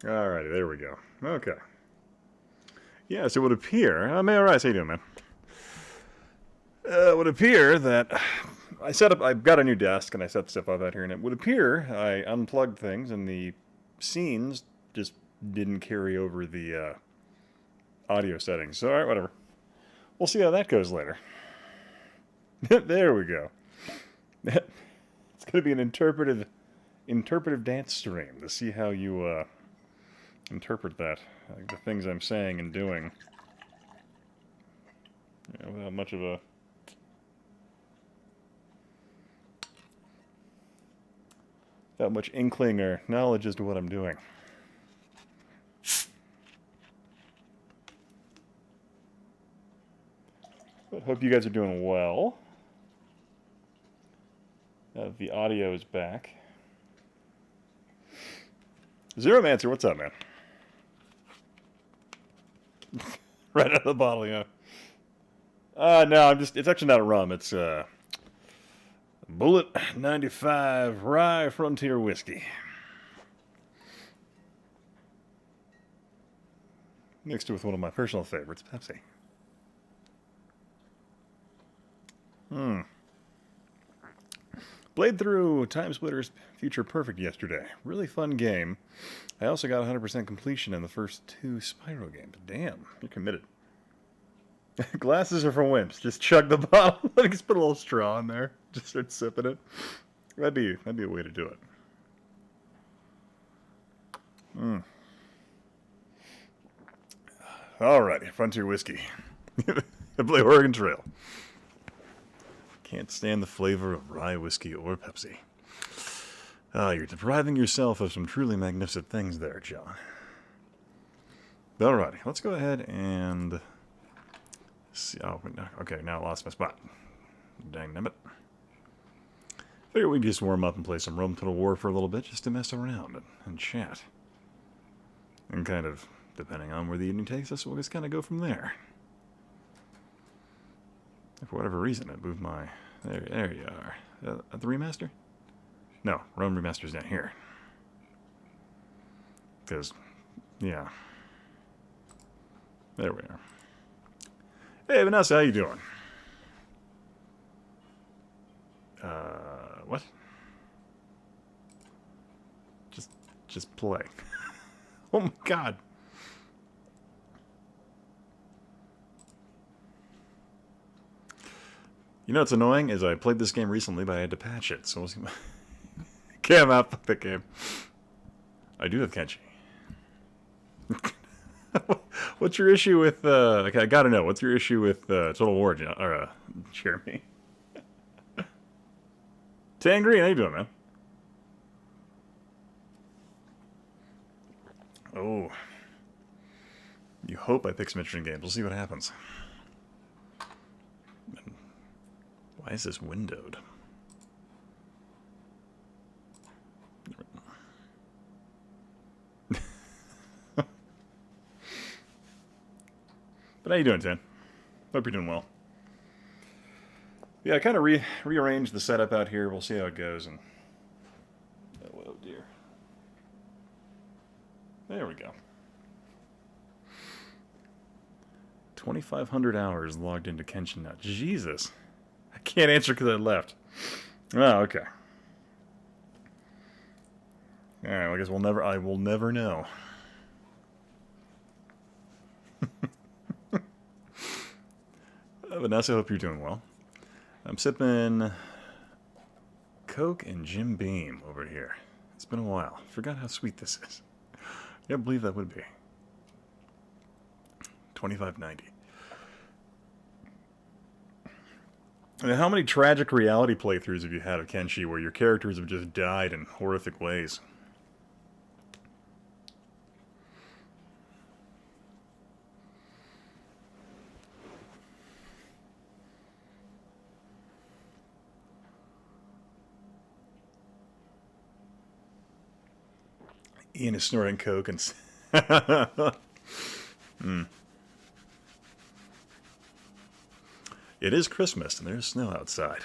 Alrighty, there we go. Okay. Yes, it would appear. Man, alright, how you doing, man? It would appear that I've got a new desk and I set stuff up out here, and it would appear I unplugged things and the scenes just didn't carry over the audio settings. So, alright, whatever. We'll see how that goes later. There we go. It's going to be an interpretive dance stream to see how you interpret that, like the things I'm saying and doing, without much of a without much inkling or knowledge as to what I'm doing. But hope you guys are doing well. The audio is back. Zeromancer, what's up, man? Right out of the bottle, yeah. No, it's actually not a rum. It's Bullet 95 Rye Frontier Whiskey. Mixed with one of my personal favorites, Pepsi. Played through Time Splitters Future Perfect yesterday. Really fun game. I also got 100% completion in the first 2 Spyro games. Damn, you're committed. Glasses are for wimps. Just chug the bottle. Just put a little straw in there. Just start sipping it. That'd be a way to do it. Alrighty, Frontier Whiskey. I play Oregon Trail. Can't stand the flavor of rye whiskey or Pepsi. You're depriving yourself of some truly magnificent things there, John. Alrighty, let's go ahead and see. Oh, okay, now I lost my spot. Dang nabbit. Figure we just warm up and play some Rome Total War for a little bit just to mess around and chat. And kind of, depending on where the evening takes us, we'll just kind of go from there. For whatever reason, I moved my... There you are. The remaster? No, Rome Remaster's down here. Because, yeah. There we are. Hey, Vanessa, how you doing? What? Just play. Oh my god. You know what's annoying is I played this game recently, but I had to patch it, so we'll see. Okay, I'm out. Fuck that game. I do have Kenshi. What's your issue with, okay, I gotta know, what's your issue with, Total War, Jeremy? Tangri, how you doing, man? Oh. You hope I pick some interesting games. We'll see what happens. Why is this windowed? But how you doing, Tan? Hope you're doing well. Yeah, I kind of rearranged the setup out here. We'll see how it goes. And oh dear. There we go. 2,500 hours logged into Kenshin now. Jesus. I can't answer because I left. Oh, okay. Alright, well, I guess I will never know. Vanessa, I hope you're doing well. I'm sipping Coke and Jim Beam over here. It's been a while. Forgot how sweet this is. I can't believe that would be. $25.90. Now, how many tragic reality playthroughs have you had of Kenshi where your characters have just died in horrific ways? Ian is snorting Coke and... It is Christmas and there's snow outside.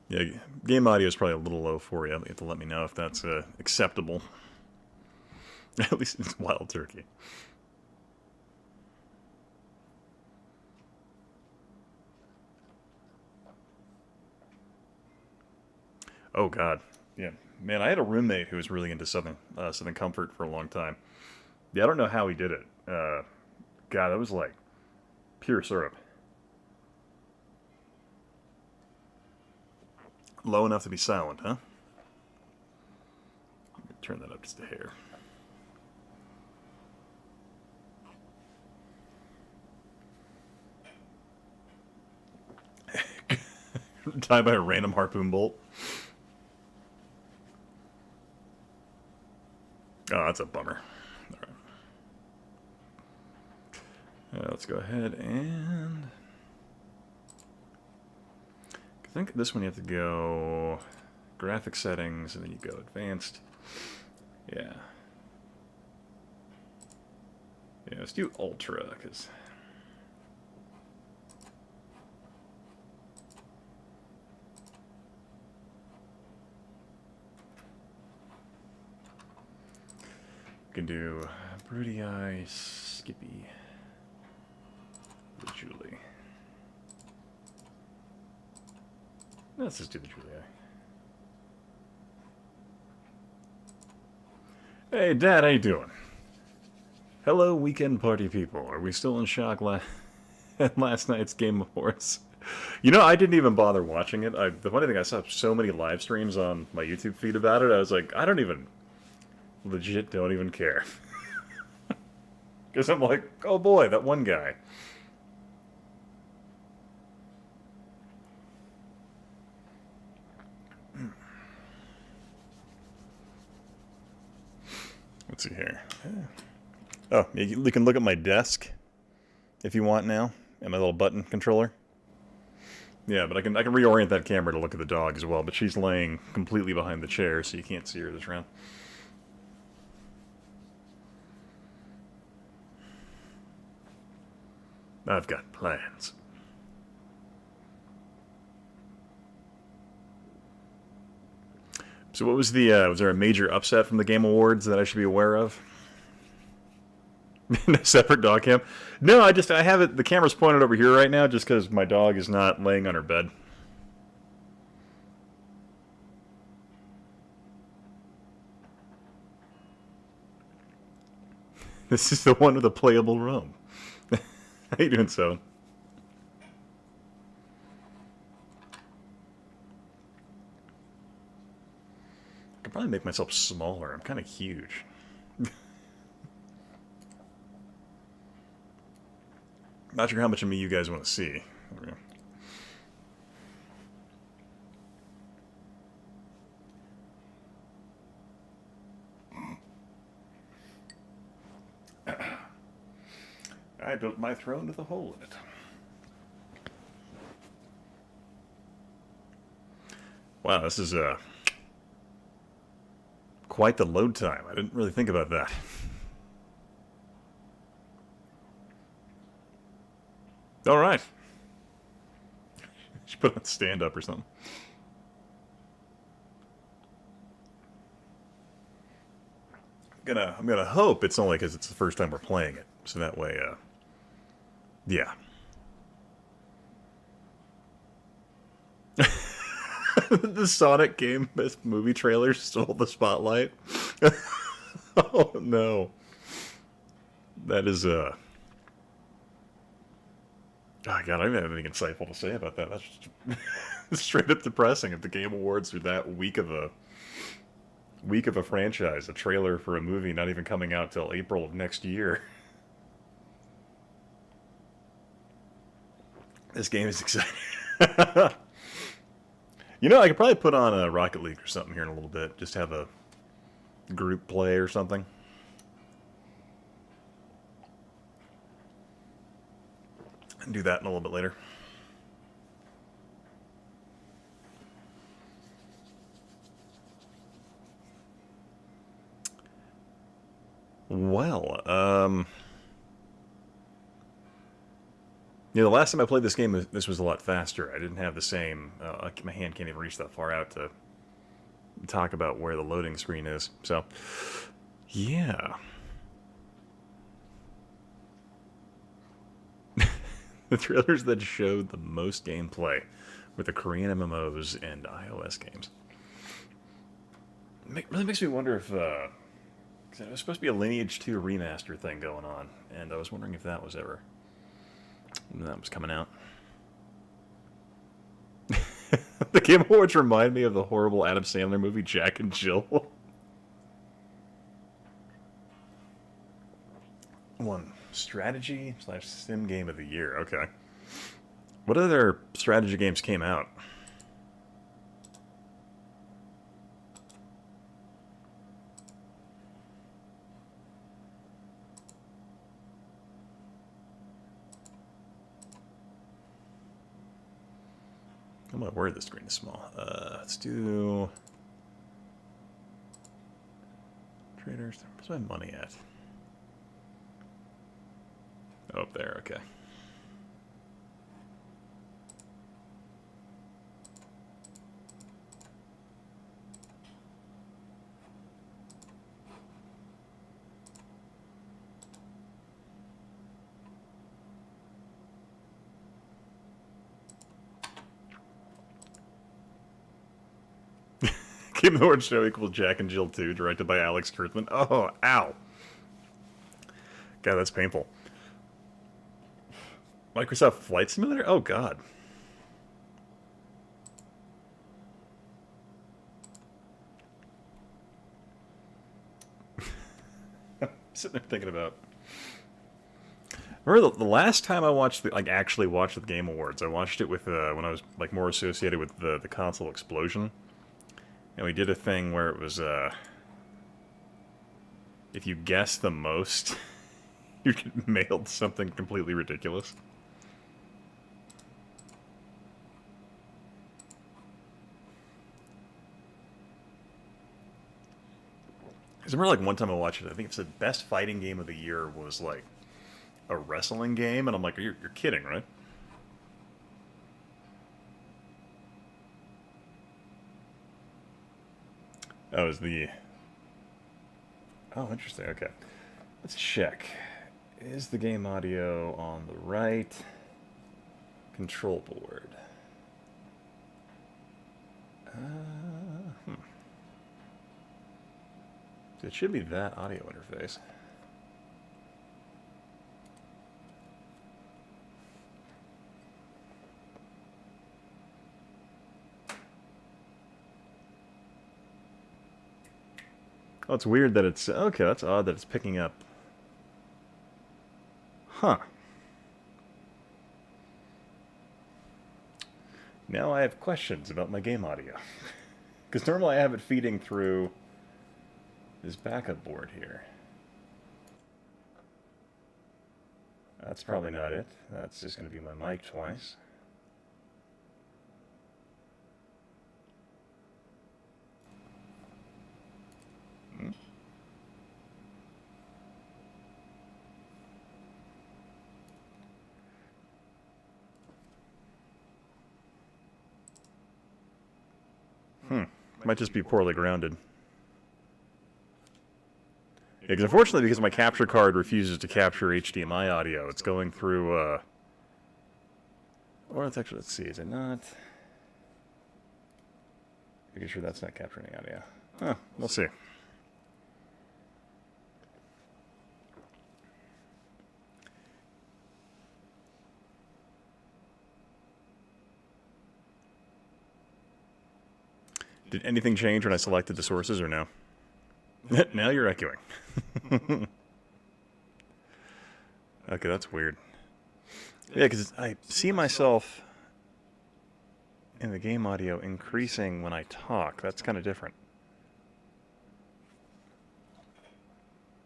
Yeah, game audio is probably a little low for you. You have to let me know if that's acceptable. At least it's Wild Turkey. Oh God, yeah, man. I had a roommate who was really into Southern Comfort for a long time. Yeah, I don't know how he did it. God, that was like pure syrup. Low enough to be silent, huh? Turn that up just a hair. Tied by a random harpoon bolt. Oh, that's a bummer. All right. Let's go ahead and... I think this one you have to go graphic settings, and then you go advanced. Yeah. Yeah, let's do ultra, because... can do Broody Eye, Skippy, the Julie. Let's just do the Julie Eye. Hey, Dad, how you doing? Hello, weekend party people. Are we still in shock at last night's Game Awards? You know, I didn't even bother watching it. The funny thing, I saw so many live streams on my YouTube feed about it. I was like, I don't even, legit don't even care. Because I'm like, oh boy, that one guy. Let's see here. Oh, you can look at my desk if you want now, and my little button controller. Yeah, but I can reorient that camera to look at the dog as well, but she's laying completely behind the chair, so you can't see her this round. I've got plans. So what was was there a major upset from the Game Awards that I should be aware of? A separate dog cam? No, I have it, the camera's pointed over here right now just because my dog is not laying on her bed. This is the one with the playable room. How you doing, so? I could probably make myself smaller. I'm kind of huge. Not sure how much of me you guys want to see. I built my throne with a hole in it. Wow, this is quite the load time. I didn't really think about that. All right. Should put on stand up or something. I'm gonna hope it's only because it's the first time we're playing it, so that way, yeah. The Sonic game movie trailer stole the spotlight. Oh no, that is oh God, I don't have anything insightful to say about that. That's just straight up depressing. If the Game Awards are that weak of a franchise, a trailer for a movie not even coming out till April of next year. This game is exciting. You know, I could probably put on a Rocket League or something here in a little bit. Just have a group play or something. And do that in a little bit later. Well, Yeah, the last time I played this game, this was a lot faster. I didn't have the same... my hand can't even reach that far out to talk about where the loading screen is. So, yeah. The trailers that showed the most gameplay were the Korean MMOs and iOS games. It really makes me wonder if... cause it was supposed to be a Lineage 2 remaster thing going on, and I was wondering if that was ever... when that was coming out. The Game Awards remind me of the horrible Adam Sandler movie Jack and Jill. One strategy / sim game of the year. Okay. What other strategy games came out? I'm not worried the screen is small. Let's do... Traders. Where's my money at? Oh, up there, okay. Game Awards show equals Jack and Jill 2, directed by Alex Kurtzman. Oh, ow. God, that's painful. Microsoft Flight Simulator? Oh, God. I'm sitting there thinking about... Remember the last time I watched actually watched the Game Awards, I watched it with when I was more associated with the console explosion. And we did a thing where it was, if you guess the most, you get mailed something completely ridiculous. Because I remember, one time I watched it, I think it said best fighting game of the year was, a wrestling game, and I'm like, you're kidding, right? That was the... Oh, interesting. Okay. Let's check. Is the game audio on the right control board? It should be that audio interface. Oh, it's weird that it's... Okay, that's odd that it's picking up. Huh. Now I have questions about my game audio. Because normally I have it feeding through this backup board here. That's probably not it. That's just going to be my mic twice. Might just be poorly grounded. Yeah, because unfortunately, because my capture card refuses to capture HDMI audio, it's going through, or it's actually, let's see, is it not? Making sure that's not capturing the audio. Huh, we'll see. Did anything change when I selected the sources, or no? Now you're echoing. Okay, that's weird. Yeah, because I see myself in the game audio increasing when I talk. That's kind of different.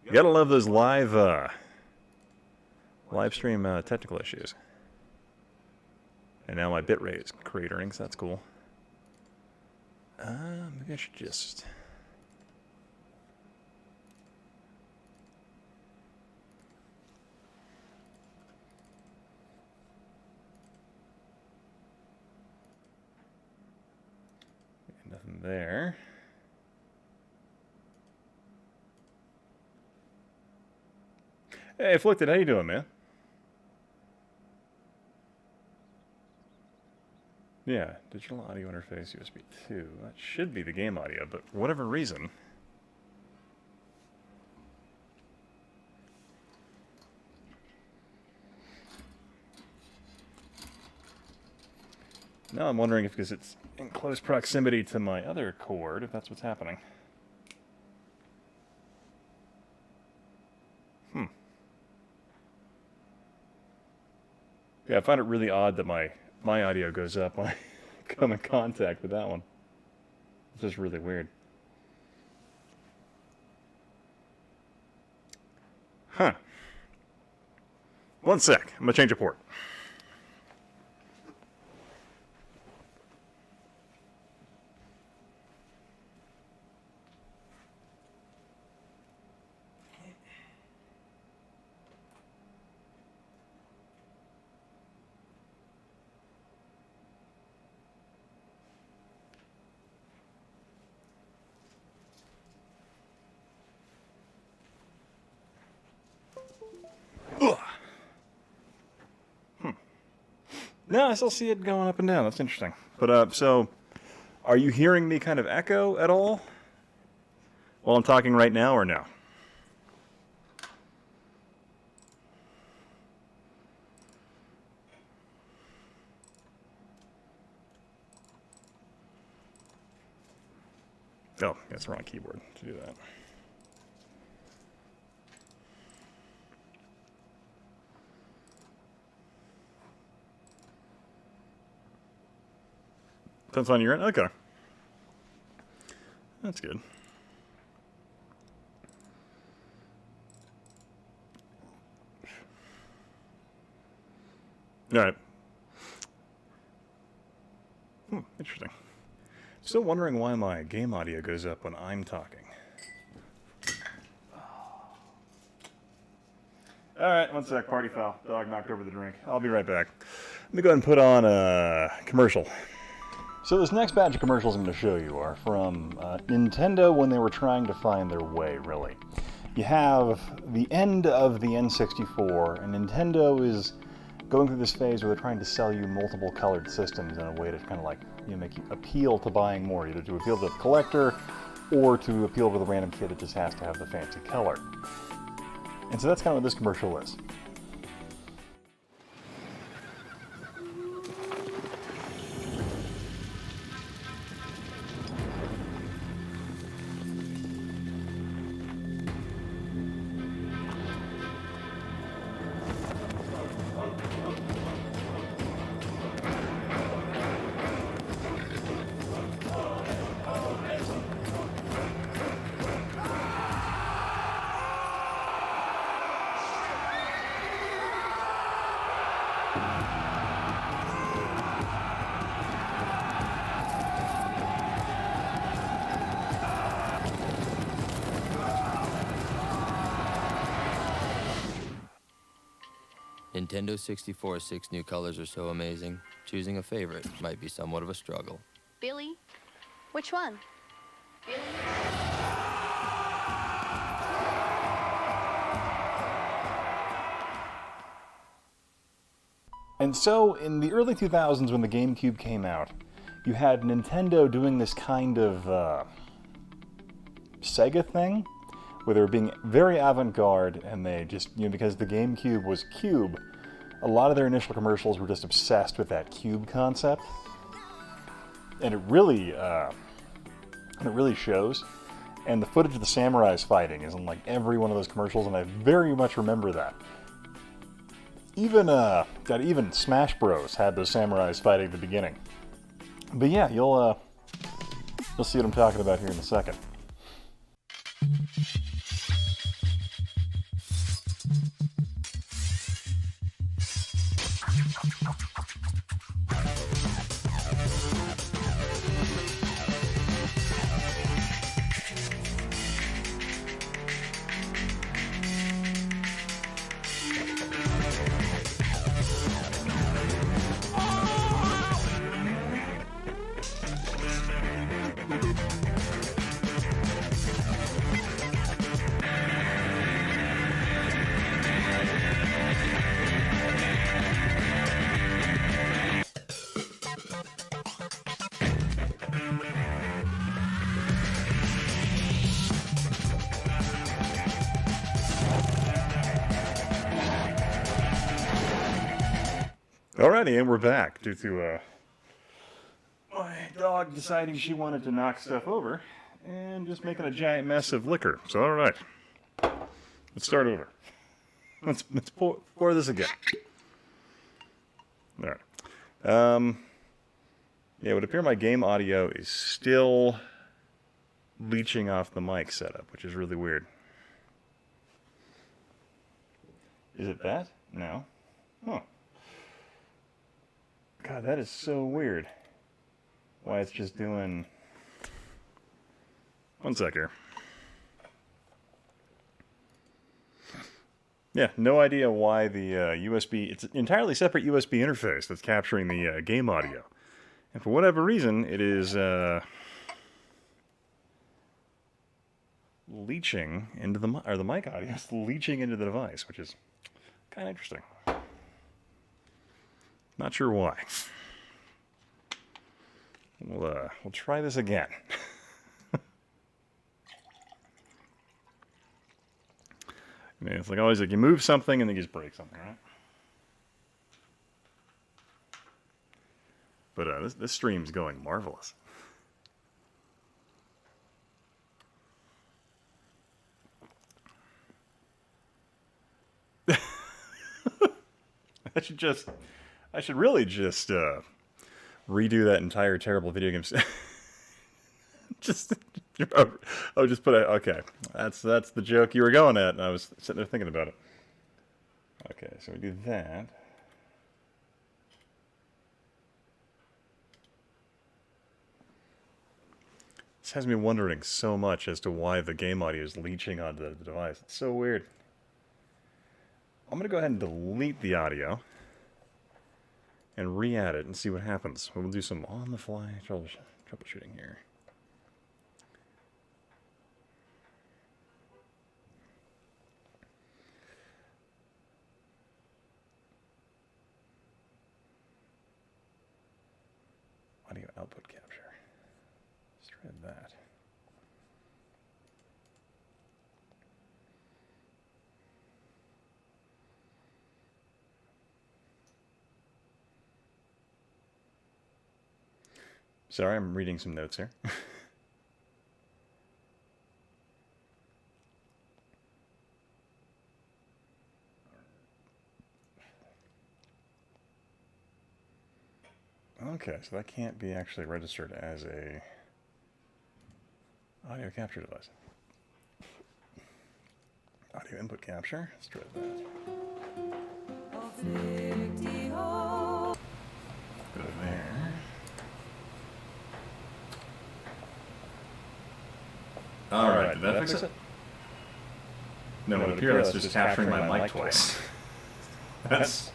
You gotta love those live stream technical issues. And now my bitrate is cratering, so that's cool. Maybe I should just... Nothing there. Hey, Afflicted, how you doing, man? Yeah, digital audio interface, USB 2. That should be the game audio, but for whatever reason... Now I'm wondering if because it's in close proximity to my other cord, if that's what's happening. Yeah, I find it really odd that my audio goes up when I come in contact with that one. It's just really weird. Huh. One sec. I'm going to change a port. No, I still see it going up and down. That's interesting. But, so, are you hearing me kind of echo at all while I'm talking right now, or no? Oh, that's the wrong keyboard to do that. That's on your end? Okay. That's good. All right. Interesting. Still wondering why my game audio goes up when I'm talking. All right, one sec. Party foul. Dog knocked over the drink. I'll be right back. Let me go ahead and put on a commercial. So this next batch of commercials I'm going to show you are from Nintendo when they were trying to find their way, really. You have the end of the N64, and Nintendo is going through this phase where they're trying to sell you multiple colored systems in a way to kind of like, you know, make you appeal to buying more, either to appeal to the collector or to appeal to the random kid that just has to have the fancy color. And so that's kind of what this commercial is. Nintendo 64's 6 new colors are so amazing, choosing a favorite might be somewhat of a struggle. Billy? Which one? Billy? And so, in the early 2000s when the GameCube came out, you had Nintendo doing this kind of Sega thing, where they were being very avant-garde, and they just, you know, because the GameCube was cube, a lot of their initial commercials were just obsessed with that cube concept. And it really shows. And the footage of the samurais fighting is in like every one of those commercials, and I very much remember that. Even Smash Bros had those samurais fighting at the beginning. But yeah, you'll see what I'm talking about here in a second. Alrighty, and we're back due to my dog deciding she wanted to knock stuff over and just making a giant mess of liquor. So, alright. Let's start over. Let's pour this again. Alright. Yeah, it would appear my game audio is still leeching off the mic setup, which is really weird. Is it that? No. Huh. God, that is so weird. Why it's just doing... One sec here. Yeah, no idea why the USB... It's an entirely separate USB interface that's capturing the game audio. And for whatever reason, it is leeching into the mic audio is leeching into the device, which is kind of interesting. Not sure why. We'll try this again. I mean, it's like always like you move something and then you just break something, right? But this stream's going marvelous. I should really just redo that entire terrible video game. Just put a okay. That's the joke you were going at, and I was sitting there thinking about it. Okay, so we do that. This has me wondering so much as to why the game audio is leeching onto the device. It's so weird. I'm going to go ahead and delete the audio and re-add it and see what happens. We'll do some on-the-fly troubleshooting here. Audio output capture. Let's try that. Sorry, I'm reading some notes here. Okay, so that can't be actually registered as a audio capture device. Audio input capture. Let's try that. Go there. Alright, did that fix it? No, it appears that's just capturing my mic twice. That's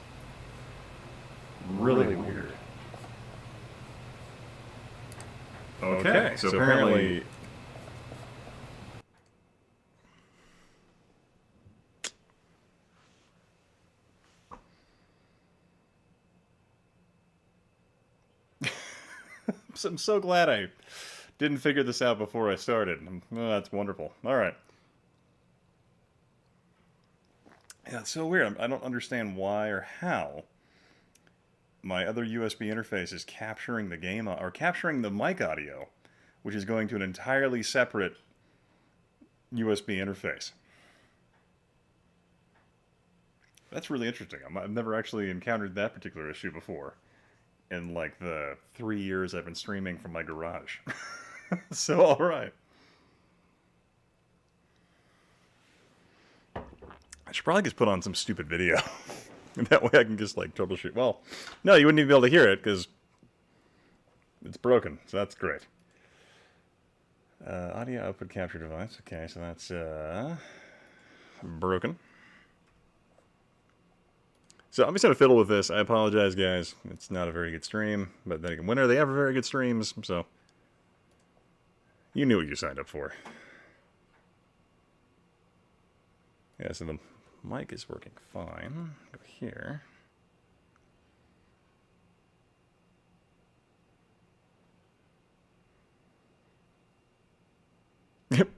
really weird. Okay, so apparently... I'm so glad I didn't figure this out before I started. Oh, that's wonderful. All right. Yeah, it's so weird. I don't understand why or how my other USB interface is capturing the game or capturing the mic audio, which is going to an entirely separate USB interface. That's really interesting. I've never actually encountered that particular issue before in like the 3 years I've been streaming from my garage. So, all right. I should probably just put on some stupid video. And that way I can just, like, troubleshoot. Well, no, you wouldn't even be able to hear it because it's broken. So that's great. Audio output capture device. Okay, so that's broken. So I'm just going to fiddle with this. I apologize, guys. It's not a very good stream. But then again, when are they ever very good streams? So... You knew what you signed up for. Yeah, so the mic is working fine. Go here.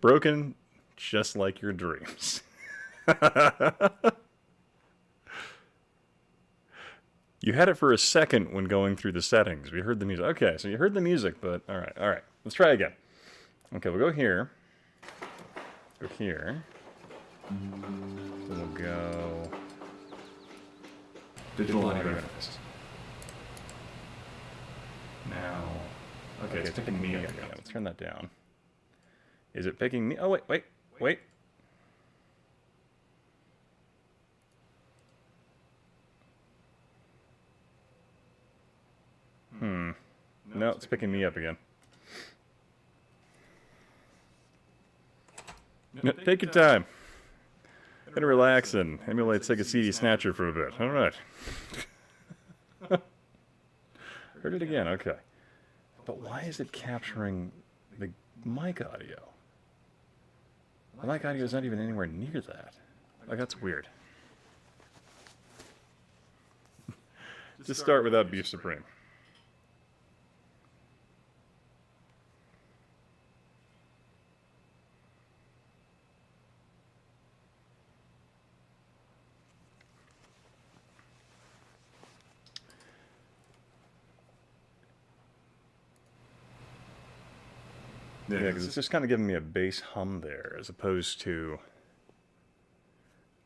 Broken just like your dreams. You had it for a second when going through the settings. We heard the music. Okay, so you heard the music, but all right. Let's try again. Okay, we'll go here. Go here. We'll go digital audio interface. Now, okay, it's picking me up again. Let's turn that down. Is it picking me? Oh, wait. No, it's picking me up again. No, take your time. Gonna relax and emulate Sega CD Snatcher for a bit. All right. Heard it again. Okay. But why is it capturing the mic audio? The mic audio is not even anywhere near that. Like, that's weird. Just start without Beef Supreme. Yeah, because it's just kind of giving me a bass hum there, as opposed to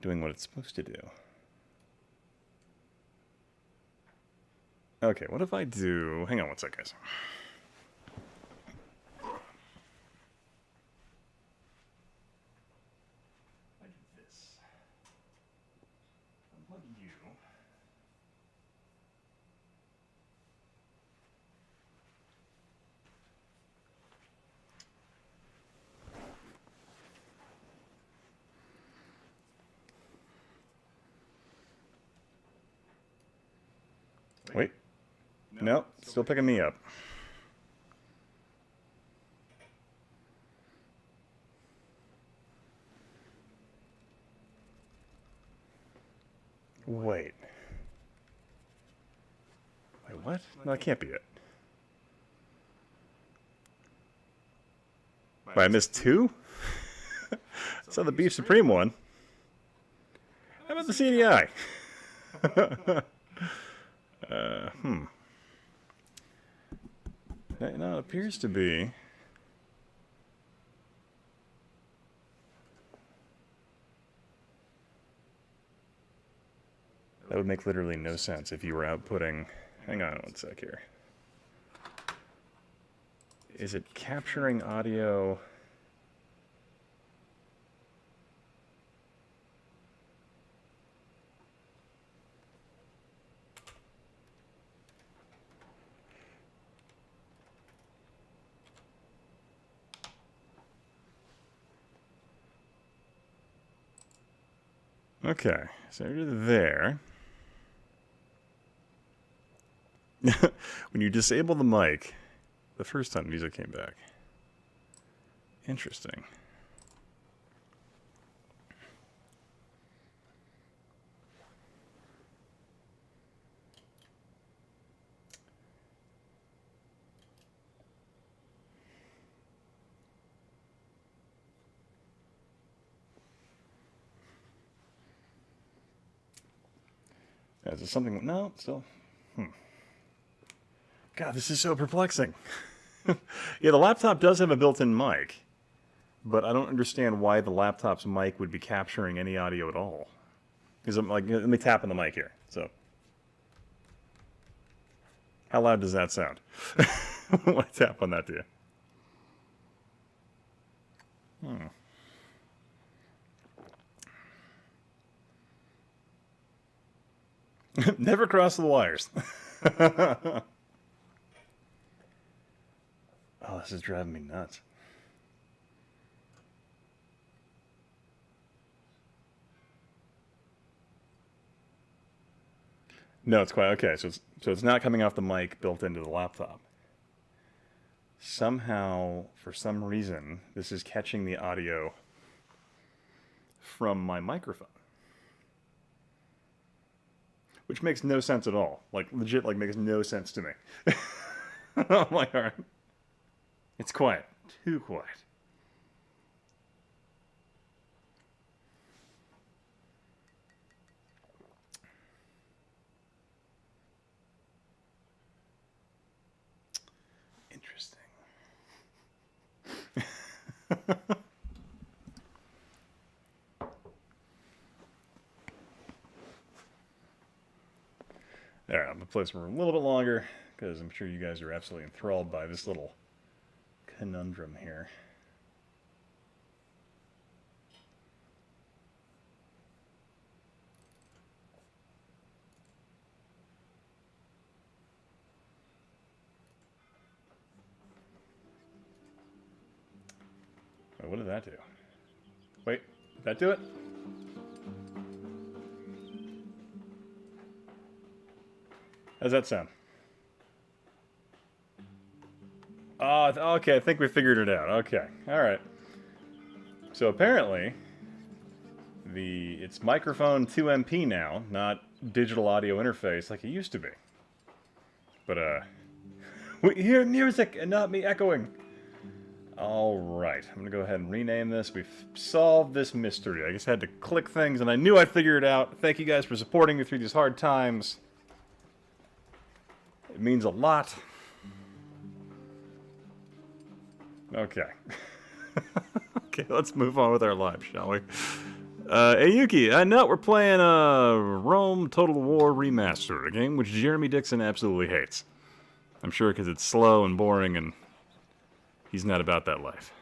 doing what it's supposed to do. Okay, what if I do... Hang on one sec, guys. I do this. Unplug you. Wait. No, still picking me up. Wait. Wait, what? No, that can't be it. Wait, I missed two? I saw the Beef Supreme one. How about the CDI? No, it appears to be. That would make literally no sense if you were outputting... Hang on one sec here. Is it capturing audio... Okay, so you're there. When you disable the mic, the first time music came back. Interesting. Is there something? No, still. God, this is so perplexing. Yeah, the laptop does have a built-in mic, but I don't understand why the laptop's mic would be capturing any audio at all. Because I'm like, let me tap on the mic here. So, how loud does that sound? When I tap on that, do you? Never cross the wires. Oh, this is driving me nuts. No, it's quite okay. So it's not coming off the mic built into the laptop. somehow, for some reason, this is catching the audio from my microphone. Which makes no sense at all. Like, legit, like, makes no sense to me. I'm like, alright. It's quiet. Too quiet. Interesting. Alright, I'm going to play this for a little bit longer, because I'm sure you guys are absolutely enthralled by this little conundrum here. Wait, what did that do? Wait, did that do it? How's that sound? Oh, okay, I think we figured it out. Okay, alright. So apparently, it's microphone 2MP now, not digital audio interface like it used to be. But, we hear music and not me echoing. Alright, I'm gonna go ahead and rename this. We've solved this mystery. I just had to click things and I knew I'd figure it out. Thank you guys for supporting me through these hard times. It means a lot. Okay. Okay, let's move on with our live, shall we? Hey Yuki, no, we're playing Rome Total War Remastered, a game which Jeremy Dixon absolutely hates. I'm sure because it's slow and boring and he's not about that life.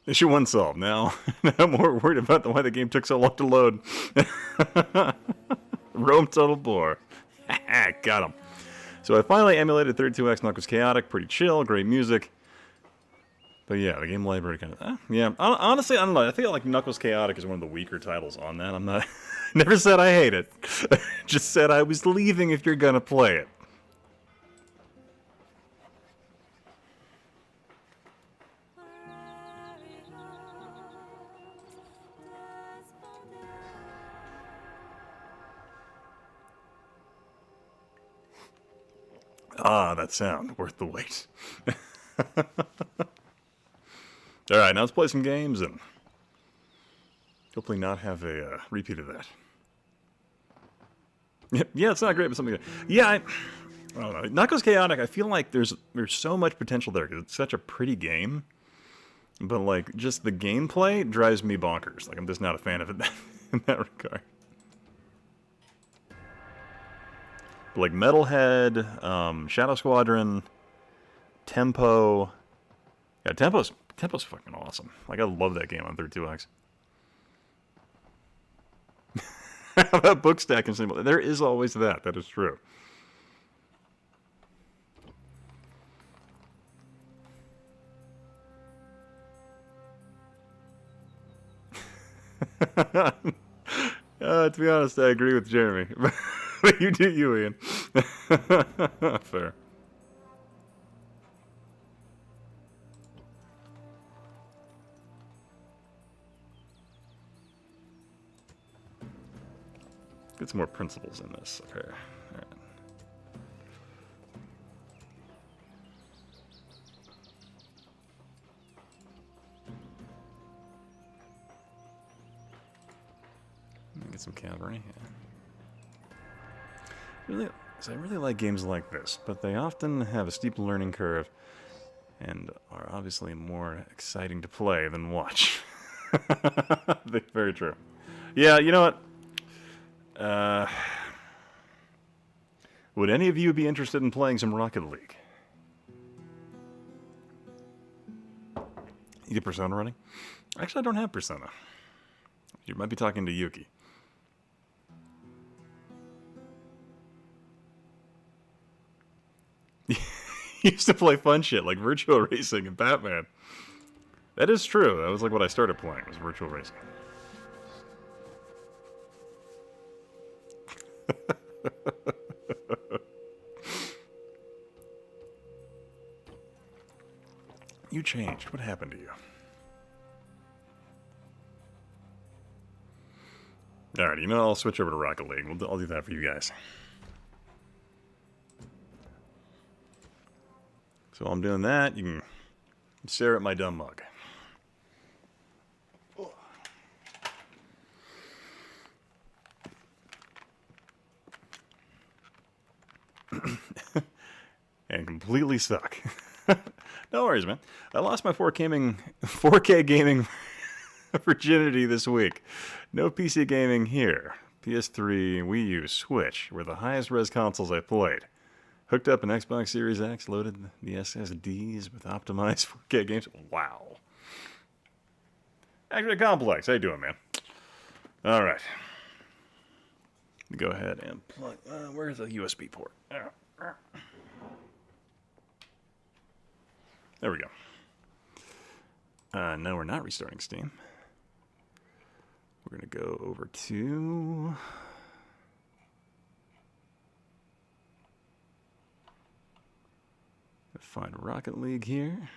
Issue 1 solved. Now I'm more worried about why the game took so long to load. Rome Total War. Got him. So I finally emulated 32X Knuckles Chaotic. Pretty chill, great music. But yeah, the game library kind of... yeah, honestly, I don't know. I feel like Knuckles Chaotic is one of the weaker titles on that. I'm not... Never said I hate it. Just said I was leaving if you're gonna play it. Ah, that sound. Worth the wait. Alright, now let's play some games and hopefully not have a repeat of that. Yeah, it's not great, but something good. Yeah, I don't know. Knuckles Chaotic, I feel like there's so much potential there because it's such a pretty game. But, like, just the gameplay drives me bonkers. Like, I'm just not a fan of it in that regard. But like Metalhead, Shadow Squadron, Tempo. Yeah, Tempo's fucking awesome. Like, I love that game on 32X. How about book stack and simple? There is always that. That is true. To be honest, I agree with Jeremy. But you do you, Ian. Fair. Get some more principles in this. Okay. All right. Get some cavalry. Yeah. I really like games like this, but they often have a steep learning curve and are obviously more exciting to play than watch. Very true. Yeah, you know what? Would any of you be interested in playing some Rocket League? You get Persona running? Actually, I don't have Persona. You might be talking to Yuki. He used to play fun shit like Virtual Racing and Batman. That is true. That was like what I started playing, was Virtual Racing. You changed. What happened to you? Alright, you know, I'll switch over to Rocket League. I'll do that for you guys. So while I'm doing that, you can stare at my dumb mug. And completely suck. No worries, man. I lost my 4K gaming virginity this week. No PC gaming here. PS3, Wii U, Switch were the highest res consoles I played. Hooked up an Xbox Series X, loaded the SSDs with optimized 4K games. Wow. Actually complex. How you doing, man? All right. Go ahead and plug. Where's the USB port? There we go. No, we're not restarting Steam. We're going to go over to... Find Rocket League here.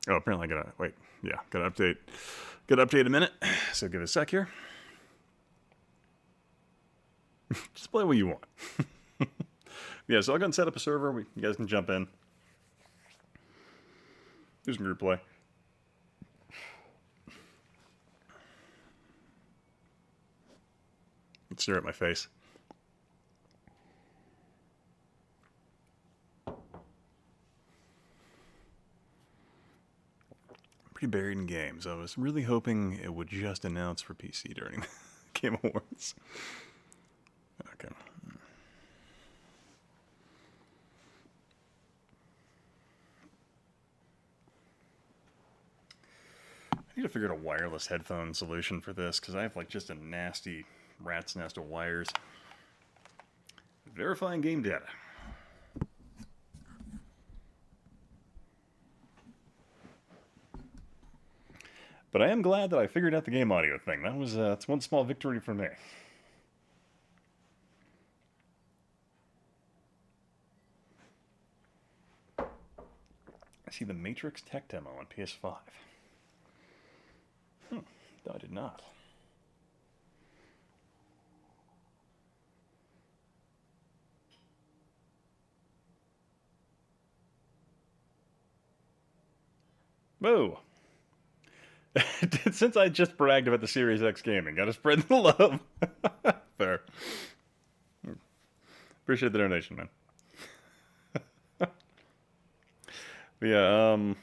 Oh, apparently I gotta... Wait. Yeah, gotta update. Gotta update a minute. So give it a sec here. Just play what you want. Yeah, so I'll go and set up a server. You guys can jump in. Do some group play. Stare at my face. Pretty buried in games. I was really hoping it would just announce for PC during the Game Awards. Okay. I need to figure out a wireless headphone solution for this, because I have like just a nasty rat's nest of wires. Verifying game data. But I am glad that I figured out the game audio thing. That was that's one small victory for me. I see the Matrix tech demo on PS5. No, I did not. Whoa. Since I just bragged about the Series X gaming, gotta spread the love. Fair. Appreciate the donation, man. But yeah, it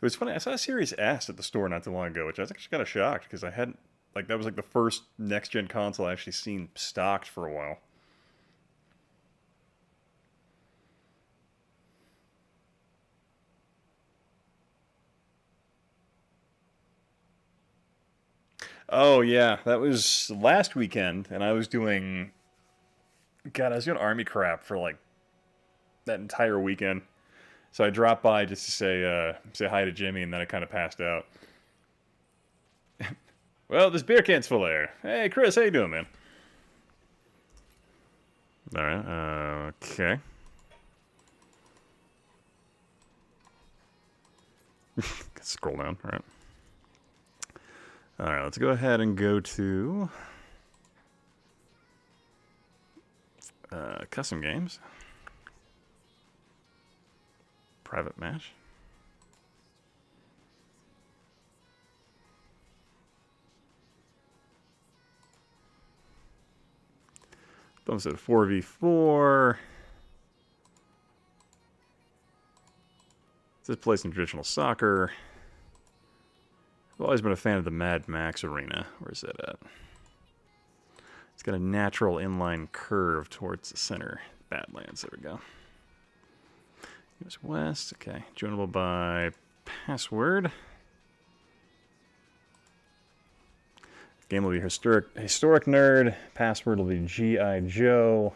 was funny. I saw a Series S at the store not too long ago, which I was actually kind of shocked because I hadn't, like, that was like the first next-gen console I actually seen stocked for a while. Oh, yeah, that was last weekend, and I was doing... God, I was doing army crap for, like, that entire weekend. So I dropped by just to say hi to Jimmy, and then I kind of passed out. Well, this beer can's full of air. Hey, Chris, how you doing, man? All right, okay. Scroll down, all right. All right, let's go ahead and go to custom games. Private match. Thumbs at 4v4. This plays some traditional soccer. I've always been a fan of the Mad Max arena. Where's that at? It's got a natural inline curve towards the center. Badlands, there we go. US West, okay. Joinable by password. Game will be Historicnerd. Password will be G.I. Joe.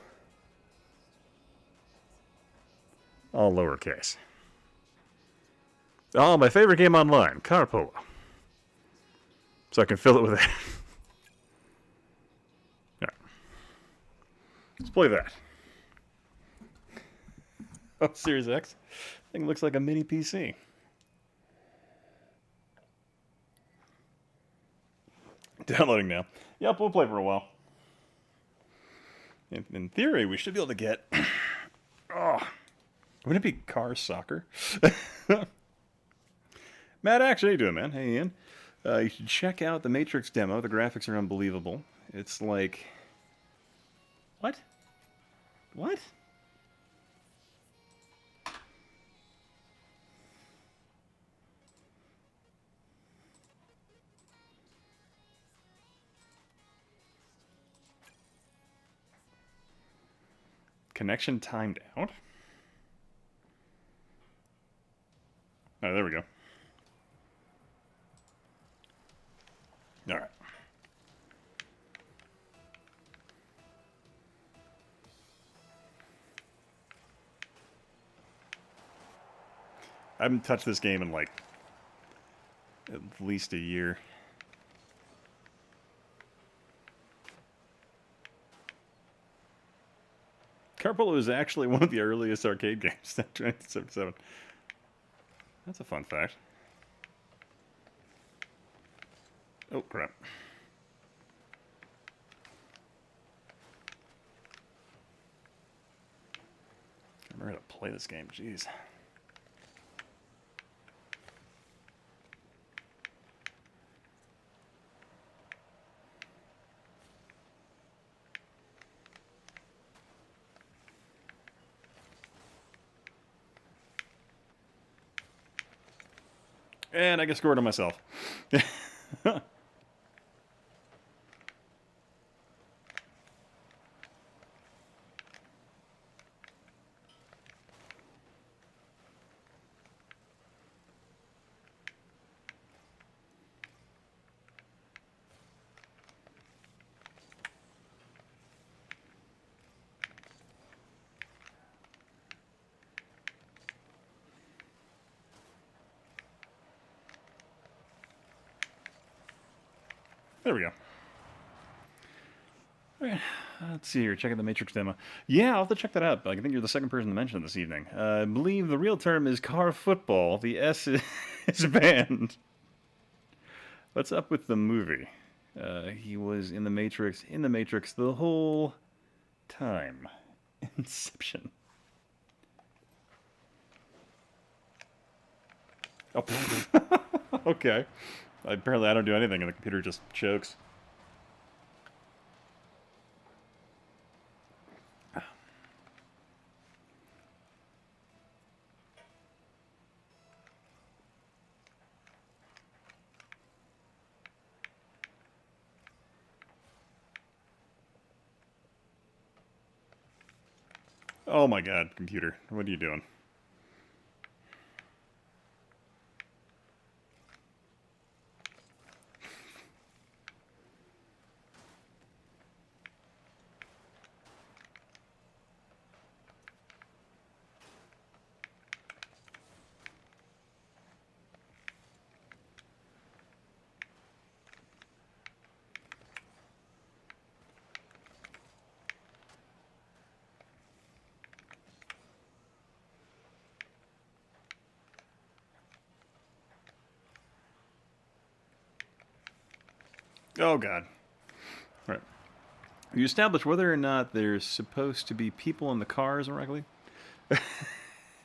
All lowercase. Oh, my favorite game online, Car Polo. So I can fill it with it. play that. Oh, Series X. Thing looks like a mini PC. Downloading now. Yep, we'll play for a while. In theory, we should be able to get... Oh, wouldn't it be car soccer? Matt Axe, how you doing, man? Hey, Ian. You should check out the Matrix demo. The graphics are unbelievable. It's like... What? What? Connection timed out? Oh, there we go. All right. I haven't touched this game in like at least a year. Carpolo is actually one of the earliest arcade games, 1977. That's a fun fact. Oh, crap. I remember how to play this game, jeez. And I get scored on myself. There we go. All right, let's see here. Check out the Matrix demo. Yeah, I'll have to check that out. I think you're the second person to mention it this evening. I believe the real term is car football. The S is banned. What's up with the movie? He was in the Matrix the whole time. Inception. Oh, okay. Apparently I don't do anything and the computer just chokes. Oh my god, computer. What are you doing? Oh god. All right. You established whether or not there's supposed to be people in the cars, correctly?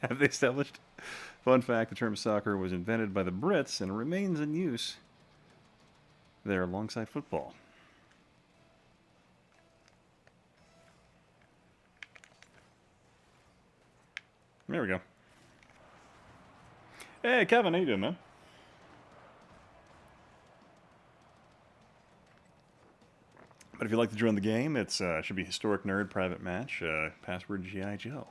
Have they established? Fun fact, the term soccer was invented by the Brits and remains in use there alongside football. There we go. Hey, Kevin, how you doing, man? But if you'd like to join the game, it's should be Historicnerd private match, password G.I. Joe.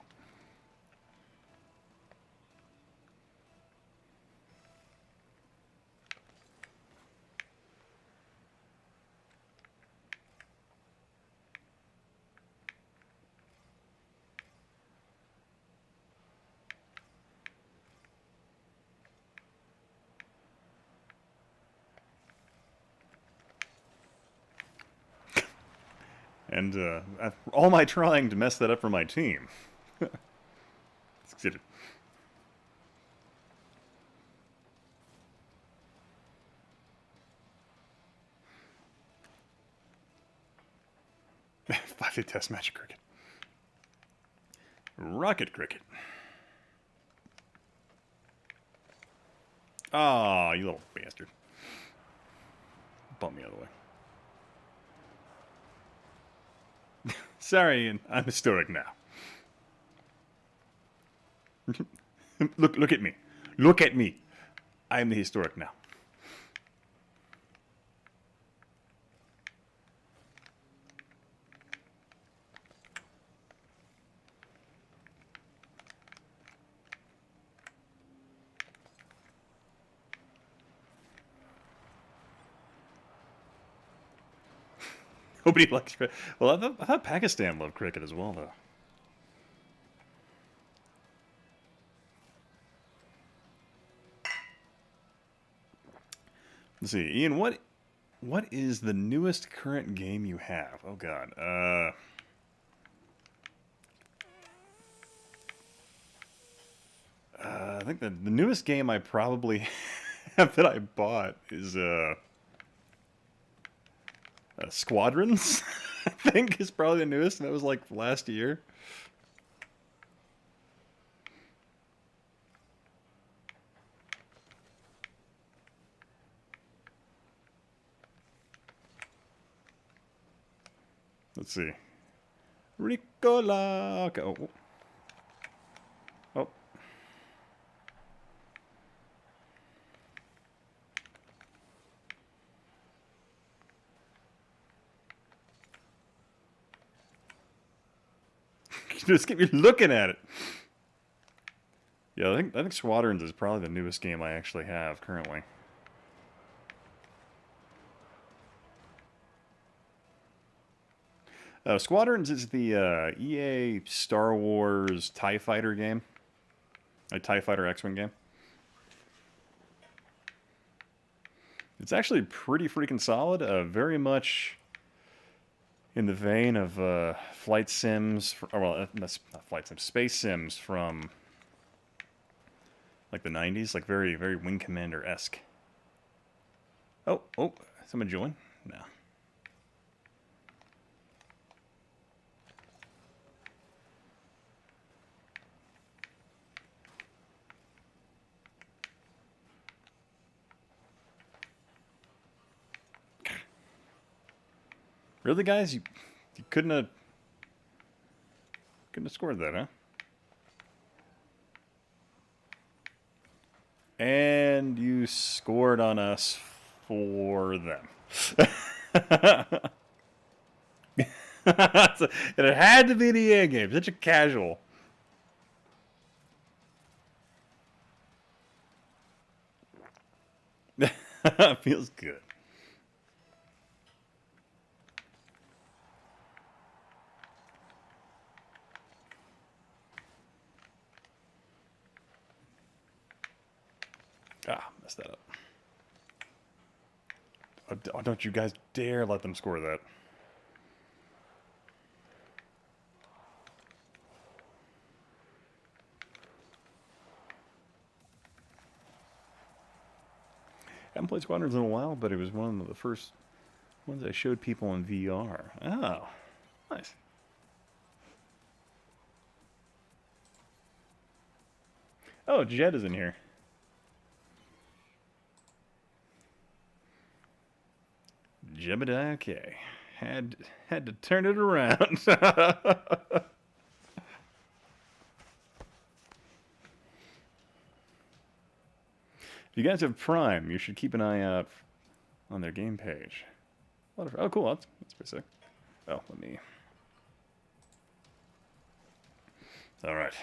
And all my trying to mess that up for my team. Succeeded. Five-day test match of cricket. Rocket cricket. Ah, you little bastard. Bump me out of the way. Sorry, Ian. I'm historic now. Look at me. Look at me. I'm the historic now. Nobody likes cricket. Well, I thought Pakistan loved cricket as well, though. Let's see, Ian. What is the newest current game you have? Oh God. I think the newest game I probably have that I bought is Squadrons. I think is probably the newest, and that was like last year. Let's see. Ricola. Okay. Oh. Oh. Just keep me looking at it. Yeah, I think Squadrons is probably the newest game I actually have currently. Squadrons is the EA Star Wars TIE Fighter game. A TIE Fighter X-Wing game. It's actually pretty freaking solid. Very much in the vein of flight sims, well, not flight sims, space sims from like the 90s, like very, very Wing Commander-esque. Oh, someone join? No. Really, guys? You couldn't have scored that, huh? And you scored on us for them. And it had to be the EA game. Such a casual. Feels good. Ah, messed that up. Oh, don't you guys dare let them score that. I haven't played Squadrons in a while, but it was one of the first ones I showed people in VR. Oh, nice. Oh, Jed is in here. Jebediah, okay. Had to turn it around. If you guys have Prime, you should keep an eye out on their game page. Oh, cool. That's pretty sick. Oh, let me... All right.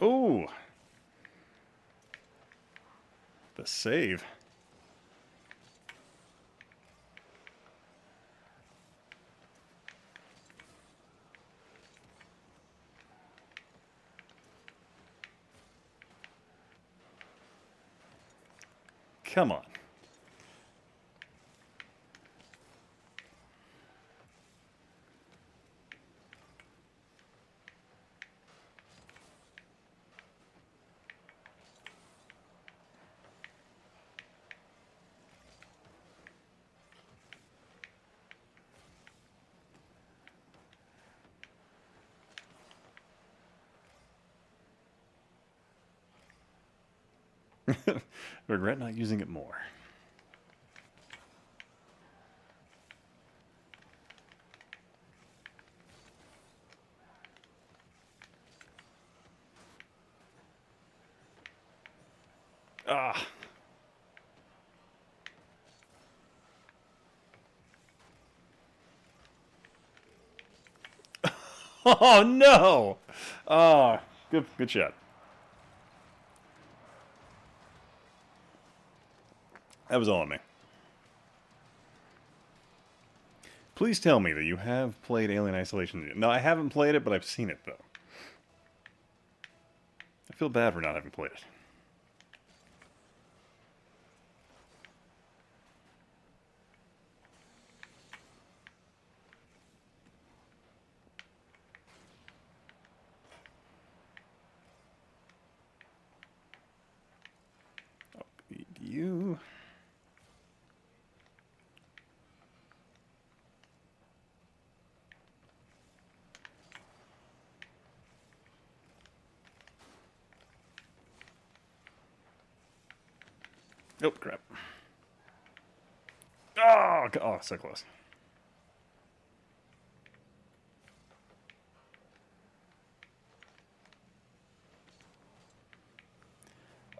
Oh, the save. come on. Regret not using it more. Ah. Oh no! Oh, good shot. That was all on me. Please tell me that you have played Alien Isolation. No, I haven't played it, but I've seen it, though. I feel bad for not having played it. Oh, you... Oh, crap. Oh, so close.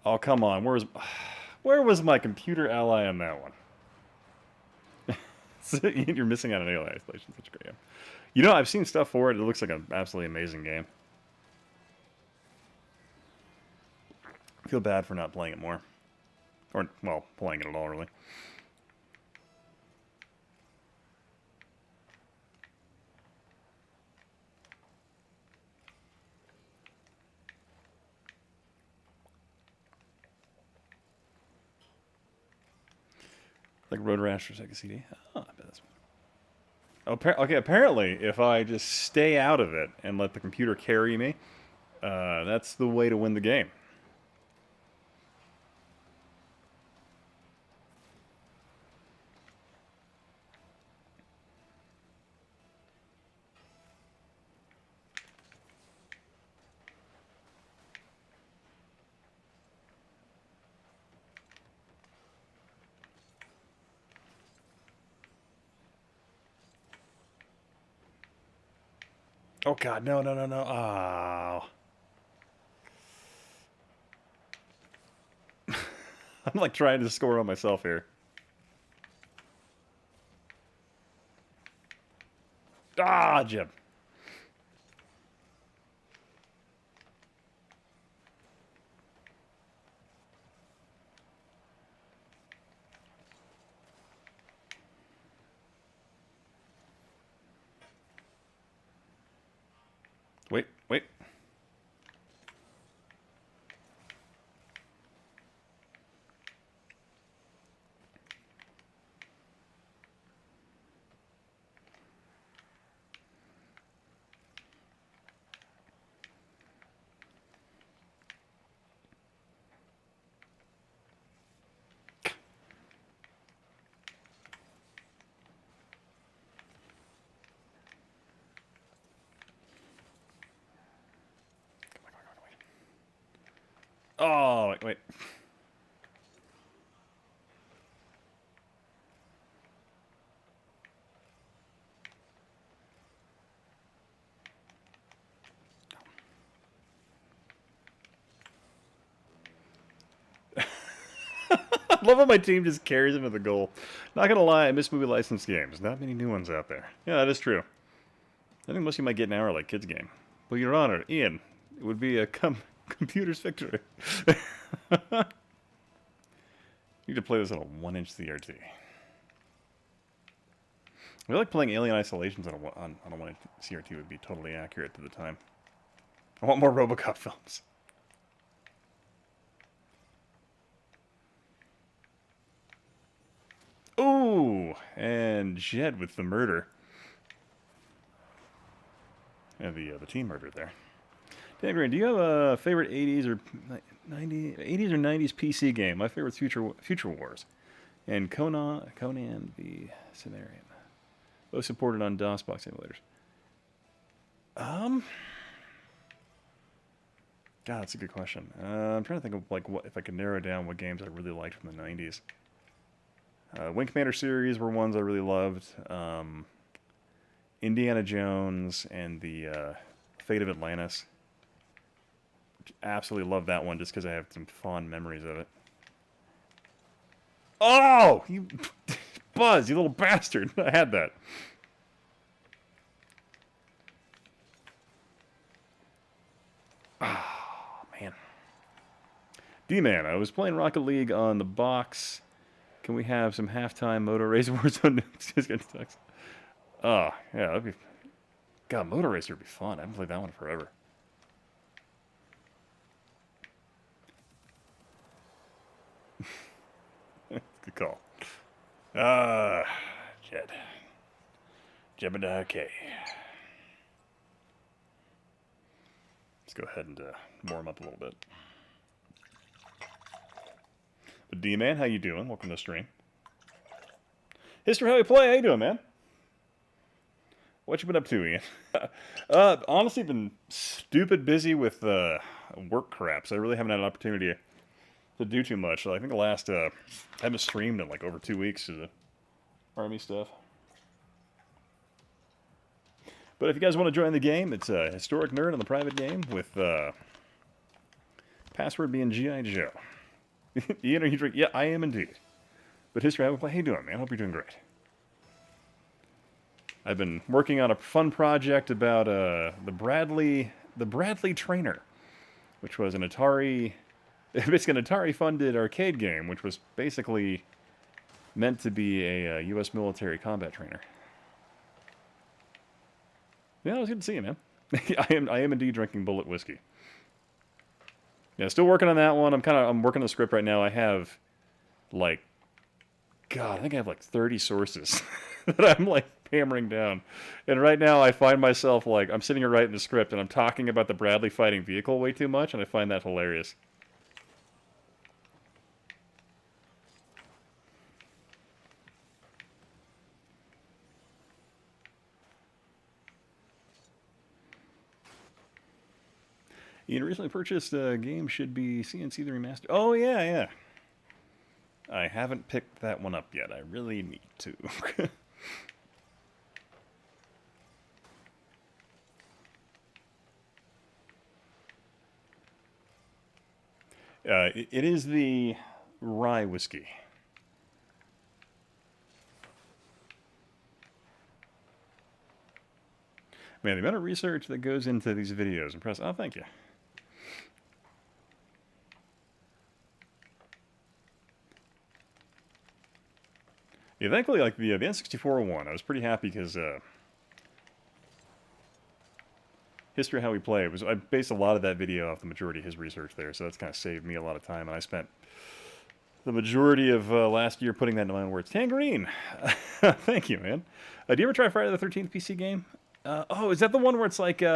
Oh, come on. Where was my computer ally on that one? So you're missing out on Alien Isolation. Such a great game. You know, I've seen stuff for it. It looks like an absolutely amazing game. I feel bad for not playing it more. Or, well, playing it at all, really. Like Road Rash or Sega CD. Oh, I bet that's... Okay, apparently, if I just stay out of it and let the computer carry me, that's the way to win the game. Oh god, no. Oh. I'm like trying to score on myself here. Ah, Jim. Wait. Oh, wait. I love how my team just carries him to the goal. Not gonna lie, I miss movie licensed games. Not many new ones out there. Yeah, that is true. I think most of you might get an hour like kids game. But Your Honor, Ian, it would be a computer's victory. You need to play this on a 1-inch CRT. I feel like playing Alien Isolations on a 1-inch CRT would be totally accurate to the time. I want more RoboCop films. And Jed with the murder. And the team murder there. Dan Green, do you have a favorite 80s or 90s PC game? My favorite's Future Wars. And Conan the Cimmerian. Both supported on DOSBox emulators. God, that's a good question. I'm trying to think of like what if I could narrow down what games I really liked from the 90s. Wing Commander series were ones I really loved. Indiana Jones and the Fate of Atlantis. Absolutely love that one just because I have some fond memories of it. Oh! You Buzz, you little bastard. I had that. Oh, man. D-Man, I was playing Rocket League on the box. Can we have some halftime Motor Race Warzone nukes? Oh, yeah, that'd be... God, Motor Racer would be fun. I haven't played that one forever. Good call. Jed. Jebediah K. Let's go ahead and warm up a little bit. But D-Man, how you doing? Welcome to the stream. History How You Play, how you doing, man? What you been up to, Ian? Honestly, been stupid busy with work crap, so I really haven't had an opportunity to do too much. So I think the last I haven't streamed in like over 2 weeks of the Army stuff. But if you guys want to join the game, it's Historicnerd on the private game with password being G.I. Joe. Ian, are you drink? Yeah, I am indeed. But History, how you doing, man? Hope you're doing great. I've been working on a fun project about the Bradley Trainer, which was an Atari, basically an Atari-funded arcade game, which was basically meant to be a U.S. military combat trainer. Yeah, it was good to see you, man. I am indeed drinking Bullet whiskey. Yeah, still working on that one. I'm working on the script right now. I have like, God, I think I have like 30 sources that I'm like hammering down. And right now I find myself like, I'm sitting here writing the script and I'm talking about the Bradley fighting vehicle way too much, and I find that hilarious. Ian recently purchased a game, should be CNC the Remaster. Oh, yeah, yeah. I haven't picked that one up yet. I really need to. It is the rye whiskey. Man, the amount of research that goes into these videos, impressive. Oh, thank you. Yeah, thankfully, like the N64 one, I was pretty happy because History How We Play I based a lot of that video off the majority of his research there, so that's kind of saved me a lot of time, and I spent the majority of last year putting that into my own words. Tangerine, thank you, man. Do you ever try Friday the 13th PC game? Oh, is that the one where it's like Is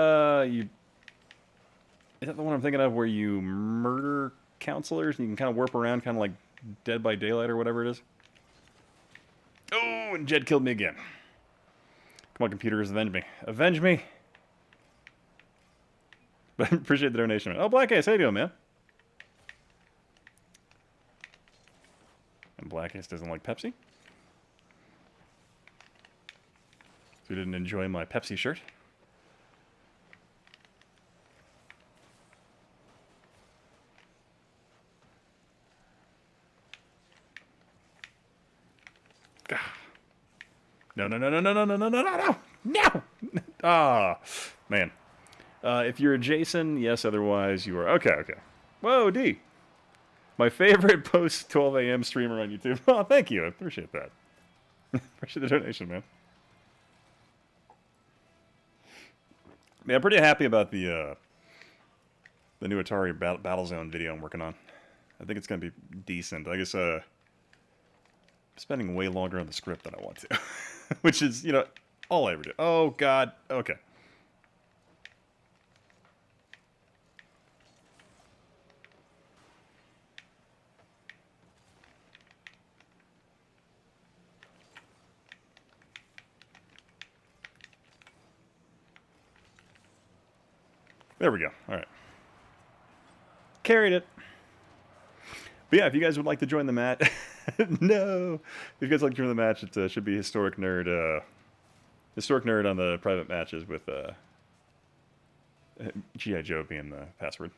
that the one I'm thinking of where you murder counselors and you can kind of warp around, kind of like Dead by Daylight or whatever it is? Oh, and Jed killed me again. Come on, computers, avenge me. Avenge me! But I appreciate the donation, man. Oh, Black Ace, how you doing, man? And Black Ace doesn't like Pepsi. So he didn't enjoy my Pepsi shirt. No, no, no, no, no, no, no, no, no, no, no! Ah, man. If you're a Jason, yes, otherwise you are. Okay, okay. Whoa, D. My favorite post 12 a.m. streamer on YouTube. Oh, thank you. I appreciate that. Appreciate the donation, man. Yeah, I'm pretty happy about the new Atari Battlezone video I'm working on. I think it's going to be decent. I guess, spending way longer on the script than I want to. Which is, you know, all I ever do. Oh, God. Okay. There we go. All right. Carried it. But yeah, if you guys would like to join the match, no. If you guys would like to join the match, it should be Historicnerd. Historicnerd on the private matches with G.I. Joe being the password.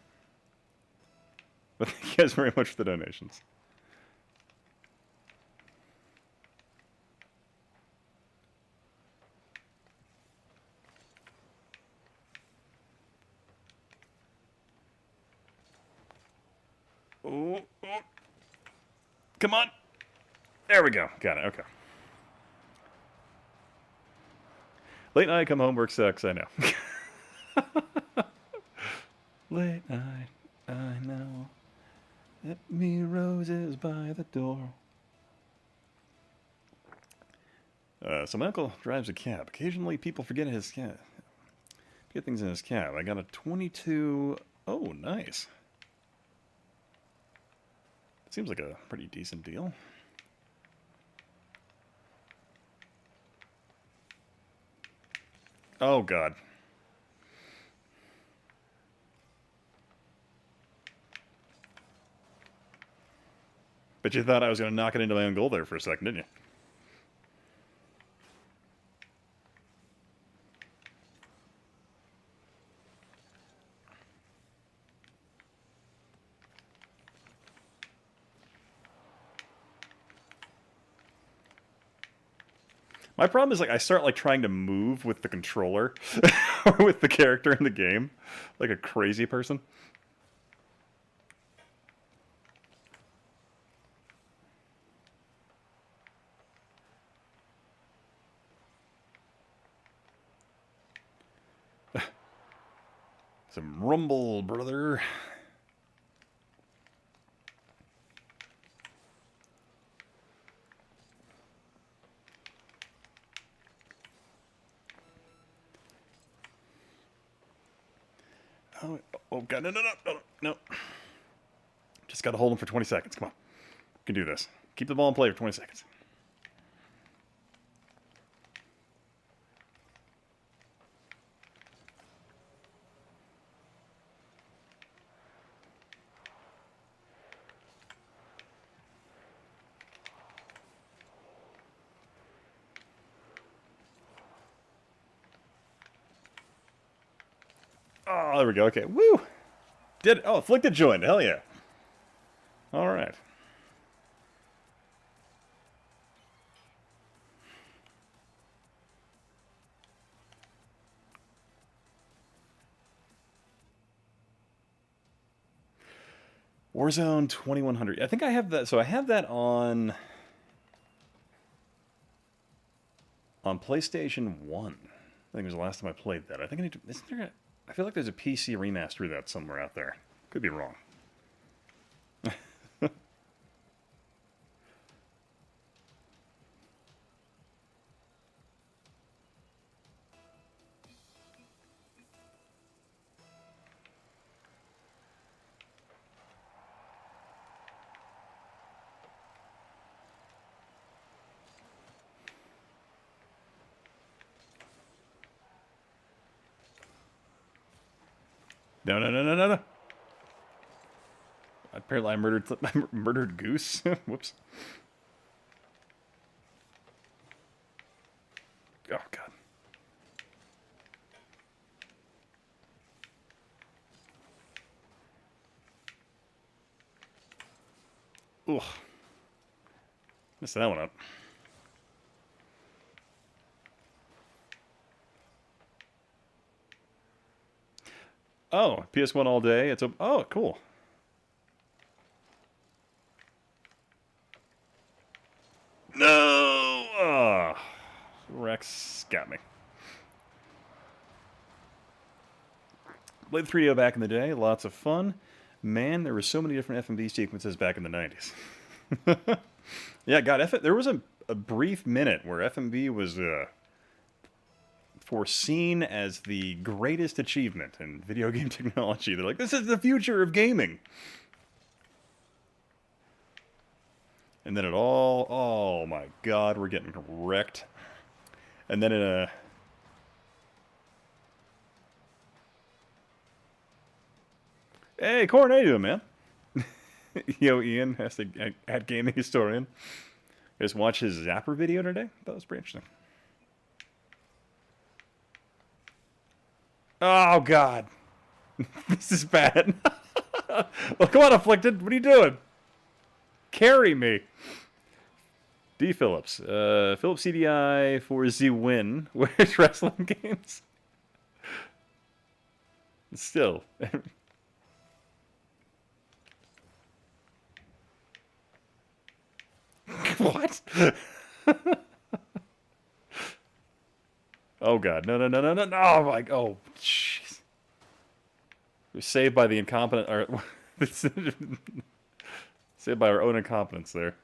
But thank you guys very much for the donations. Oh, oh. Come on. There we go. Got it. Okay. Late night, come home, work sucks. I know. Late night, I know. Let me roses by the door. So my uncle drives a cab. Occasionally, people forget his cab. Get things in his cab. I got a 22. Oh, nice. Seems like a pretty decent deal. Oh, God. Bet you thought I was going to knock it into my own goal there for a second, didn't you? My problem is, like, I start, like, trying to move with the controller or with the character in the game like a crazy person. Some rumble, brother. Oh, God, no. Just got to hold him for 20 seconds. Come on. You can do this. Keep the ball in play for 20 seconds. Oh, there we go. Okay. Woo! Did it. Oh, afflicted joined. Hell yeah. All right. Warzone 2100. I think I have that. So I have that on PlayStation 1. I think it was the last time I played that. I think I need to. Isn't there I feel like there's a PC remaster of that somewhere out there. Could be wrong. No. Apparently I murdered Goose. Whoops. Oh, God. Ugh. Missed that one up. Oh, PS1 all day. It's a oh, cool. No. Oh, Rex got me. Played 3DO back in the day. Lots of fun. Man, there were so many different FMV sequences back in the 90s. Yeah, God, there was a brief minute where FMV was foreseen as the greatest achievement in video game technology. They're like, this is the future of gaming. And then oh my God, we're getting wrecked. And then in a... Hey, Corn, how you doing, man? Yo, Ian has to at Gaming Historian. Just watch his Zapper video today. That was pretty interesting. Oh God, this is bad. Well, come on, Afflicted. What are you doing? Carry me. D. Phillips. Phillips CDI for the win. Where's wrestling games? Still. What? Oh God, no! Oh my, oh jeez. We're saved by the incompetent, or saved by our own incompetence there.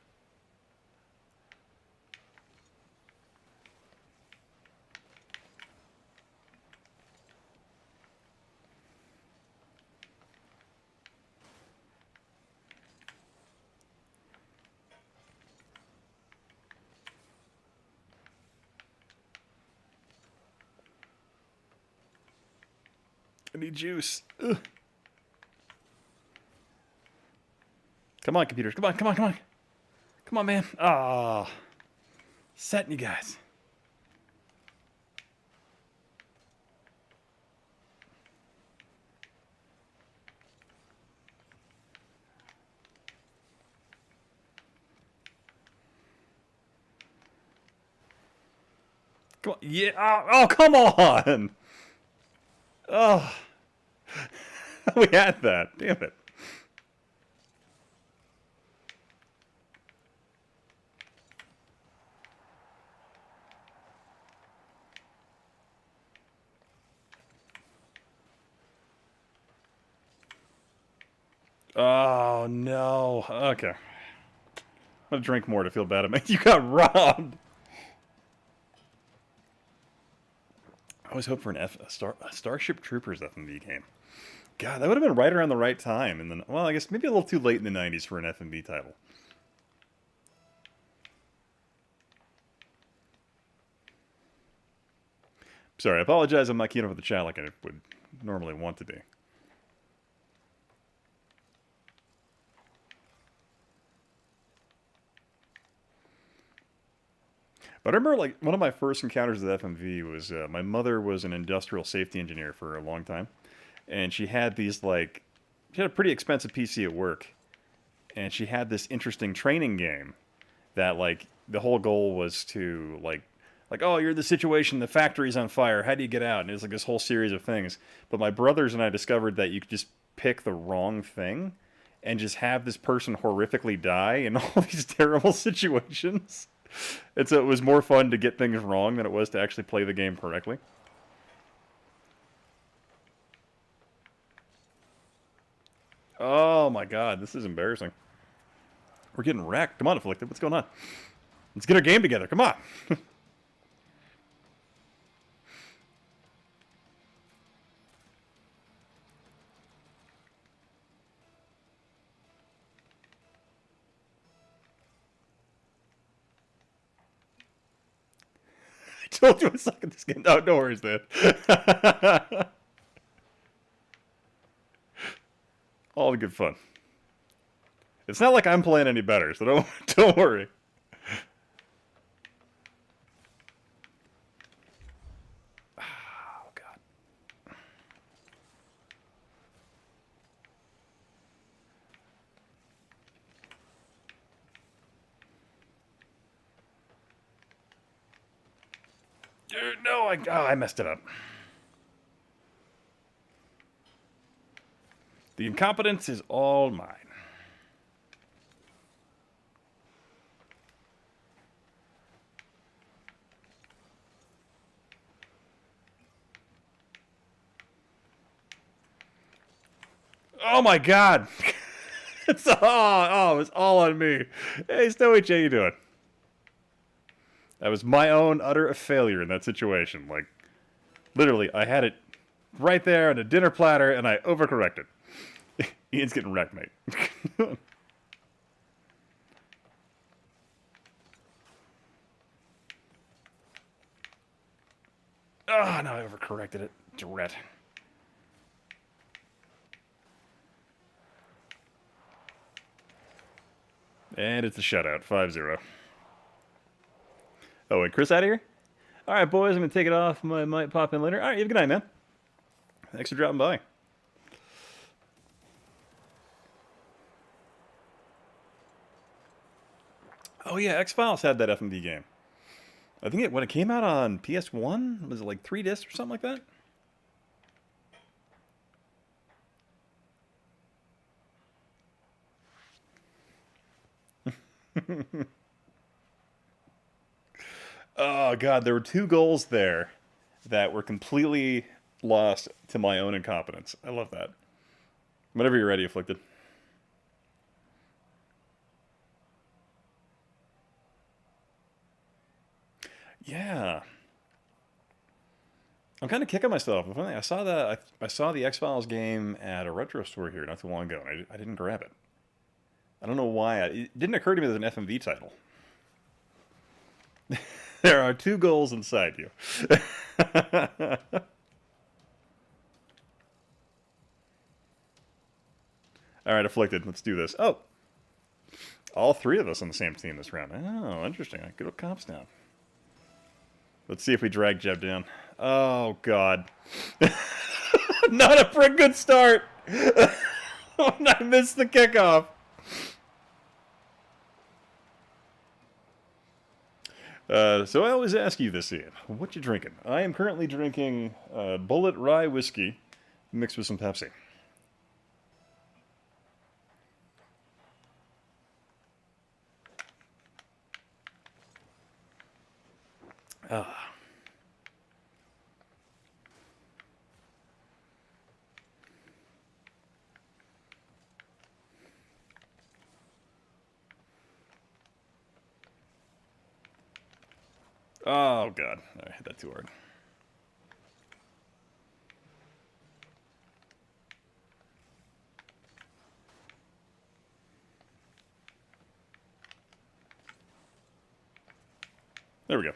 I need juice. Ugh. Come on, computers. Come on. Come on, man. Ah. Setting you guys. Come on. Yeah. Oh, come on. Oh. We had that. Damn it. Oh, no. Okay. I'm going to drink more to feel bad about it. You got robbed. I always hope for a Starship Troopers FMV game. God, that would have been right around the right time. And then, well, I guess maybe a little too late in the 90s for an FMV title. Sorry, I apologize. I'm not keying over the chat like I would normally want to be. But I remember, like, one of my first encounters with FMV was my mother was an industrial safety engineer for a long time. And she had these, like, she had a pretty expensive PC at work. And she had this interesting training game that, like, the whole goal was to, like, oh, you're in the situation, the factory's on fire, how do you get out? And it was like this whole series of things. But my brothers and I discovered that you could just pick the wrong thing and just have this person horrifically die in all these terrible situations. And so it was more fun to get things wrong than it was to actually play the game correctly. Oh my God, this is embarrassing. We're getting wrecked. Come on, Afflicted, what's going on? Let's get our game together, come on. I told you I suck at this game. No, no worries, man. All the good fun. It's not like I'm playing any better, so don't worry. Oh God. Dude, no, I messed it up. The incompetence is all mine. Oh my God. It was all on me. Hey, Stowich, how you doing? That was my own utter failure in that situation. Like, literally, I had it right there on a dinner platter, and I overcorrected. Ian's getting wrecked, mate. Oh, no, I overcorrected it. Dret. And it's a shutout, 5-0. Oh, and Chris out of here? All right, boys, I'm going to take it off. I might pop in later. All right, you have a good night, man. Thanks for dropping by. Oh, yeah, X-Files had that FMV game. I think when it came out on PS1, was it like 3 discs or something like that? Oh, God, there were 2 goals there that were completely lost to my own incompetence. I love that. Whenever you're ready, Afflicted. Yeah. I'm kind of kicking myself. I saw the X-Files game at a retro store here not too long ago, and I didn't grab it. I don't know why. It didn't occur to me as an FMV title. There are 2 goals inside you. All right, Afflicted. Let's do this. Oh, all 3 of us on the same team this round. Oh, interesting. Good old comps now. Let's see if we drag Jeb down. Oh, God. Not a pretty good start. I missed the kickoff. So I always ask you this, Ian. What you drinking? I am currently drinking Bullet Rye Whiskey mixed with some Pepsi. Ah. Oh, God. I hit that too hard. There we go.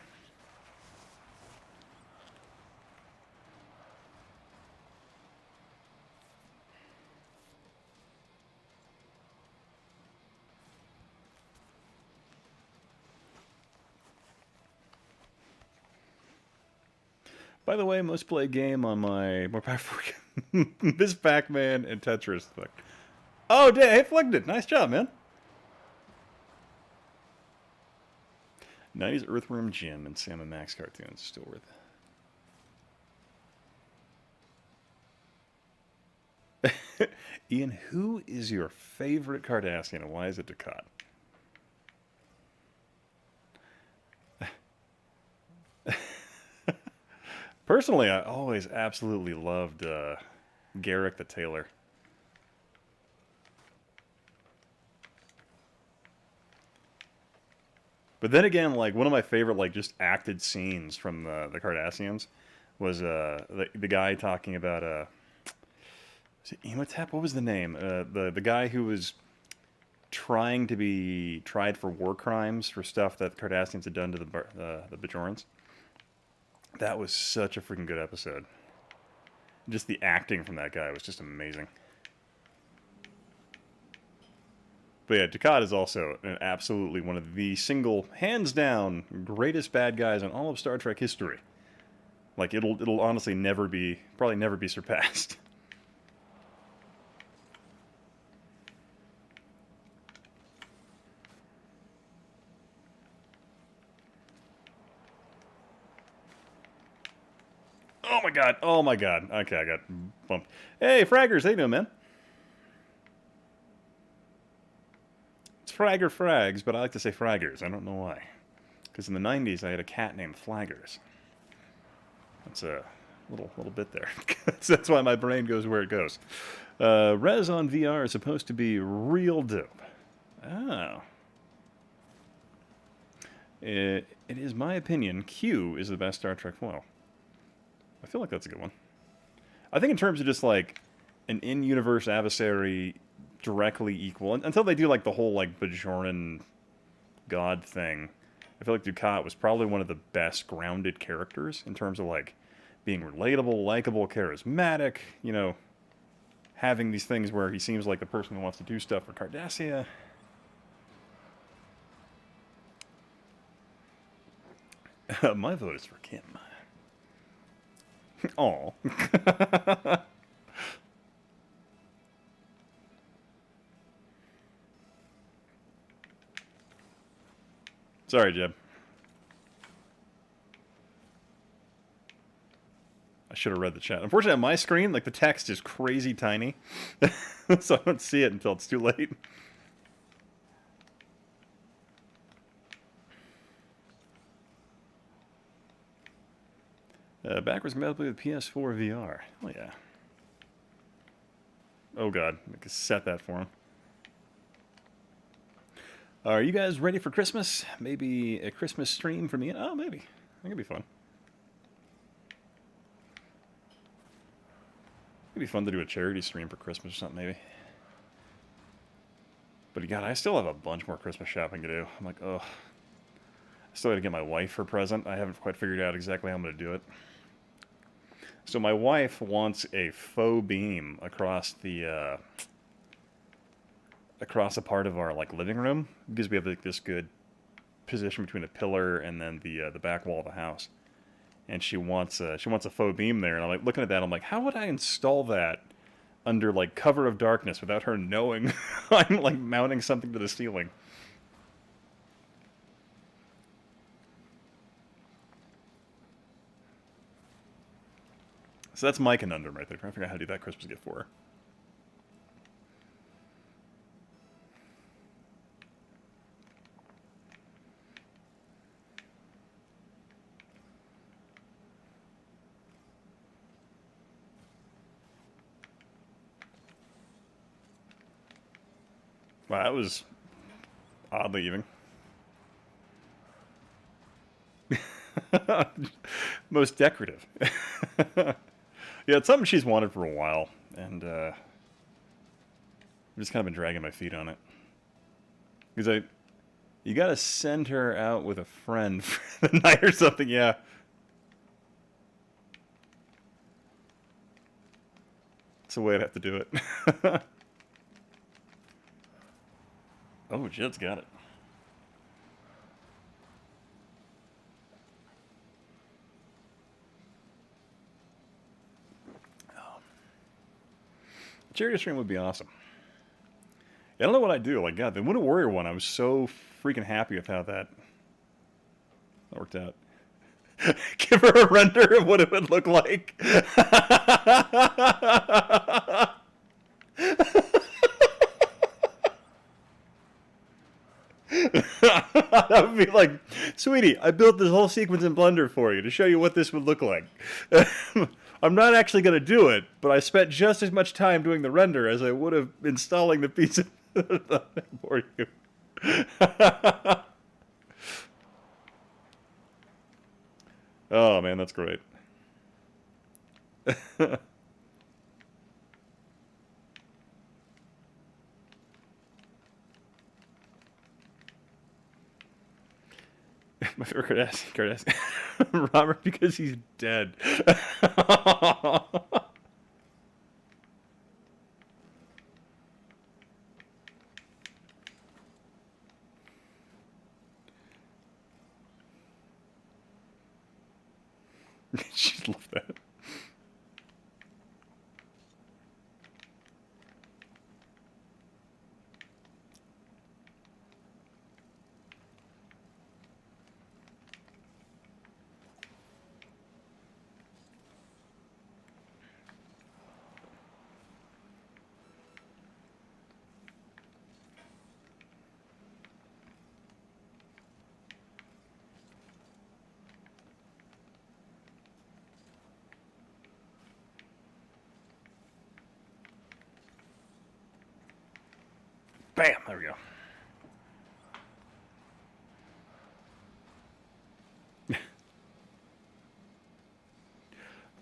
By the way, most played game on my more powerful Miss Pac-Man and Tetris. Oh, hey, Afflicted. Nice job, man. 90s Earthworm Jim and Sam and Max cartoons. Still worth it. Ian, who is your favorite Cardassian and why is it Ducat? Personally, I always absolutely loved Garrick the Tailor. But then again, like one of my favorite, like just acted scenes from the Cardassians was the guy talking about is it Imhotep? What was the name? The guy who was trying to be tried for war crimes for stuff that the Cardassians had done to the Bajorans. That was such a freaking good episode. Just the acting from that guy was just amazing. But yeah, Ducat is also absolutely one of the single, hands down, greatest bad guys in all of Star Trek history. Like it'll honestly probably never be surpassed. Oh my god! Oh my god! Okay, I got bumped. Hey, Fraggers, how you doing, man? It's Fragger Frags, but I like to say Fraggers. I don't know why. Because in the 90s, I had a cat named Flaggers. That's little bit there. That's why my brain goes where it goes. Res on VR is supposed to be real dope. Oh. It is my opinion, Q is the best Star Trek foil. I feel like that's a good one. I think in terms of just, like, an in-universe adversary directly equal, until they do, like, the whole, like, Bajoran god thing, I feel like Dukat was probably one of the best grounded characters in terms of, like, being relatable, likable, charismatic, you know, having these things where he seems like the person who wants to do stuff for Cardassia. My vote is for Kim. Aw. Sorry, Jeb. I should have read the chat. Unfortunately, on my screen, like, the text is crazy tiny. So I don't see it until it's too late. Backwards compatibility with PS4 VR. Oh, yeah. Oh, God. I can set that for him. Are you guys ready for Christmas? Maybe a Christmas stream for me? Oh, maybe. That could be fun. It'd be fun to do a charity stream for Christmas or something, maybe. But God, I still have a bunch more Christmas shopping to do. I'm like, ugh. I still got to get my wife her present. I haven't quite figured out exactly how I'm going to do it. So my wife wants a faux beam across the across a part of our, like, living room, because we have, like, this good position between a pillar and then the back wall of the house. And she wants a faux beam there, and I'm like looking at that. I'm like, how would I install that under, like, cover of darkness without her knowing I'm, like, mounting something to the ceiling? So that's my conundrum right there. Trying to figure out how to do that Christmas gift for her. Wow, that was oddly even. Most decorative. Yeah, it's something she's wanted for a while, and I've just kind of been dragging my feet on it. Because you gotta send her out with a friend for the night or something, yeah. That's the way I'd have to do it. Oh, Jed's got it. A charity stream would be awesome. I don't know what I'd do. Like, God, the Winter Warrior one, I was so freaking happy with how that worked out. Give her a render of what it would look like. That would be like, sweetie, I built this whole sequence in Blender for you to show you what this would look like. I'm not actually going to do it, but I spent just as much time doing the render as I would have installing the piece of for you. Oh, man, that's great. My favorite Kardashian. Robert, because he's dead. She'd love that. Bam! There we go.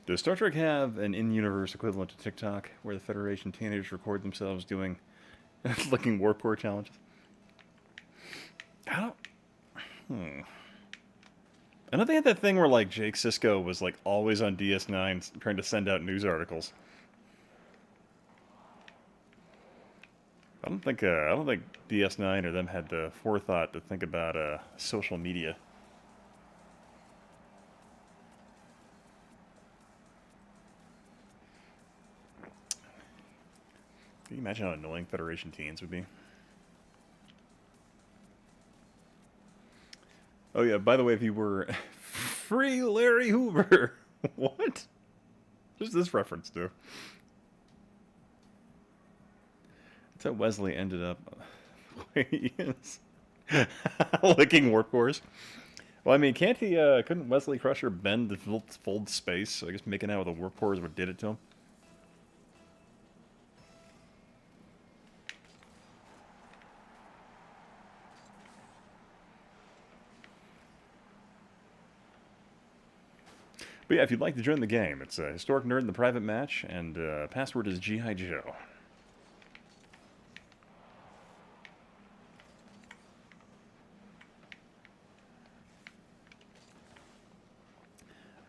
Does Star Trek have an in-universe equivalent to TikTok, where the Federation teenagers record themselves doing licking warp core challenges? I know they had that thing where like Jake Sisko was like always on DS9 trying to send out news articles. I don't think DS9 or them had the forethought to think about social media. Can you imagine how annoying Federation teens would be? Oh yeah, by the way, if you were free Larry Hoover, what? What does this reference to? That's how Wesley ended up where he is. Licking warp cores. Well, I mean, can't he, couldn't Wesley Crusher bend the fold space? So I guess making out with a warp core is what did it to him. But yeah, if you'd like to join the game, it's a Historic Nerd in the private match, and password is G.I. Joe.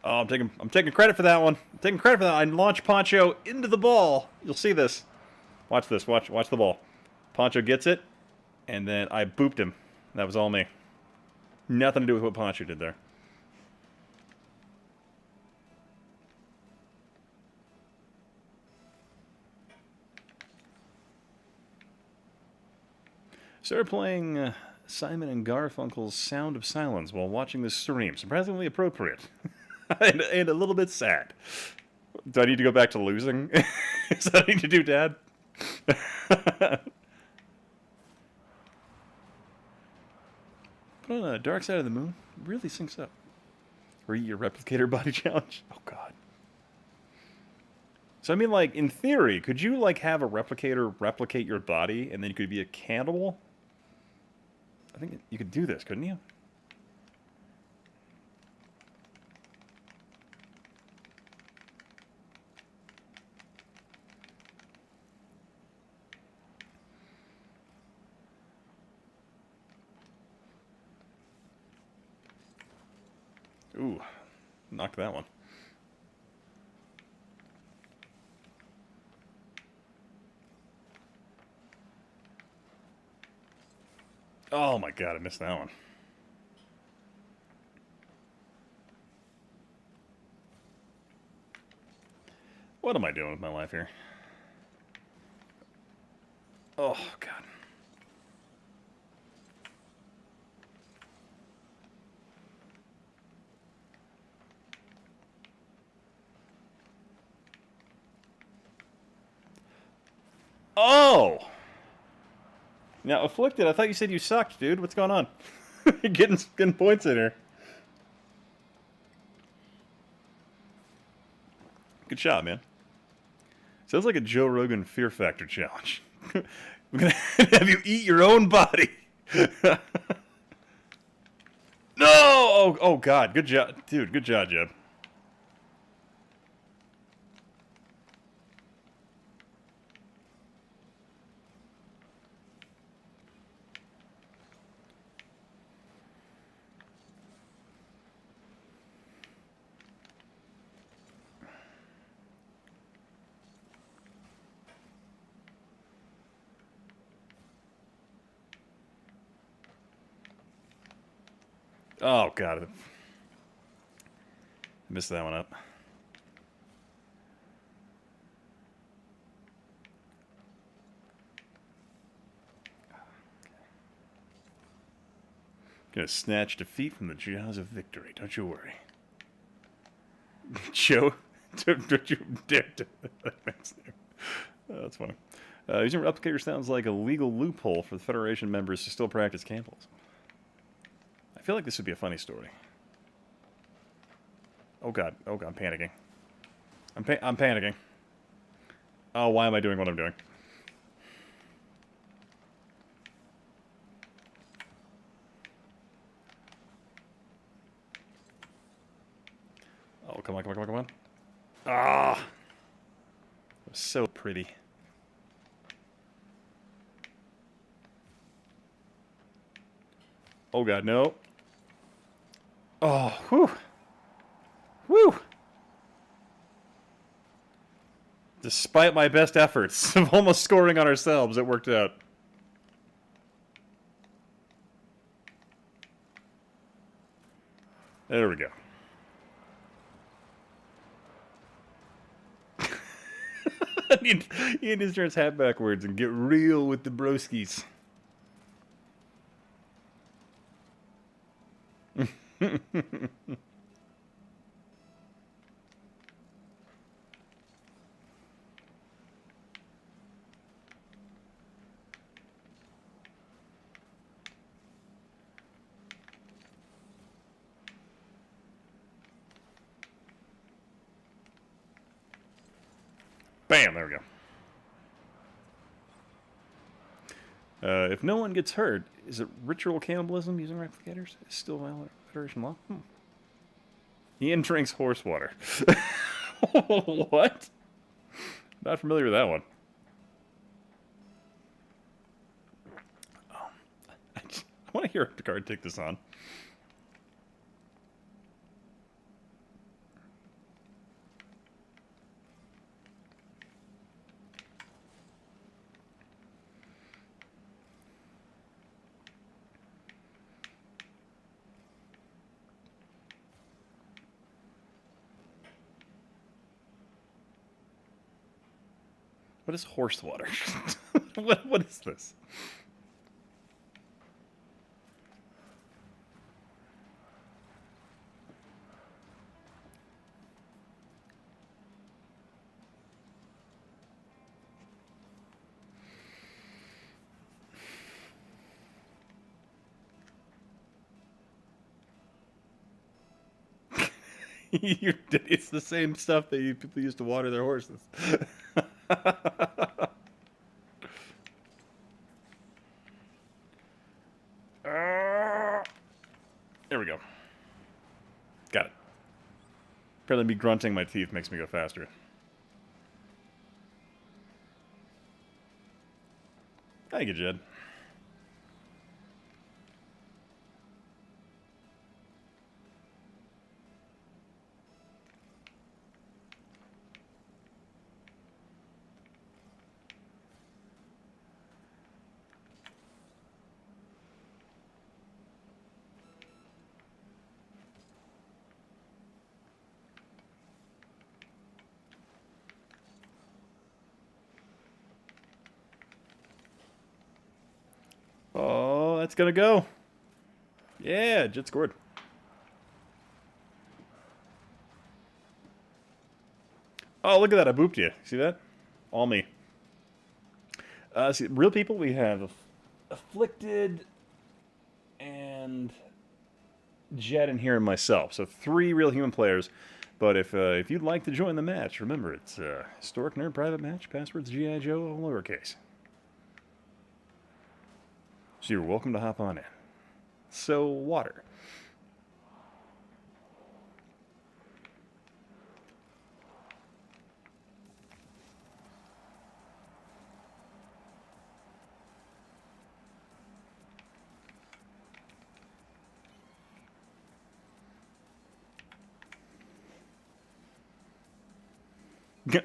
Oh, I'm taking credit for that one. I'm taking credit for that. I launched Poncho into the ball. You'll see this. Watch this. Watch the ball. Poncho gets it, and then I booped him. That was all me. Nothing to do with what Poncho did there. Started playing Simon and Garfunkel's Sound of Silence while watching this stream. Surprisingly appropriate. and a little bit sad. Do I need to go back to losing? Is that what I need to do, Dad? Put on a Dark Side of the Moon. Really syncs up. Or eat your replicator body challenge. Oh, God. So, I mean, like, in theory, could you, like, have a replicator replicate your body and then you could be a cannibal? I think you could do this, couldn't you? Ooh, knocked that one. Oh my God, I missed that one. What am I doing with my life here? Oh, God. Oh! Now, Afflicted, I thought you said you sucked, dude. What's going on? getting points in here. Good shot, man. Sounds like a Joe Rogan Fear Factor challenge. We're gonna have you eat your own body. No! Oh, God. Good job. Dude, good job, Jeb. Oh, God. I missed that one up. Gonna snatch defeat from the jaws of victory. Don't you worry. Joe, don't you dare do that. Oh, that's funny. Using replicator sounds like a legal loophole for the Federation members to still practice cannibalism. I feel like this would be a funny story. Oh God, I'm panicking. I'm panicking. Oh, why am I doing what I'm doing? Oh, come on, come on, come on, come on. Ah! It was so pretty. Oh god, no. Oh, whew. Whew. Despite my best efforts of almost scoring on ourselves, it worked out. There we go. You need to turn his hat backwards and get real with the broskies. Bam, there we go. If no one gets hurt, is it ritual cannibalism using replicators? Is still violent Federation law? Ian drinks horse water. What? Not familiar with that one. I want to hear Picard take this on. What is horse water? What is this? It's the same stuff that people used to water their horses. There we go. Got it. Apparently me grunting my teeth makes me go faster. Thank you, Jed. Oh, that's gonna go. Yeah, Jet scored. Oh, look at that. I booped you. See that? All me. See, real people, we have Afflicted and Jet in here and myself. So 3 real human players. But if you'd like to join the match, remember, it's Historicnerd private match. Password's G.I. Joe, all lowercase. So you're welcome to hop on in. So, water.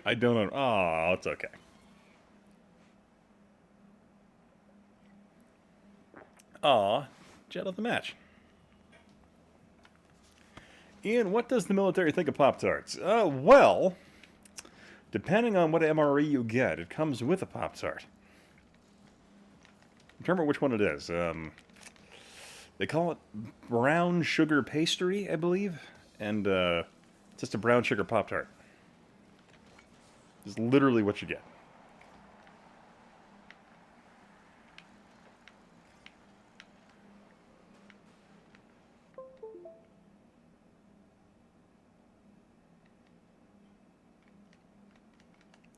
I don't know. Oh, it's okay. Aw, Jet of the match. Ian, what does the military think of Pop-Tarts? Well, depending on what MRE you get, it comes with a Pop-Tart. I can't remember which one it is. They call it brown sugar pastry, I believe. And it's just a brown sugar Pop-Tart. It's literally what you get.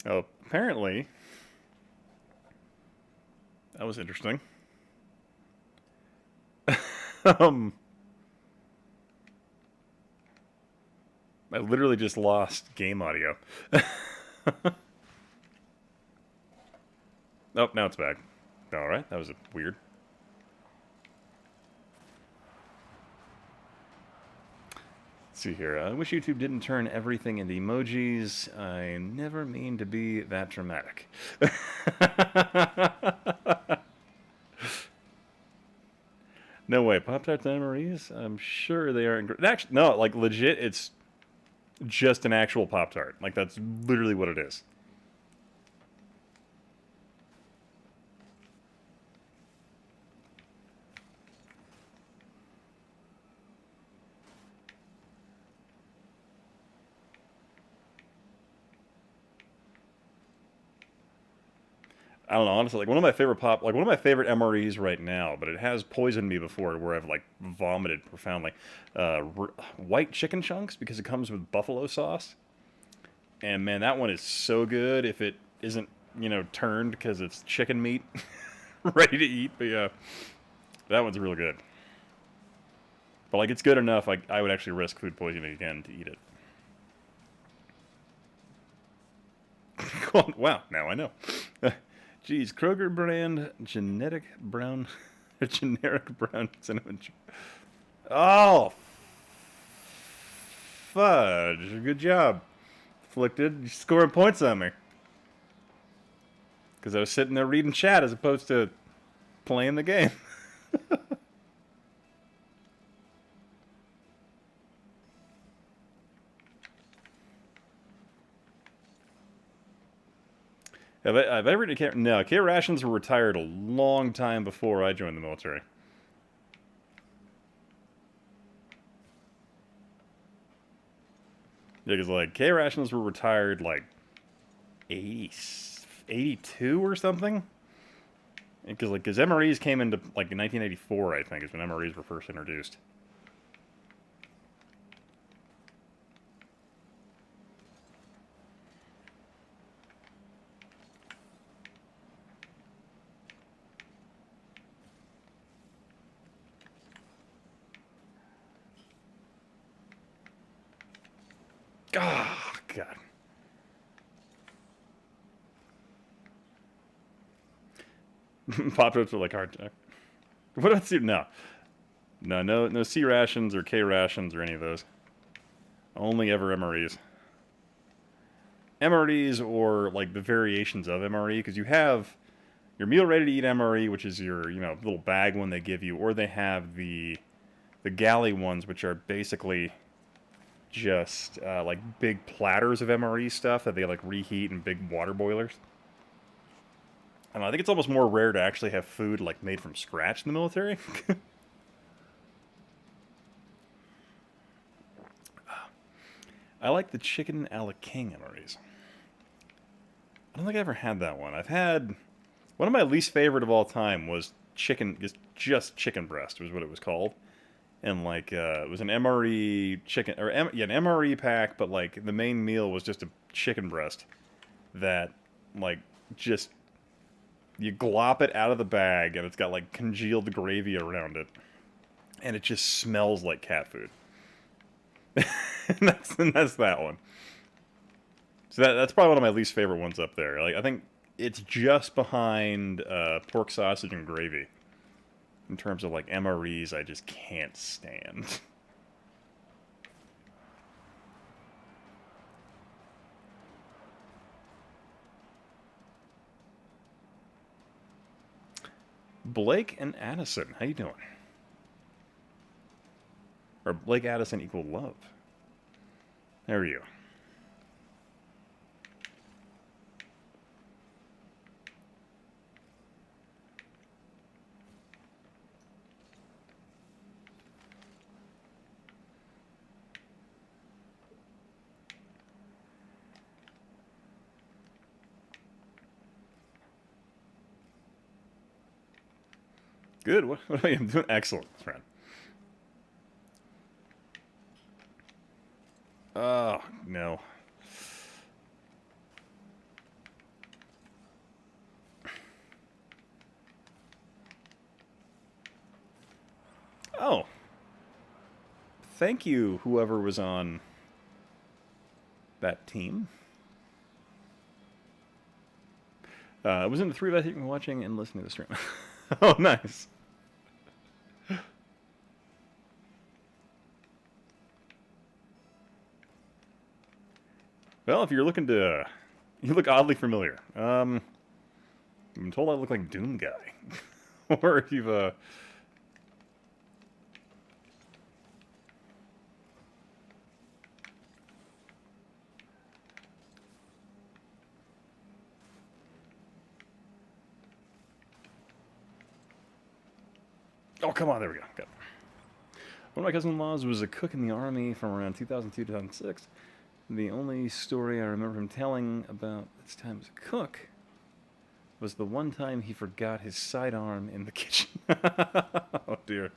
Oh, apparently, that was interesting. I literally just lost game audio. Oh, now it's back. Alright, that was weird. Let's see here. I wish YouTube didn't turn everything into emojis. I never mean to be that dramatic. No way. Pop-Tarts and MREs? I'm sure they aren't... Actually, no, like, legit, it's just an actual Pop-Tart. Like, that's literally what it is. I don't know, honestly, like one of my favorite MREs right now, but it has poisoned me before where I've like vomited profoundly. White chicken chunks because it comes with buffalo sauce. And man, that one is so good if it isn't, you know, turned because it's chicken meat ready to eat. But yeah, that one's real good. But like it's good enough, like I would actually risk food poisoning again to eat it. Wow, now I know. Geez, Kroger brand generic brown cinnamon. Oh, fudge! Good job, Afflicted. You're scoring points on me because I was sitting there reading chat as opposed to playing the game. I've ever... No, K rations were retired a long time before I joined the military. Yeah, because, like, K rations were retired, like, 82 or something? Because, like, MREs came into, like, in 1984, I think, is when MREs were first introduced. Oh, God. Pop-Tarts are like hard to... What about C? No. No C rations or K rations or any of those. Only ever MREs. MREs or, like, the variations of MRE, because you have your meal ready-to-eat MRE, which is your, you know, little bag one they give you, or they have the galley ones, which are basically just like big platters of MRE stuff that they like reheat in big water boilers. And I think it's almost more rare to actually have food like made from scratch in the military. I like the chicken a la king MREs. I don't think I ever had that one. I've had one of my least favorite of all time was chicken, just chicken breast was what it was called. And like it was an MRE chicken, or an MRE pack, but like the main meal was just a chicken breast that like just you glop it out of the bag and it's got like congealed gravy around it, and it just smells like cat food. and that's that one. So that's probably one of my least favorite ones up there. Like I think it's just behind pork sausage and gravy. In terms of, like, MREs, I just can't stand. Blake and Addison, how you doing? Or Blake Addison equal love. There are you. Good. What are you doing? Excellent, friend. Oh, no. Oh. Thank you, whoever was on that team. I was in the three of us watching and listening to the stream. Oh, nice. Well, if you're looking to... You look oddly familiar. I'm told I look like Doom Guy. Or if you've... Oh, come on, there we go. Got it. One of my cousin-in-laws was a cook in the army from around 2002 to 2006. The only story I remember him telling about his time as a cook was the one time he forgot his sidearm in the kitchen. Oh dear.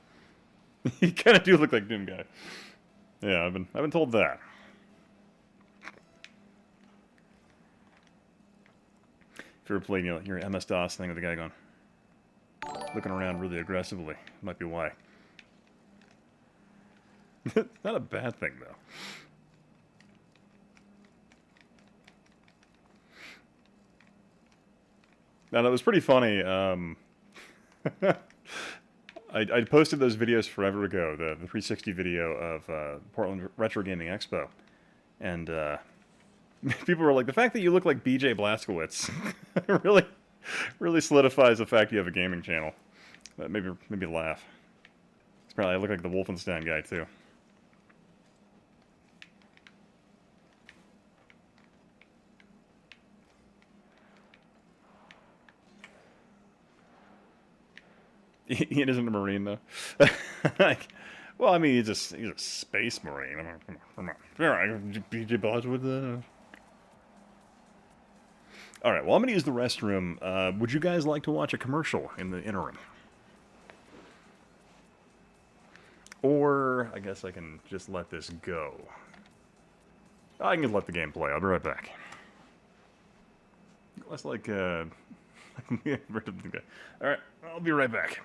You kind of do look like Doom Guy. Yeah, I've been told that. If you ever played, your MS-DOS thing with the guy going, looking around really aggressively, might be why. Not a bad thing, though. Now, that was pretty funny. I posted those videos forever ago, the 360 video of Portland Retro Gaming Expo. And people were like, the fact that you look like BJ Blazkowicz really solidifies the fact you have a gaming channel. That made me laugh. It's probably, I look like the Wolfenstein guy, too. He isn't a Marine, though. Like, well, I mean, he's a space Marine. Come on. BJ Blazkowicz. All right, well, I'm going to use the restroom. Would you guys like to watch a commercial in the interim? Or, I guess I can just let this go. I can just let the game play. I'll be right back. Less like, all right, I'll be right back.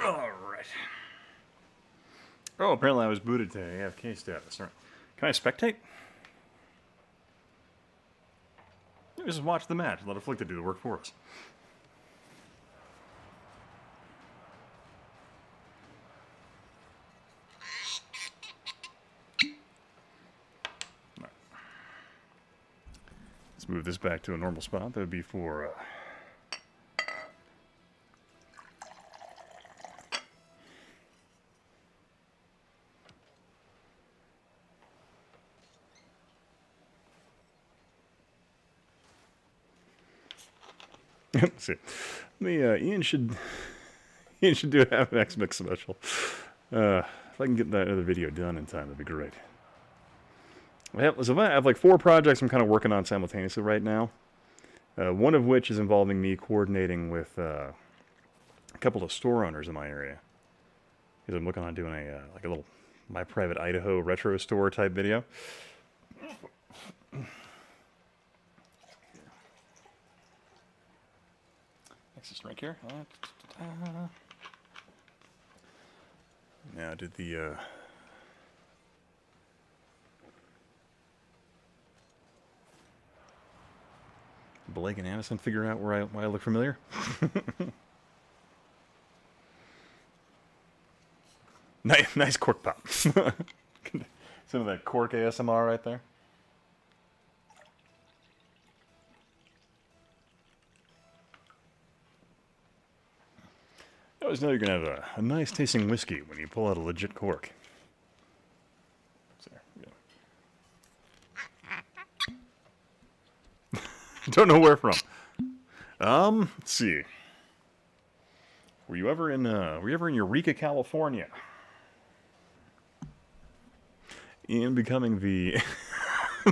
Alright. Oh, apparently I was booted to AFK status. All right. Can I spectate? Just watch the match. Let Afflicted do the work for us. Right. Let's move this back to a normal spot. That would be for... Let's see. Ian should do a half an X mix special. If I can get that other video done in time, that'd be great. I have like 4 projects I'm kind of working on simultaneously right now. One of which is involving me coordinating with a couple of store owners in my area. Because I'm looking on doing like a little My Private Idaho retro store type video. Next drink here. Now did the Blake and Anderson figure out why I look familiar? Nice cork pop. Some of that cork ASMR right there. I always know you're going to have a nice tasting whiskey when you pull out a legit cork. There, yeah. Don't know where from. Let's see. Were you ever in Eureka, California? Ian becoming the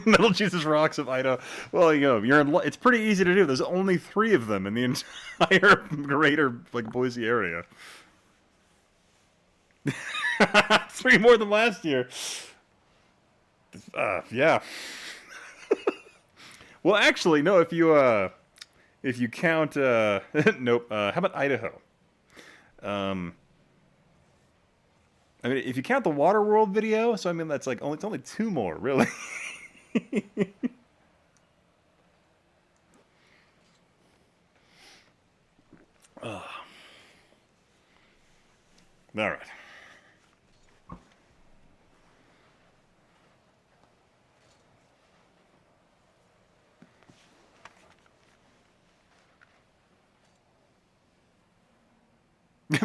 Metal Jesus Rocks of Idaho. Well, you know, it's pretty easy to do. There's only 3 of them in the entire greater like Boise area. 3 more than last year. Yeah. Well, actually, no. If you count, nope. How about Idaho? I mean, if you count the Waterworld video, so I mean that's like it's only 2 more, really. All right.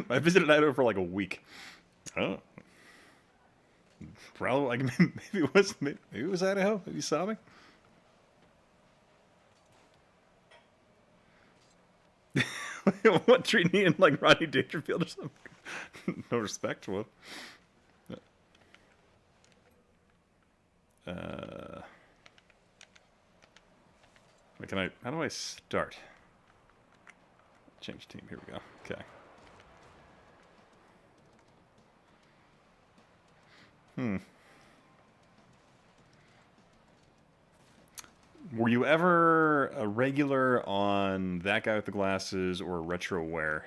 I visited Idaho for like a week. Oh. Probably like maybe it was Idaho. Maybe you saw me. What, treat me in like Rodney Dangerfield or something? No respect for what? Wait, how do I start? Change team, here we go. Okay. Were you ever a regular on That Guy with the Glasses or Retroware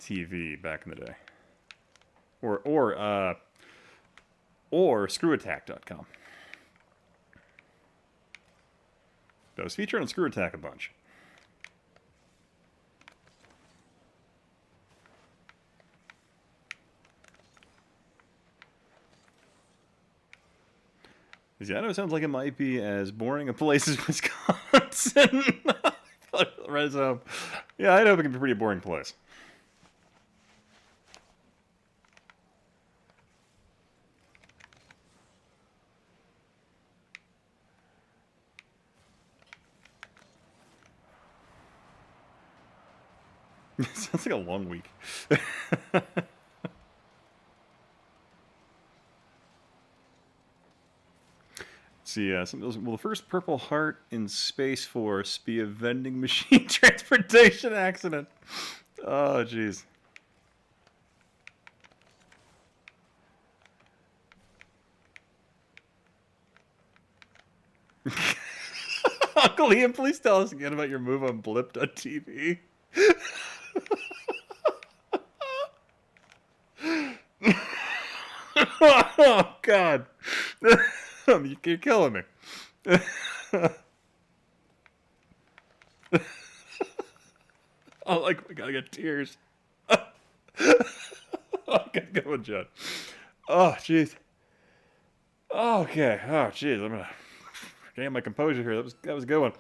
TV back in the day? Or ScrewAttack.com? That was featured on Screw Attack a bunch. Yeah, I know it sounds like it might be as boring a place as Wisconsin. Yeah, I know it can be a pretty boring place. Sounds like a long week. See, will the first Purple Heart in Space Force be a vending machine transportation accident? Oh, jeez. Uncle Ian, please tell us again about your move on Blip.tv. Oh, God. You're killing me. Oh, I gotta get tears. I gotta go with John. Oh, jeez. Okay. Oh, jeez. I'm gonna gain my composure here. That was a good one.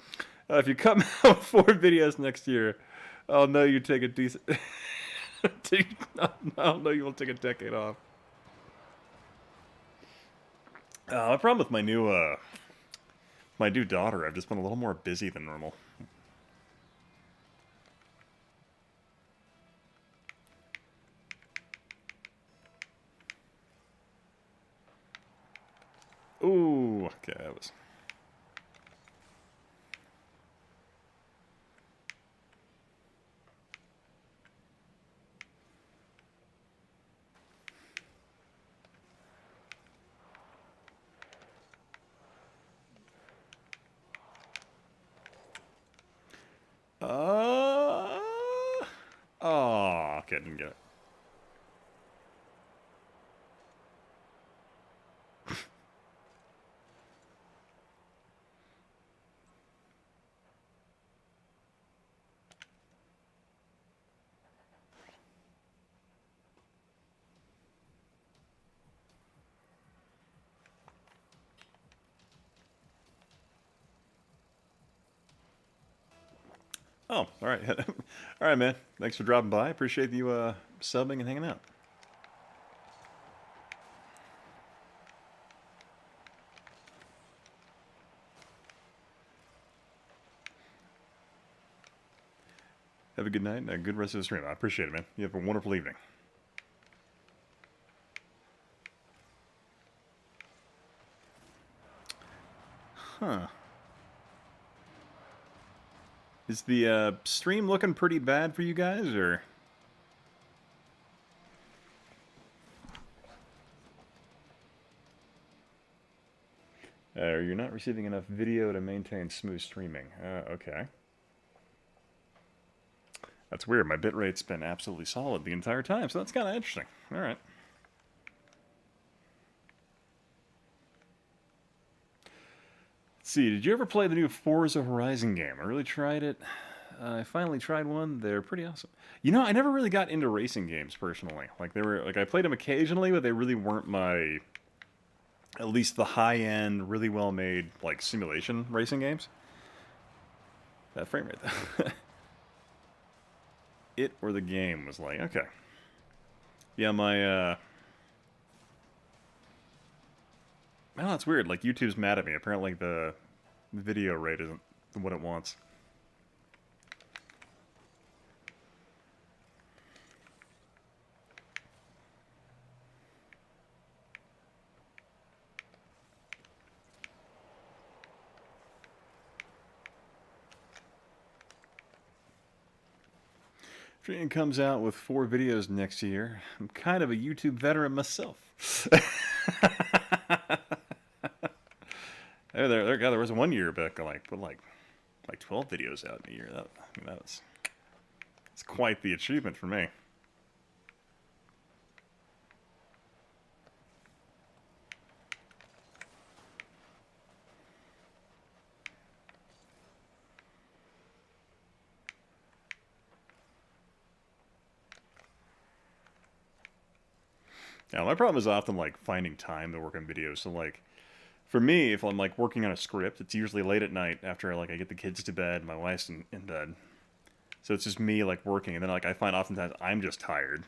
If you come out with 4 videos next year, I'll know you take a decent. I'll know you will take a decade off. The problem with my new daughter, I've just been a little more busy than normal. was. Oh, okay, didn't get it. Oh, all right. All right, man. Thanks for dropping by. Appreciate you subbing and hanging out. Have a good night and a good rest of the stream. I appreciate it, man. You have a wonderful evening. Huh. Is the stream looking pretty bad for you guys, or? You're not receiving enough video to maintain smooth streaming. Okay. That's weird. My bitrate's been absolutely solid the entire time, so that's kind of interesting. All right. Let's see, did you ever play the new Forza Horizon game? I really tried it. I finally tried one. They're pretty awesome. You know, I never really got into racing games personally. Like I played them occasionally, but they really weren't my, at least the high-end, really well-made like simulation racing games. That frame rate though. It or the game was like, okay. Yeah, my well, that's weird. Like, YouTube's mad at me. Apparently the video rate isn't what it wants. Stream comes out with 4 videos next year. I'm kind of a YouTube veteran myself. There was 1 year back, I put like 12 videos out in a year. It's quite the achievement for me. Yeah, my problem is often like finding time to work on videos. So like, for me, if I'm like working on a script, it's usually late at night after like I get the kids to bed, my wife's in bed. So it's just me like working, and then like I find oftentimes I'm just tired.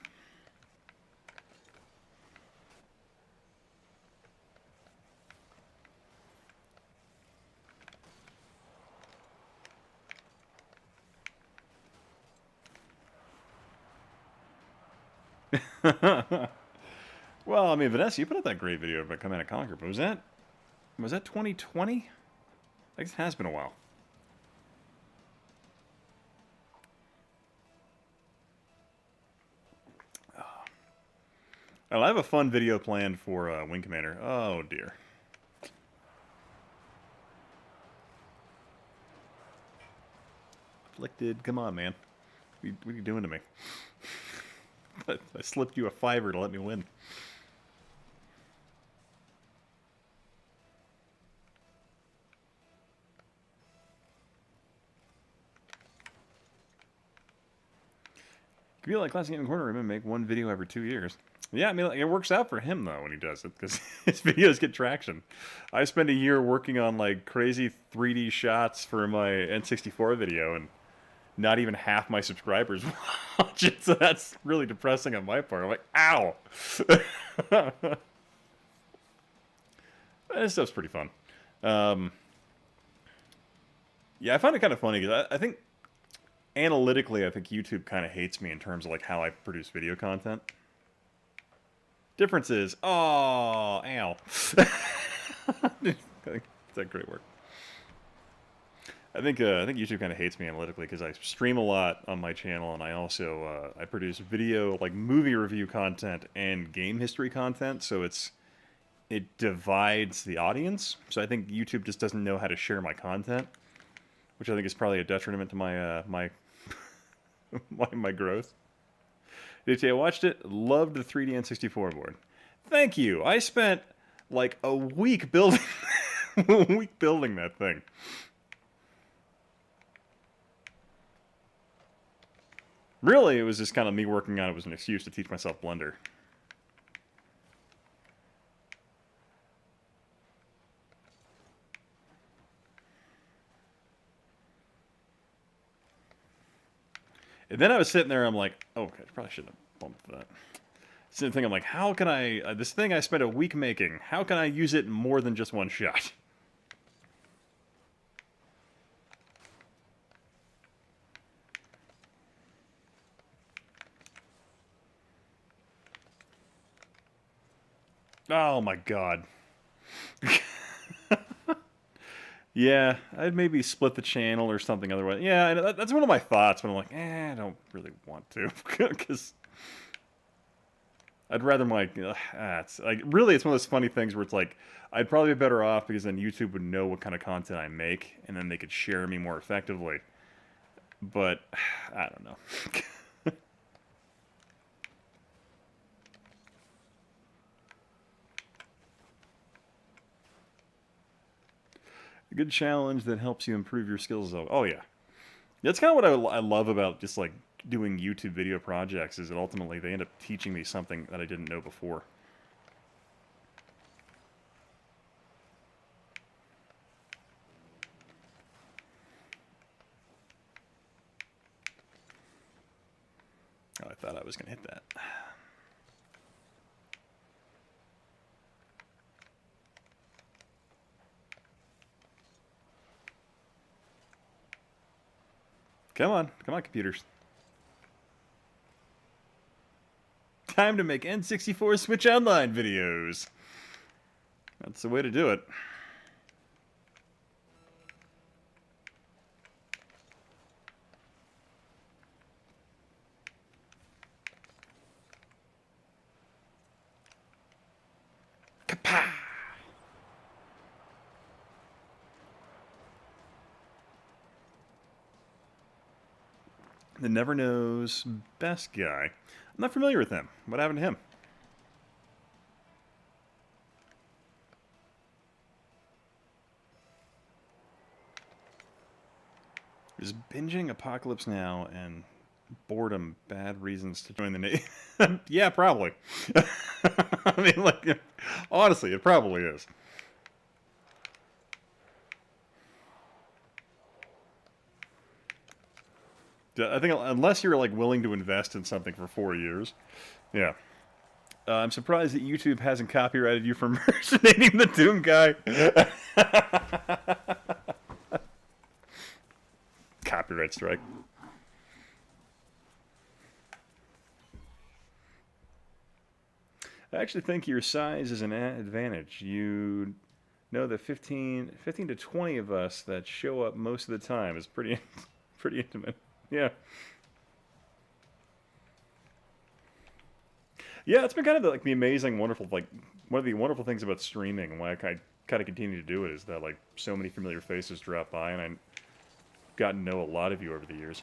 Well, I mean, Vanessa, you put up that great video about Command and Conquer, but was that 2020? I guess it has been a while. Oh, I have a fun video planned for Wing Commander. Oh, dear. Afflicted, come on, man. What are you doing to me? I slipped you a $5 to let me win. Could be like Classic Gaming Corner and make 1 video every 2 years. Yeah, I mean, like, it works out for him, though, when he does it, because his videos get traction. I spent a year working on, like, crazy 3D shots for my N64 video, and not even half my subscribers watch it, so that's really depressing on my part. I'm like, ow! This stuff's pretty fun. Yeah, I find it kind of funny, because I think analytically, I think YouTube kind of hates me in terms of like how I produce video content. Difference is, oh, ow. That great work. I think YouTube kind of hates me analytically because I stream a lot on my channel, and I also I produce video like movie review content and game history content. So it divides the audience. So I think YouTube just doesn't know how to share my content, which I think is probably a detriment to my my my growth. DT, I watched it. Loved the 3D N64 board. Thank you. I spent like a week building a week building that thing. Really, it was just kind of me working on it was an excuse to teach myself Blender. And then I was sitting there, I'm like, oh, okay, I probably shouldn't have bumped that. Same thing, I'm like, how can I, this thing I spent a week making, how can I use it in more than just one shot? Oh my god. Yeah, I'd maybe split the channel or something otherwise. Yeah, that's one of my thoughts, but I'm like, I don't really want to. Because I'd rather it's like, really, it's one of those funny things where it's like, I'd probably be better off because then YouTube would know what kind of content I make, and then they could share me more effectively. But, I don't know. A good challenge that helps you improve your skills, though. Oh, yeah. That's kind of what I love about just, like, doing YouTube video projects, is that ultimately they end up teaching me something that I didn't know before. Oh, I thought I was going to hit that. Come on, computers. Time to make N64 Switch Online videos. That's the way to do it. Kapah! The Never Knows Best Guy. I'm not familiar with him. What happened to him? Is binging Apocalypse Now and boredom bad reasons to join the Navy? Yeah, probably. I mean, like, honestly, it probably is. I think unless you're like willing to invest in something for 4 years, yeah. I'm surprised that YouTube hasn't copyrighted you for impersonating the Doom guy. Copyright strike. I actually think your size is an advantage. You know that 15 to 20 of us that show up most of the time is pretty intimate. Yeah. Yeah, it's been kind of like the amazing, wonderful, like one of the wonderful things about streaming and why I kind of continue to do it is that like so many familiar faces drop by, and I've gotten to know a lot of you over the years.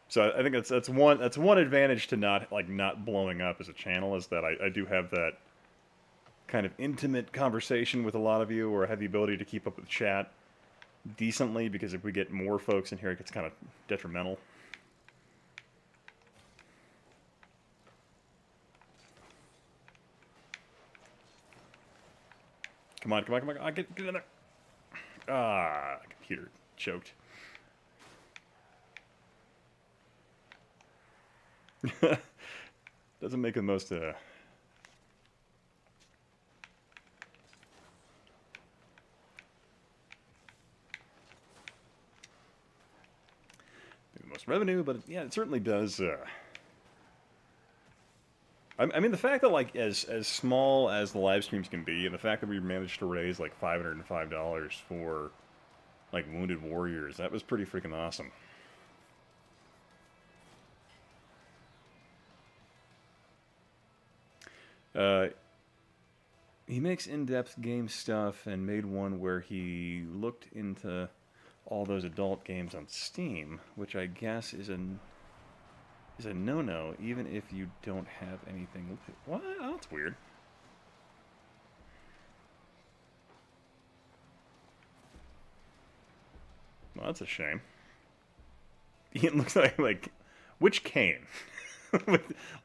So I think that's one advantage to not blowing up as a channel, is that I do have that kind of intimate conversation with a lot of you, or have the ability to keep up with the chat decently, because if we get more folks in here, it gets kind of detrimental. Come on. Get in there. Ah, computer choked. Doesn't make the most revenue, but yeah, it certainly does I mean, the fact that like as small as the live streams can be, and the fact that we managed to raise like $505 for like wounded warriors, that was pretty freaking awesome. He makes in-depth game stuff and made one where he looked into all those adult games on Steam, which I guess is a no-no, even if you don't have anything with it. What? Oh, that's weird. Well, that's a shame. It looks like which Kane?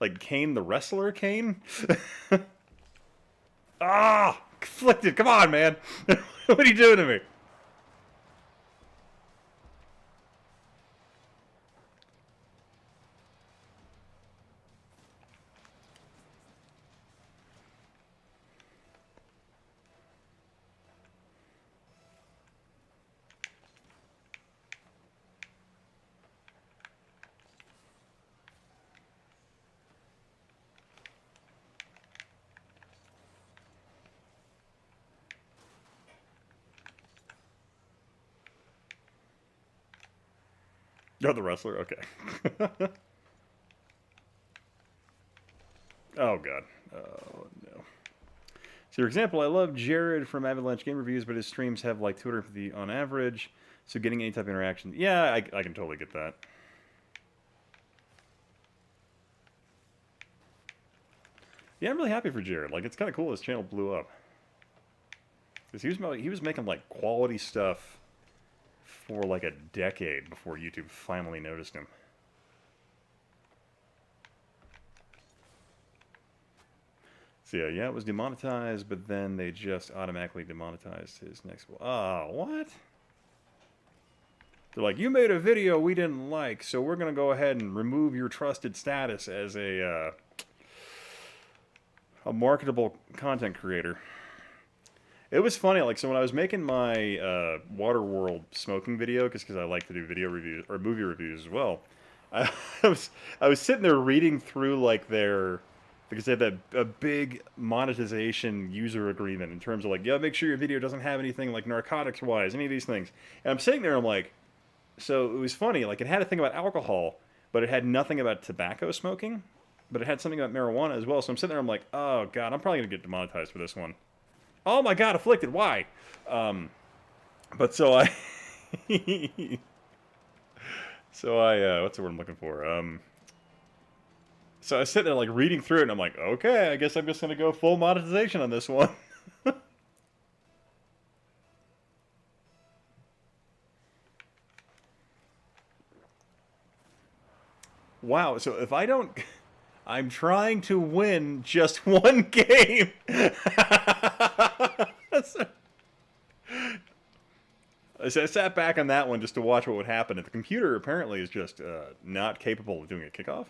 Like Kane the wrestler Kane? Ah! Conflicted, come on, man! What are you doing to me? You're the wrestler? Okay. Oh, God. Oh, no. So, for example, I love Jared from Avalanche Game Reviews, but his streams have like 250 on average, so getting any type of interaction... Yeah, I can totally get that. Yeah, I'm really happy for Jared. Like, it's kind of cool his channel blew up. Because he was making, like, quality stuff for, like, a decade before YouTube finally noticed him. So, yeah, it was demonetized, but then they just automatically demonetized his next one. Oh, what? They're like, you made a video we didn't like, so we're going to go ahead and remove your trusted status as a marketable content creator. It was funny, like, so when I was making my Waterworld smoking video, because I like to do video reviews, or movie reviews as well, I was sitting there reading through, like, because they had a big monetization user agreement in terms of, like, yeah, make sure your video doesn't have anything, like, narcotics-wise, any of these things. And I'm sitting there, I'm like, so it was funny, like, it had a thing about alcohol, but it had nothing about tobacco smoking, but it had something about marijuana as well. So I'm sitting there, I'm like, oh, God, I'm probably going to get demonetized for this one. Oh, my God, Afflicted, why? But so I... what's the word I'm looking for? So I was sitting there, like, reading through it, and I'm like, okay, I guess I'm just going to go full monetization on this one. Wow, so if I don't... I'm trying to win just one game. I sat back on that one just to watch what would happen. And the computer apparently is just not capable of doing a kickoff.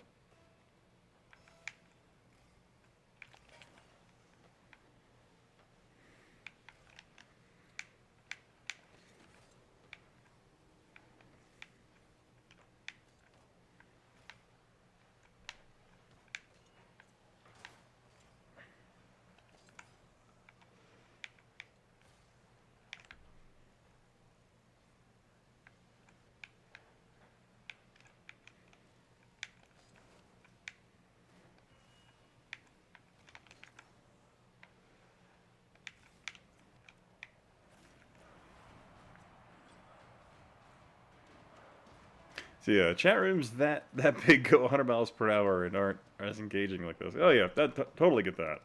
So yeah, chat rooms that big go 100 miles per hour and aren't as engaging like this. Oh yeah, totally get that.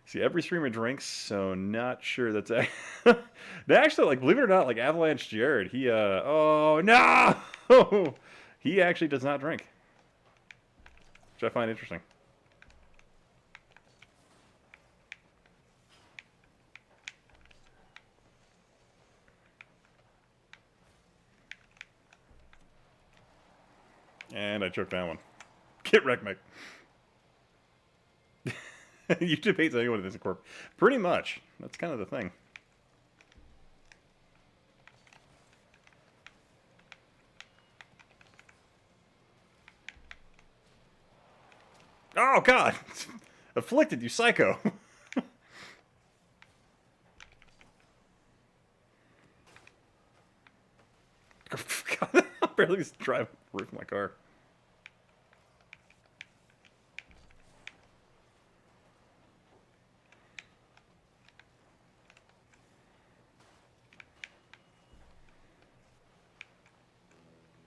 See, every streamer drinks, so not sure that's they actually, like, believe it or not, like Avalanche Jared, he oh no, he actually does not drink, which I find interesting. And I choked that one. Get wrecked, Mike. YouTube hates anyone in this corp. Pretty much. That's kind of the thing. Oh, God! Afflicted, you psycho! God, I'm barely driving the roof of my car.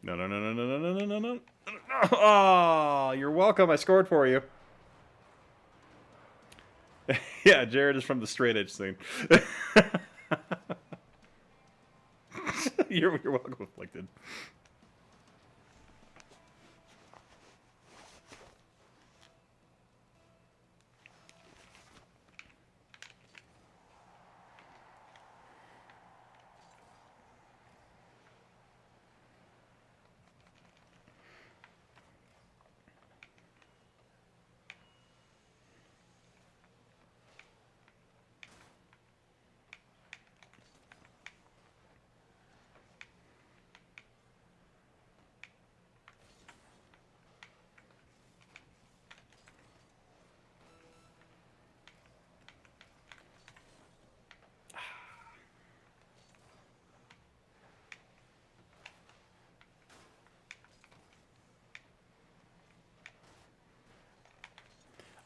No, no, no, no, no, no, no, no, no, no. Oh, you're welcome. I scored for you. Yeah, Jared is from the straight edge scene. You're welcome, Afflicted.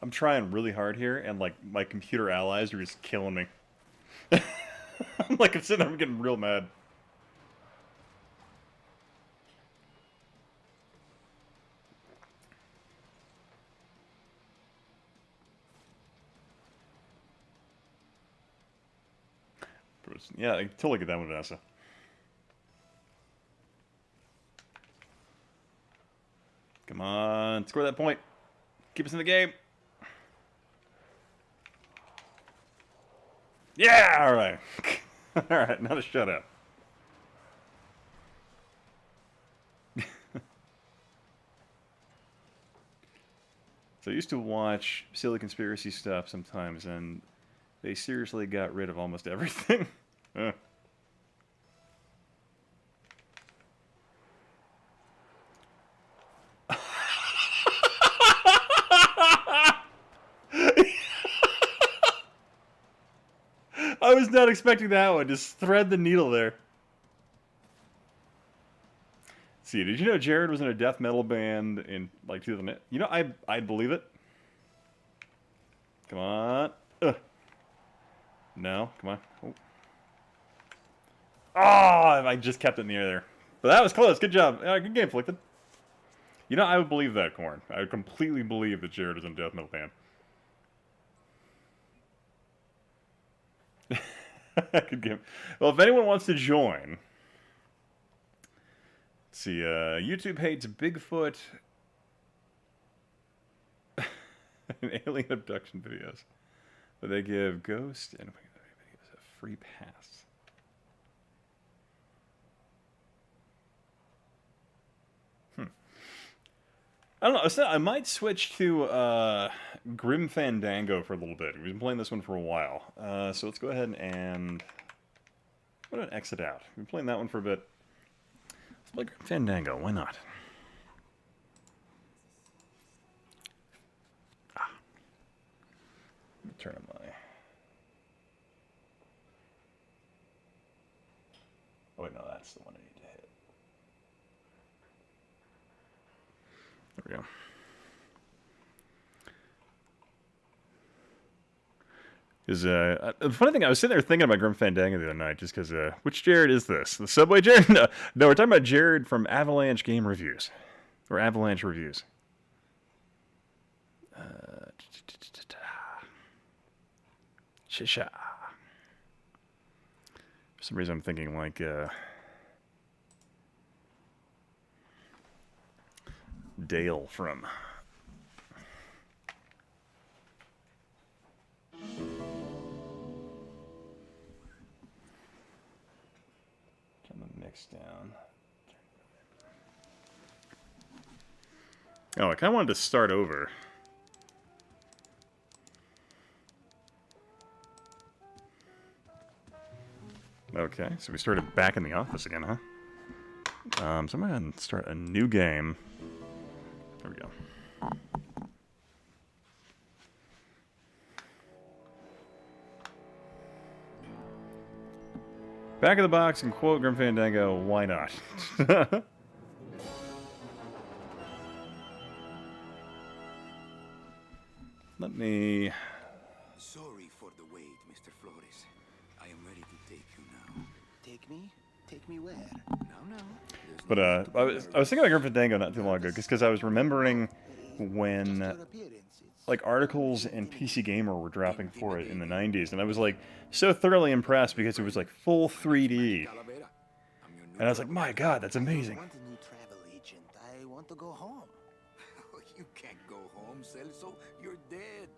I'm trying really hard here, and like my computer allies are just killing me. I'm sitting there, I'm getting real mad. Yeah, I totally get that one, Vanessa. Come on, score that point. Keep us in the game. Yeah, all right. All right, now to shut up. So I used to watch silly conspiracy stuff sometimes, and they seriously got rid of almost everything. I was not expecting that one. Just thread the needle there. See, did you know Jared was in a death metal band in like 2000? You know, I'd believe it. Come on. Ugh. No, come on. Oh. Oh, I just kept it in the air there. But that was close. Good job. Good game, Afflicted. You know, I would believe that, Corn. I would completely believe that Jared is in a death metal band. Good game. Well, if anyone wants to join, let's see. YouTube hates Bigfoot and alien abduction videos, but they give Ghost and videos a free pass. I don't know. I might switch to Grim Fandango for a little bit. We've been playing this one for a while. So let's go ahead and I'm going to exit out. We've been playing that one for a bit. Let's play Grim Fandango. Why not? Let me turn on my... Oh, wait, no, that's the one I need to hit. There we go. Because the funny thing, I was sitting there thinking about Grim Fandango the other night, just because, which Jared is this? The Subway Jared? No, we're talking about Jared from Avalanche Game Reviews. Or Avalanche Reviews. Shisha. For some reason I'm thinking like, Dale from... Turn the mix down. Oh, I kind of wanted to start over. Okay, so we started back in the office again, huh? So I'm going to start a new game. There we go. Back of the box and quote Grim Fandango, why not? Let me... Sorry for the wait, Mr. Flores. I am ready to take you now. Take me? Take me where? No. But I was thinking about Grim Fandango not too long ago, just because I was remembering when Your appearance, it's... like articles and PC Gamer were dropping for it in the 90s, and I was like so thoroughly impressed because it was like full 3D, and I was like, my God, that's amazing. I want a new travel agent. I want to go home. You can't go home, Celso. You're dead.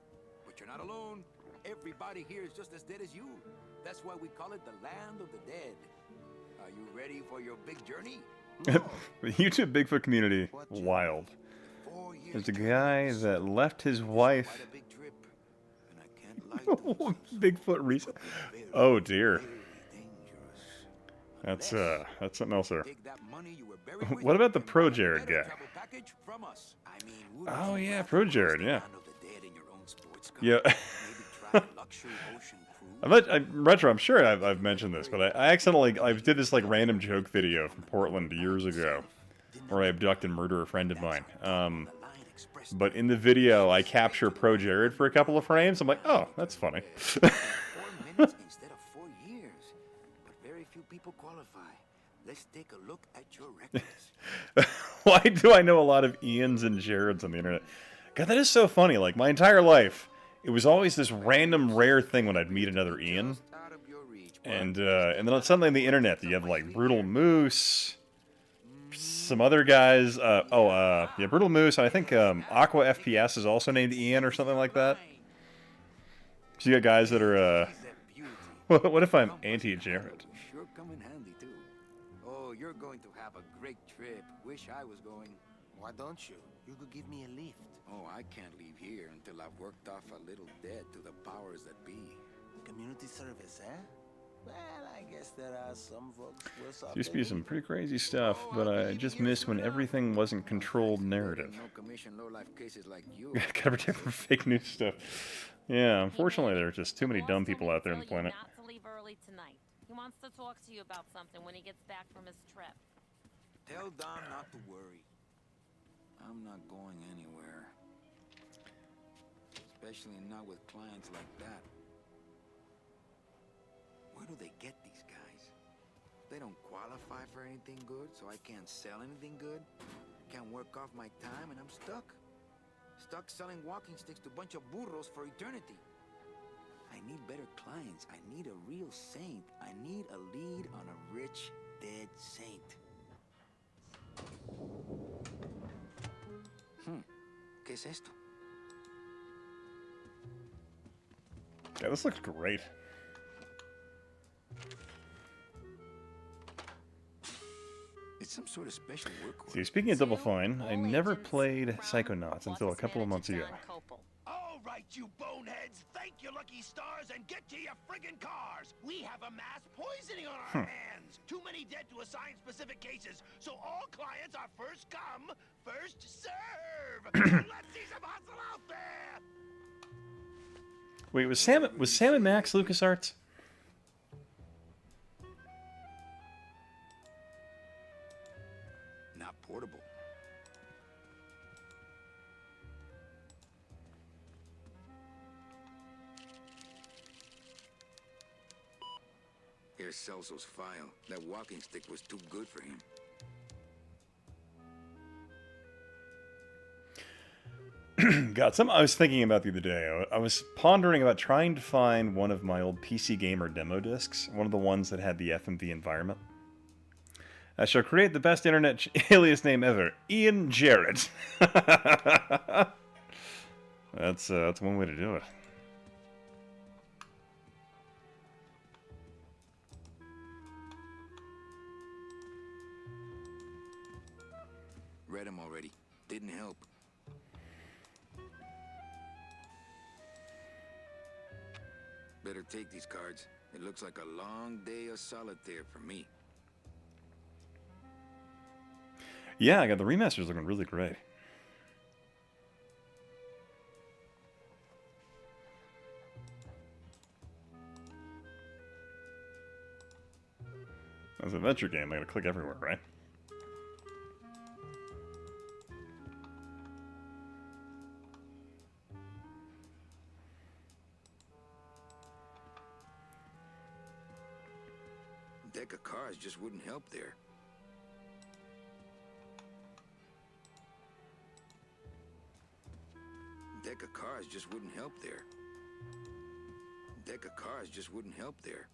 But you're not alone. Everybody here is just as dead as you. That's why we call it the land of the dead. Are you ready for your big journey? The YouTube Bigfoot community, wild. 4 years. There's a guy that left his wife. Quite a big trip. And I can't lie to you, Bigfoot reason. Oh dear. very dangerous. That's something else there. Take that money you were buried with What about the and Pro buy a Jared better guy? travel package from us. I mean, wouldn't Oh you yeah, rather Pro cross Jared, the yeah. land of the dead in your own sports car? Yeah. Maybe try a luxury ocean cruise? Retro, I'm sure I've mentioned this, but I accidentally I did this like random joke video from Portland years ago, where I abduct and murder a friend of mine. But in the video, I capture Pro Jared for a couple of frames. I'm like, oh, that's funny. 4 minutes instead of 4 years. But very few people qualify. Let's take a look at your records. Why do I know a lot of Ians and Jareds on the internet? God, that is so funny. Like, my entire life, it was always this random rare thing when I'd meet another Ian. Just out of your reach, bud. And then suddenly on the internet, you have, like, Brutal Moose, some other guys. Yeah, Brutal Moose, and I think Aqua FPS is also named Ian or something like that. So you got guys that are, He's a beauty. what if I'm anti-Jared? Sure come in handy, too. Oh, you're going to have a great trip. Wish I was going. Why don't you? You could give me a lift. Oh, I can't leave here until I've worked off a little debt to the powers that be. Community service, eh? Well, I guess there are some folks worse off Used to be than some me. pretty crazy stuff, but I just miss when everything wasn't controlled narrative. No commission, low life cases like you. Gotta protect from fake news stuff. Yeah, unfortunately, there are just too many dumb people out there on the planet. Not to leave early tonight. He wants to talk to you about something when he gets back from his trip. Tell Don not to worry. I'm not going anywhere. Especially not with clients like that. Where do they get these guys? They don't qualify for anything good, so I can't sell anything good. Can't work off my time, and I'm stuck. Stuck selling walking sticks to a bunch of burros for eternity. I need better clients. I need a real saint. I need a lead on a rich, dead saint. ¿Qué es esto? Yeah, this looks great. It's some sort of special work. See, speaking of Double Fine, I never played Psychonauts until a couple of months ago. All right, you boneheads, thank your lucky stars and get to your friggin' cars. We have a mass poisoning on our hands. Too many dead to assign specific cases, so all clients are first come, first serve. Let's see some hustle out there. Wait, was Sam and Max LucasArts? Not portable. Here's Celso's file. That walking stick was too good for him. God, something I was thinking about the other day. I was pondering about trying to find one of my old PC Gamer demo discs, one of the ones that had the FMV environment. I shall create the best internet alias name ever, Ian Jarrett. That's one way to do it. Read him already. Didn't help. Better take these cards. It looks like a long day of solitaire for me. Yeah, I got the remasters looking really great. As an adventure game, I gotta click everywhere, right? Deck of cards just wouldn't help there. Deck of cards just wouldn't help there. Deck of cards just wouldn't help there.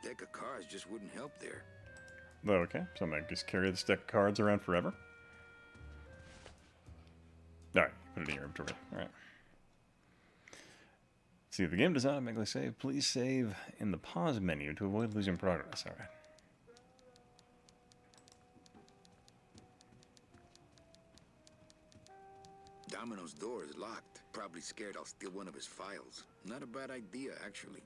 Deck of cards just wouldn't help there. Oh, okay, so I'm gonna just carry this deck of cards around forever. Alright, put it in your inventory. Alright. See, if the game does not automatically save, please save in the pause menu to avoid losing progress. Alright. Domino's door is locked. Probably scared I'll steal one of his files. Not a bad idea, actually.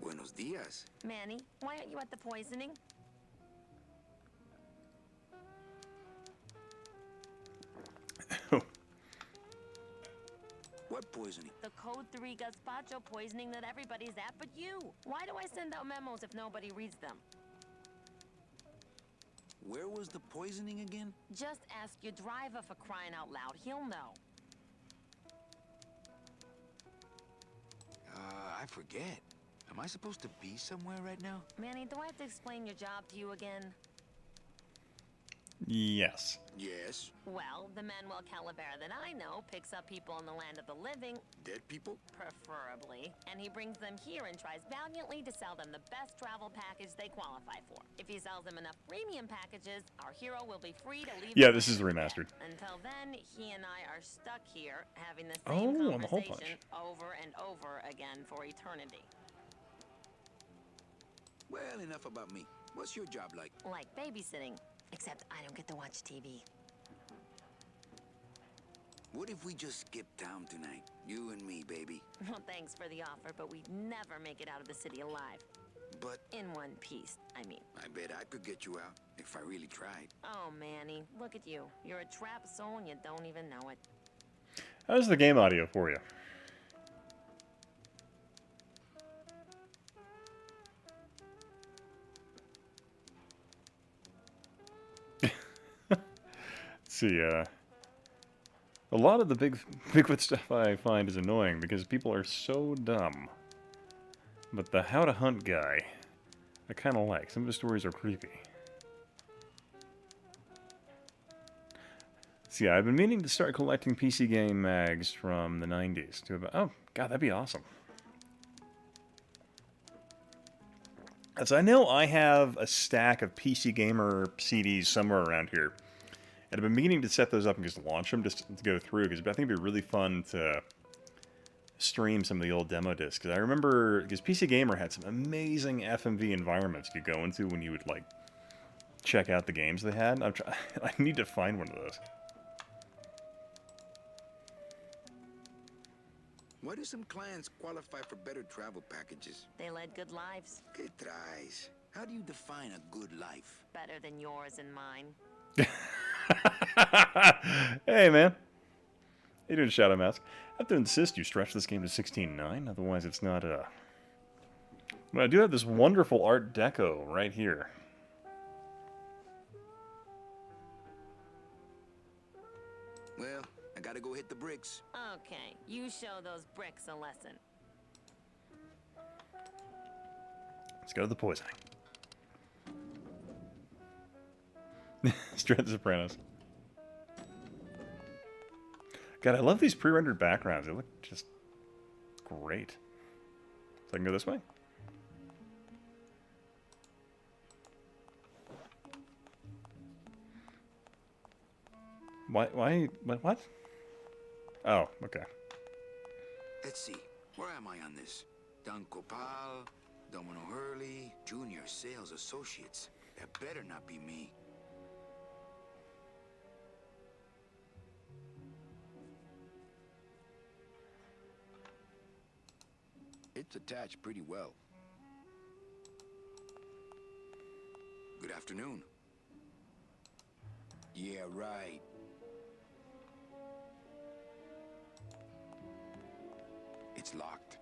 Buenos dias. Manny, why aren't you at the poisoning? What poisoning? The Code 3 gazpacho poisoning that everybody's at but you. Why do I send out memos if nobody reads them? Where was the poisoning again? Just ask your driver for crying out loud. He'll know. I forget. Am I supposed to be somewhere right now? Manny, do I have to explain your job to you again? Yes. Yes. Well, the Manuel Calavera that I know picks up people in the land of the living, Dead people? preferably, and he brings them here and tries valiantly to sell them the best travel package they qualify for. If he sells them enough premium packages, our hero will be free to leave. Yeah, the this is land. remastered. Until then, he and I are stuck here having the Oh, same on the hole conversation over and over again for eternity. Well, enough about me. What's your job like? Like babysitting, except I don't get to watch TV. What if we just skip town tonight? You and me, baby. Well, thanks for the offer, but we'd never make it out of the city alive. But In one piece, I mean. I bet I could get you out if I really tried. Oh, Manny, look at you. You're a trapped soul and you don't even know it. How's the game audio for you? See, a lot of the Bigfoot stuff I find is annoying because people are so dumb. But the how to hunt guy, I kind of like. Some of the stories are creepy. See, I've been meaning to start collecting PC game mags from the 90s. To about, oh, God, that'd be awesome. As I know, I have a stack of PC Gamer CDs somewhere around here. And I've been meaning to set those up and just launch them just to go through, because I think it'd be really fun to stream some of the old demo discs. Because I remember, because PC Gamer had some amazing FMV environments you could go into when you would, like, check out the games they had. I need to find one of those. Why do some clients qualify for better travel packages? They led good lives. Que traes? How do you define a good life? Better than yours and mine. Hey, man. How you doing, Shadow Mask? I have to insist you stretch this game to 16:9, otherwise it's not, But I do have this wonderful Art Deco right here. Well, I gotta go hit the bricks. Okay, you show those bricks a lesson. Let's go to the poisoning. Straight to Sopranos. God, I love these pre-rendered backgrounds. They look just great. So I can go this way? What? Oh, okay. Let's see. Where am I on this? Don Copal, Domino Hurley, Junior Sales Associates. That better not be me. It's attached pretty well. Good afternoon. Yeah, right. It's locked.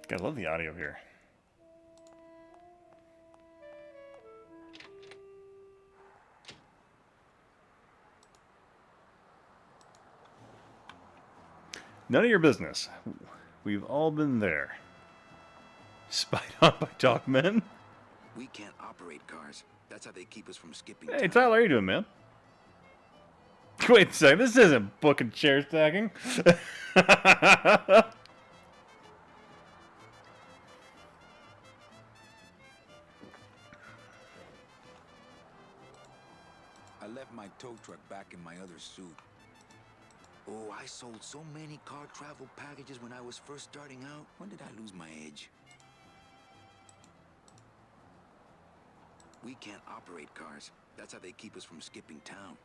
God, I love the audio here. None of your business. We've all been there. Spied on by dog men. We can't operate cars. That's how they keep us from skipping Hey, town. Tyler, how you doing, man? Wait a second, this isn't book and chair stacking. I left my tow truck back in my other suit. Oh, I sold so many car travel packages when I was first starting out. When did I lose my edge? We can't operate cars. That's how they keep us from skipping town.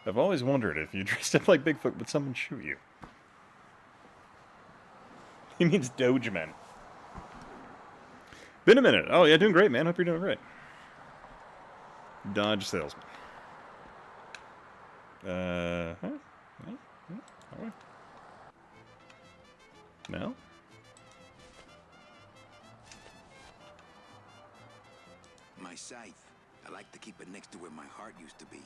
I've always wondered if you dressed up like Bigfoot, would someone shoot you? He means Dogeman. Been a minute. Oh, yeah, doing great, man. Hope you're doing great. Dodge salesman. No? My scythe. I like to keep it next to where my heart used to be.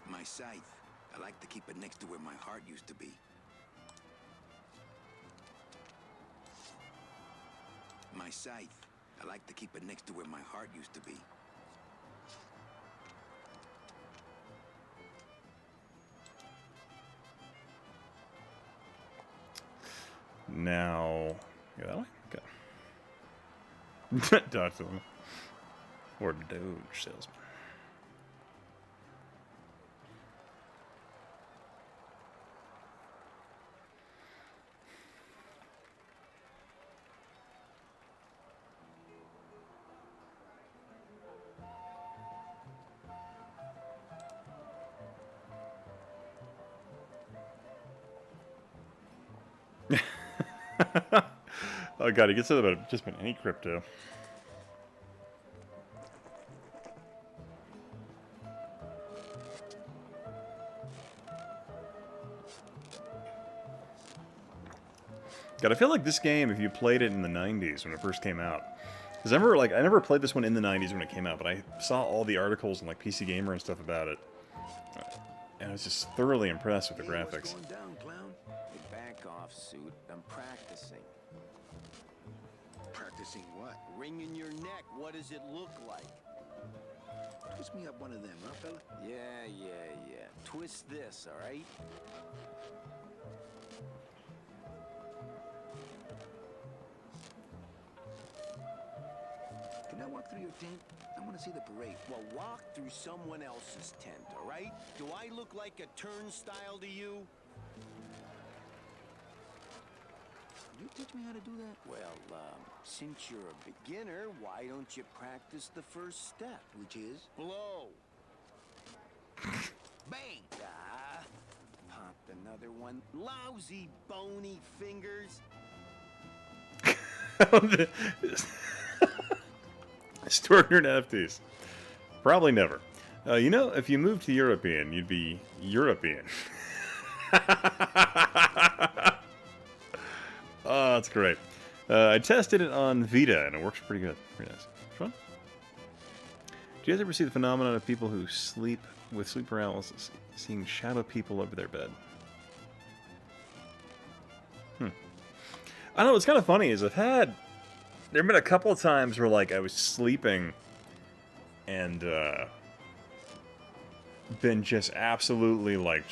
My scythe. I like to keep it next to where my heart used to be. My scythe. I like to keep it next to where my heart used to be. Now... Go that way? Okay. Dodge salesman. Or Doge salesman. Oh god, he gets it about just about any crypto. God, I feel like this game, if you played it in the 90s when it first came out, because I remember, like, I never played this one in the 90s when it came out, but I saw all the articles and like PC Gamer and stuff about it, and I was just thoroughly impressed with the Hey, what's graphics. going down, clown? Hey, back off, suit. I'm practicing. Practicing what? Wringing your neck. What does it look like? Twist me up one of them, huh, fella? Yeah. Twist this, all right? Can I walk through your tent? I want to see the parade. Well, walk through someone else's tent, all right? Do I look like a turnstile to you? Could you teach me how to do that? Well, since you're a beginner, why don't you practice the first step? Which is? Blow. Bang! Ah, popped another one. Lousy, bony fingers. Historicnerd NFTs. Probably never. You know, if you moved to European, you'd be European. Oh, that's great. I tested it on Vita, and it works pretty good. Pretty nice. Fun. Do you guys ever see the phenomenon of people who sleep with sleep paralysis, seeing shadow people over their bed? I don't know, what's kind of funny is there have been a couple of times where, like, I was sleeping and, been just absolutely, like,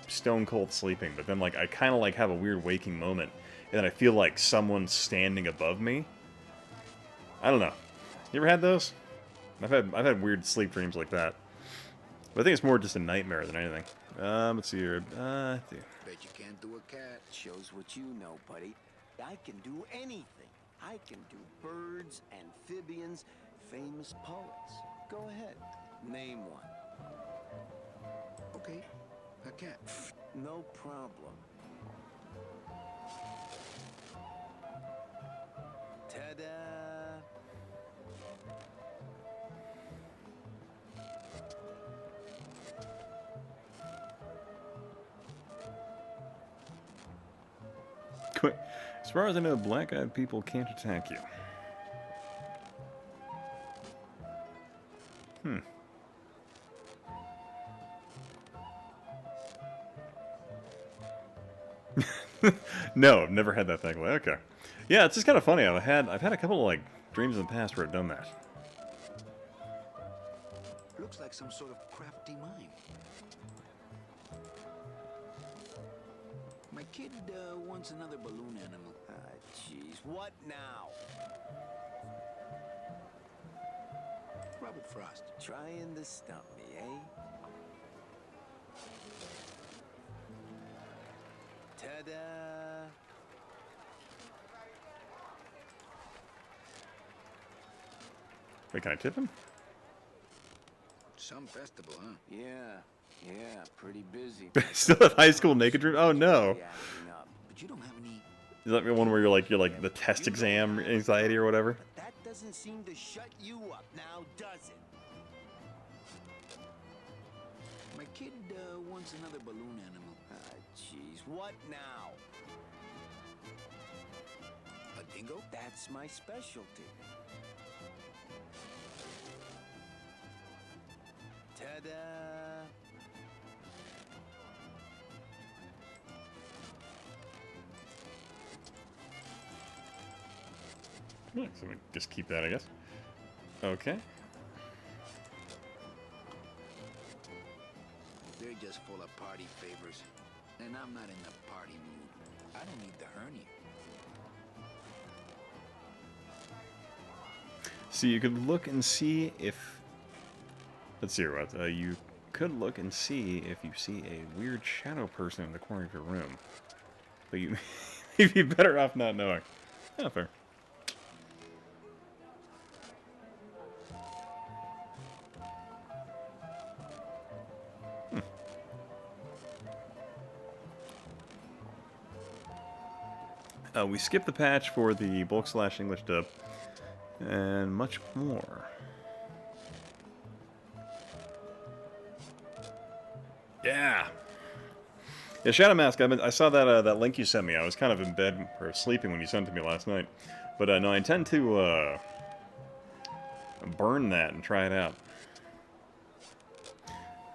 stone cold sleeping, but then, like, I kind of, like, have a weird waking moment, and then I feel like someone's standing above me. I don't know. You ever had those? I've had weird sleep dreams like that. But I think it's more just a nightmare than anything. Let's see here. Bet you can't do a cat. Shows what you know, buddy. I can do anything. I can do birds, amphibians, famous poets. Go ahead, name one. Okay, a cat. No problem. Ta-da! Quick. As far as I know, black-eyed people can't attack you. No, I've never had that thing. Okay. Yeah, it's just kind of funny. I've had a couple of like dreams in the past where I've done that. Looks like some sort of crafty mine. My kid wants another balloon animal. Jeez, what now? Robert Frost. Trying to stump me, eh? Ta-da! Wait, can I tip him? Some festival, huh? Yeah, pretty busy. Still have high school naked dream? Oh no. Yeah, acting up. But you don't have any... Is that the one where you're like the test exam anxiety or whatever? But that doesn't seem to shut you up now, does it? My kid wants another balloon animal. Jeez, what now? A dingo? That's my specialty. Ta-da! Yeah, so we just keep that, I guess. Okay. They're just full of party favors. And I'm not in the party mood. I don't need the hernia. So you could look and see if... Let's see what. You could look and see if you see a weird shadow person in the corner of your room. But you'd be better off not knowing. Oh, fair. We skipped the patch for the bulk / English dub, and much more. Yeah. Yeah, Shadow Mask. I saw that that link you sent me. I was kind of in bed or sleeping when you sent it to me last night, but no, I intend to burn that and try it out.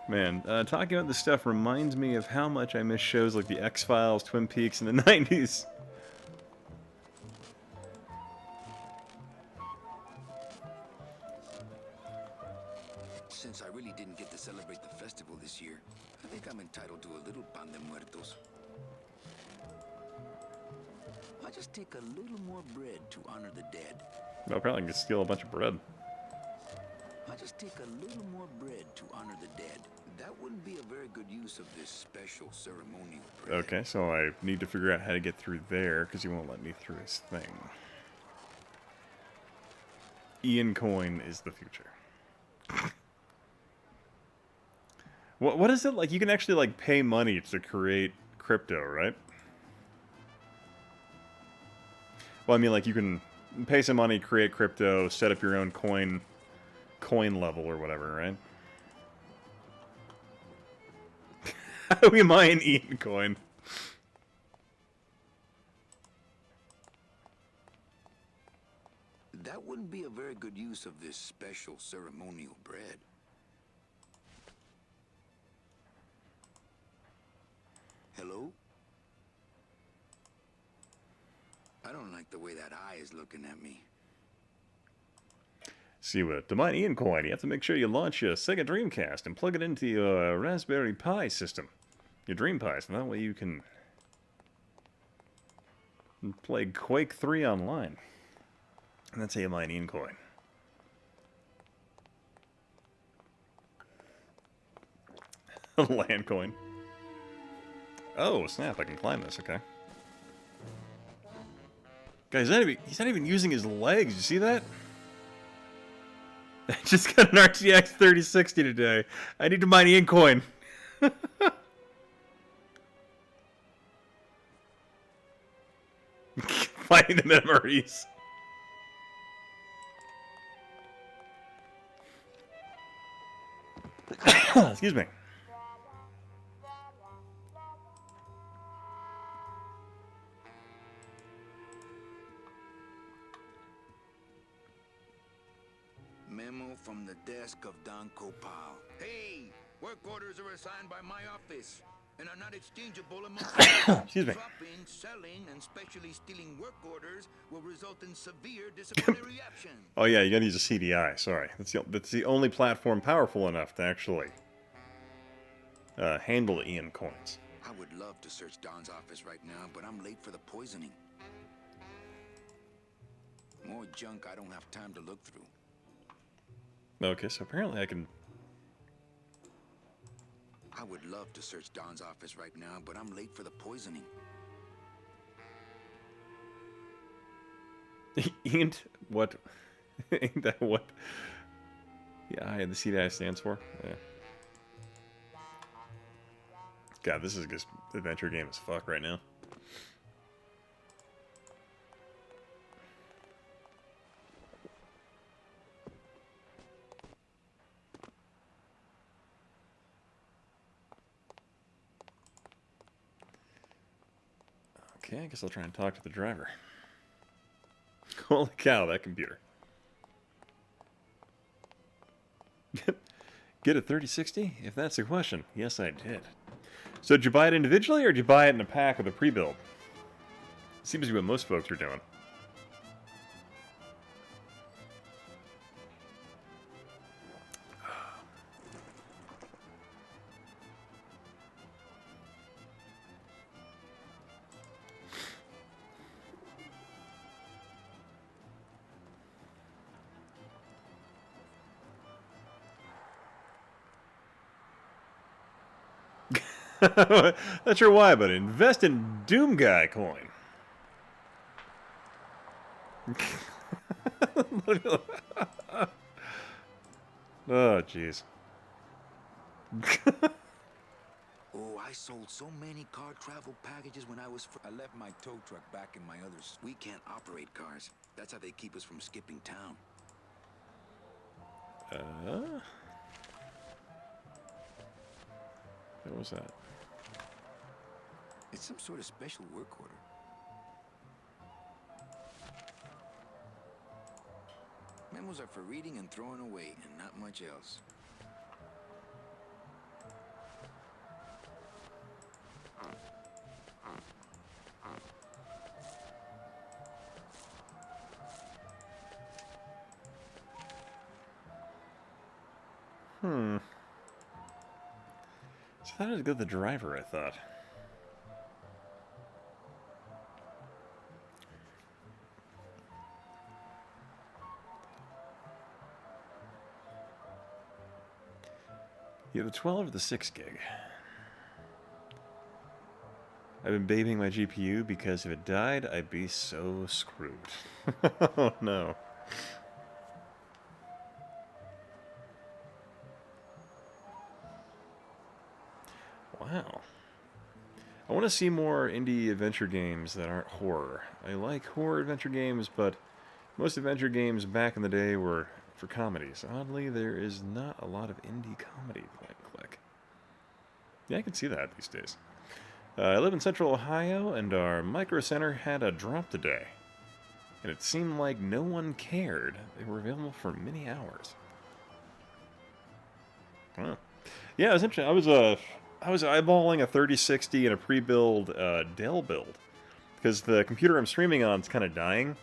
Man, talking about this stuff reminds me of how much I miss shows like the X-Files, Twin Peaks in the 90s. Since I really didn't get to celebrate the festival this year, I think I'm entitled to a little pan de muertos. I'll just take a little more bread to honor the dead. Well, apparently I can steal a bunch of bread. I'll just take a little more bread to honor the dead. That wouldn't be a very good use of this special ceremonial bread. Okay, so I need to figure out how to get through there, because he won't let me through his thing. Ian Coin is the future. What is it like? You can actually like pay money to create crypto, right? Well, I mean, like you can pay some money, create crypto, set up your own coin level or whatever, right? How do we mine Ian Coin? That wouldn't be a very good use of this special ceremonial bread. Hello? I don't like the way that eye is looking at me. See what? To mine Ian Coin, you have to make sure you launch your Sega Dreamcast and plug it into your Raspberry Pi system. Your Dream Pi, so that way you can play Quake 3 online. And that's how you mine Ian Coin. Land coin. Oh, snap, I can climb this, okay. Guys, he's not even using his legs. You see that? I just got an RTX 3060 today. I need to mine ink coin. Finding the memories. Excuse me. Memo from the desk of Don Copal. Hey, work orders are assigned by my office and are not exchangeable amongst Excuse me. Dropping, selling, and specially stealing work orders will result in severe disciplinary action. Oh yeah, you gotta use a CDI. Sorry, that's the only platform powerful enough to actually handle Ian coins. I would love to search Don's office right now, but I'm late for the poisoning. More junk I don't have time to look through. Okay, so apparently I can. I would love to search Don's office right now, but I'm late for the poisoning. Ain't what? Ain't that what? Yeah, the CDI stands for. Yeah. God, this is just adventure game as fuck right now. Okay, I guess I'll try and talk to the driver. Holy cow, that computer. Get a 3060? If that's the question, yes I did. So did you buy it individually, or did you buy it in a pack with a pre-build? Seems to be what most folks are doing. Not sure why, but invest in Doom Guy coin. Oh, jeez. Oh, I sold so many car travel packages when I was... I left my tow truck back in my others. We can't operate cars. That's how they keep us from skipping town. What was that? It's some sort of special work order. Memos are for reading and throwing away, and not much else. So how did it go to the driver, I thought? You have the 12 or the 6 gig? I've been babying my GPU because if it died, I'd be so screwed. Oh no. Wow. I want to see more indie adventure games that aren't horror. I like horror adventure games, but most adventure games back in the day were for comedies. Oddly, there is not a lot of indie comedy point and click. Yeah, I can see that these days. I live in Central Ohio, and our micro center had a drop today. And it seemed like no one cared. They were available for many hours. Huh. Yeah, it was interesting. I was eyeballing a 3060 and a pre-build Dell build. Because the computer I'm streaming on is kind of dying.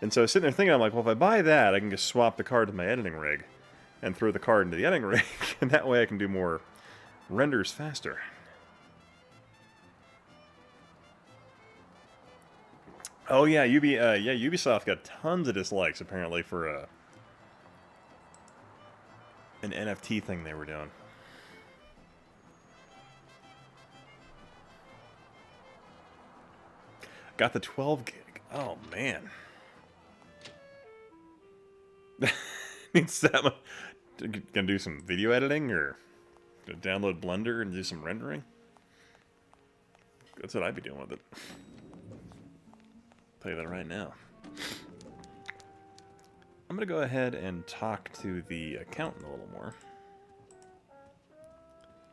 And so I was sitting there thinking, I'm like, well, if I buy that, I can just swap the card to my editing rig. And throw the card into the editing rig. And that way I can do more renders faster. Oh yeah, Ubisoft got tons of dislikes apparently for an NFT thing they were doing. Got the 12 gig. Oh man. Needs that much. Gonna do some video editing or gonna download Blender and do some rendering? That's what I'd be doing with it. Tell you that right now. I'm gonna go ahead and talk to the accountant a little more.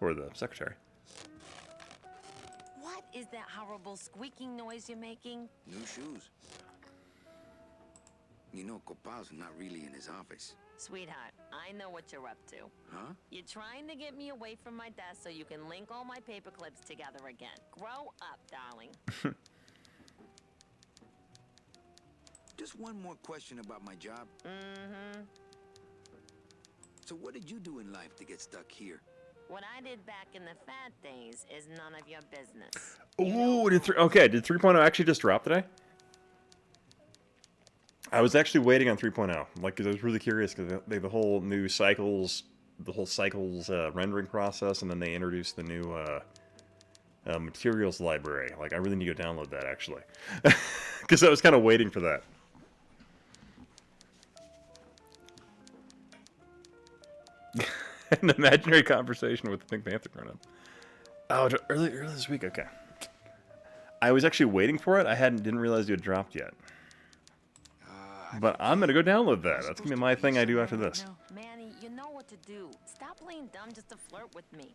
Or the secretary. What is that horrible squeaking noise you're making? New shoes. You know, Copal's not really in his office. Sweetheart, I know what you're up to. Huh? You're trying to get me away from my desk so you can link all my paper clips together again. Grow up, darling. Just one more question about my job. Mm-hmm. So what did you do in life to get stuck here? What I did back in the fat days is none of your business. Ooh, did 3.0 actually just drop today? I was actually waiting on 3.0, like, because I was really curious, because they have the whole new cycles, rendering process, and then they introduced the new materials library. Like, I really need to go download that, actually. Because I was kind of waiting for that. An imaginary conversation with the Pink Panther grown-up. Oh, earlier this week, okay. I was actually waiting for it. I didn't realize you had dropped yet. But I'm gonna go download that. That's gonna be my thing I do after this. No, Manny, you know what to do. Stop playing dumb just to flirt with me.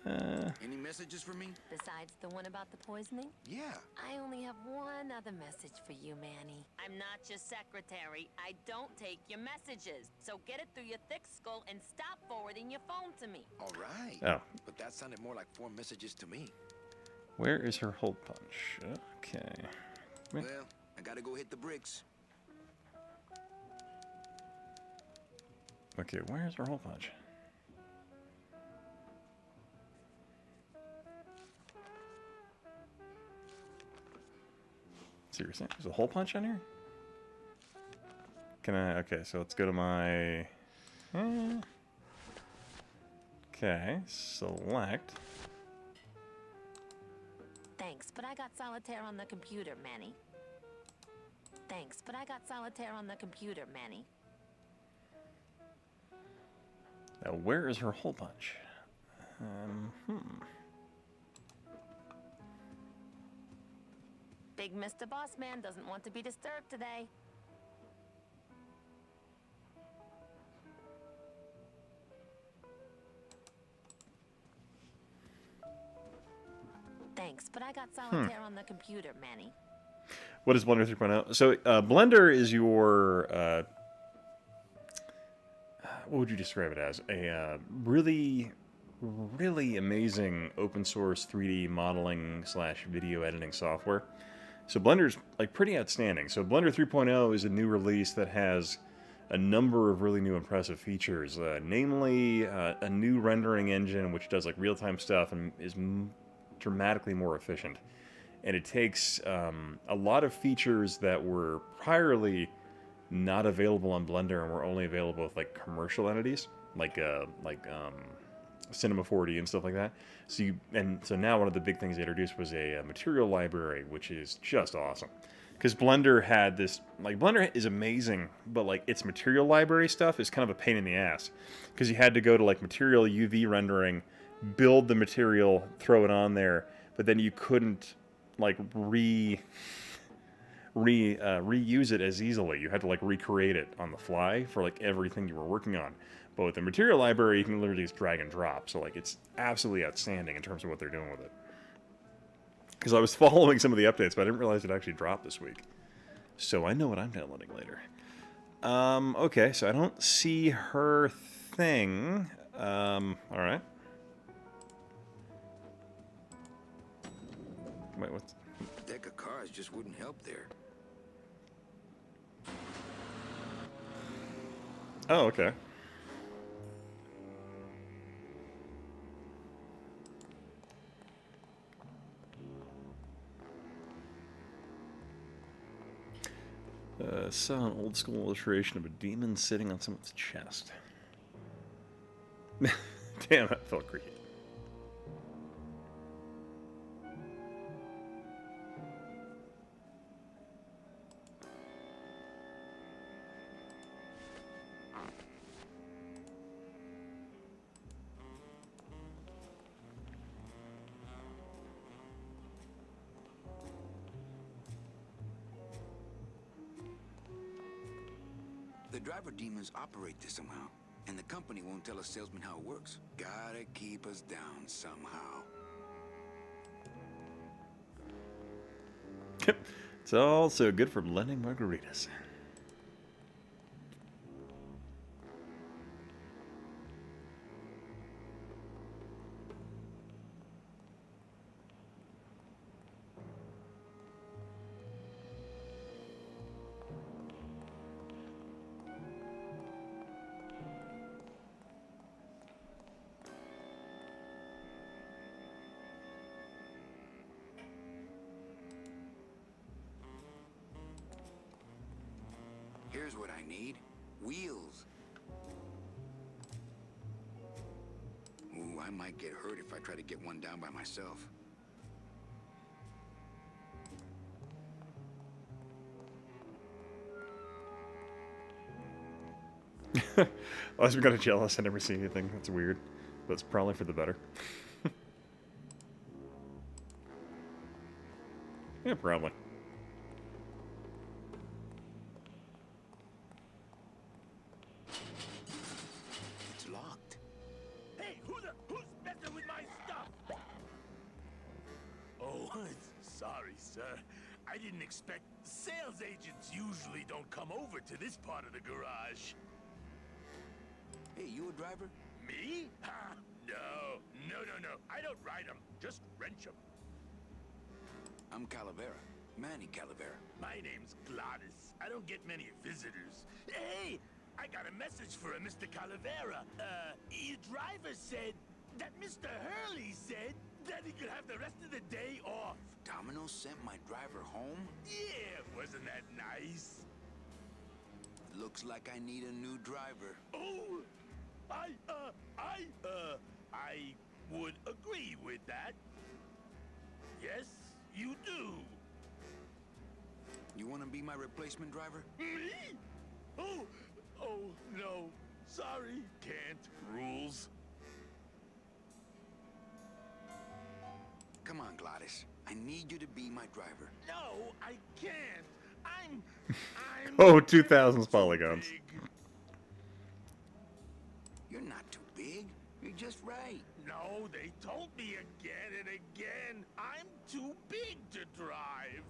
Any messages for me? Besides the one about the poisoning? Yeah. I only have one other message for you, Manny. I'm not your secretary. I don't take your messages. So get it through your thick skull and stop forwarding your phone to me. All right. Oh. But that sounded more like 4 messages to me. Where is her hole punch? Okay. Well, I gotta go hit the bricks. Okay, where's her hole punch? Seriously? There's a hole punch on here? Can I... Okay, so let's go to my... Okay, select. Thanks, but I got solitaire on the computer, Manny. Thanks, but I got solitaire on the computer, Manny. Now, where is her hole punch? Big Mr. Bossman doesn't want to be disturbed today. Thanks, but I got solitaire on the computer, Manny. What is Blender 3.0? So, Blender is your... what would you describe it as? A really, really amazing open source 3D modeling / video editing software. So Blender's like pretty outstanding. So Blender 3.0 is a new release that has a number of really new impressive features, namely a new rendering engine which does like real-time stuff and is dramatically more efficient. And it takes a lot of features that were priorly not available on Blender and were only available with like commercial entities, like Cinema 4D and stuff like that. So now one of the big things they introduced was a material library, which is just awesome. Because Blender had this, like, Blender is amazing, but like its material library stuff is kind of a pain in the ass. Because you had to go to like material UV rendering, build the material, throw it on there, but then you couldn't like reuse it as easily. You had to like recreate it on the fly for like everything you were working on. But with the material library, you can literally just drag and drop. So like it's absolutely outstanding in terms of what they're doing with it. Because I was following some of the updates, but I didn't realize it actually dropped this week. So I know what I'm downloading later. Okay, so I don't see her thing. All right. Wait, what's... A deck of cards just wouldn't help there. Oh, okay. Saw an old school illustration of a demon sitting on someone's chest. Damn, that felt creepy. The driver demons operate this somehow, and the company won't tell a salesman how it works. Gotta keep us down somehow. It's all so good for blending margaritas. Here's what I need. Wheels. Ooh, I might get hurt if I try to get one down by myself. I always got jealous. I never see anything. That's weird. But it's probably for the better. Yeah, probably. It's locked. Hey, who's messing with my stuff? Oh, sorry, sir. I didn't expect... Sales agents usually don't come over to this part of the garage. Hey, you a driver? Me? Ha! No. I don't ride them. Just wrench them. I'm Calavera. Manny Calavera. My name's Gladys. I don't get many visitors. Hey! I got a message for a Mr. Calavera. Your driver said that Mr. Hurley said that he could have the rest of the day off. Domino sent my driver home? Yeah, wasn't that nice? Looks like I need a new driver. Oh! I would agree with that. Yes, you do. You want to be my replacement driver? Me? Oh, no. Sorry, can't. Rules. Come on, Gladys. I need you to be my driver. No, I can't. I'm Oh, 2000s polygons. big. You're not too big. You're just right. No, they told me again and again. I'm too big to drive.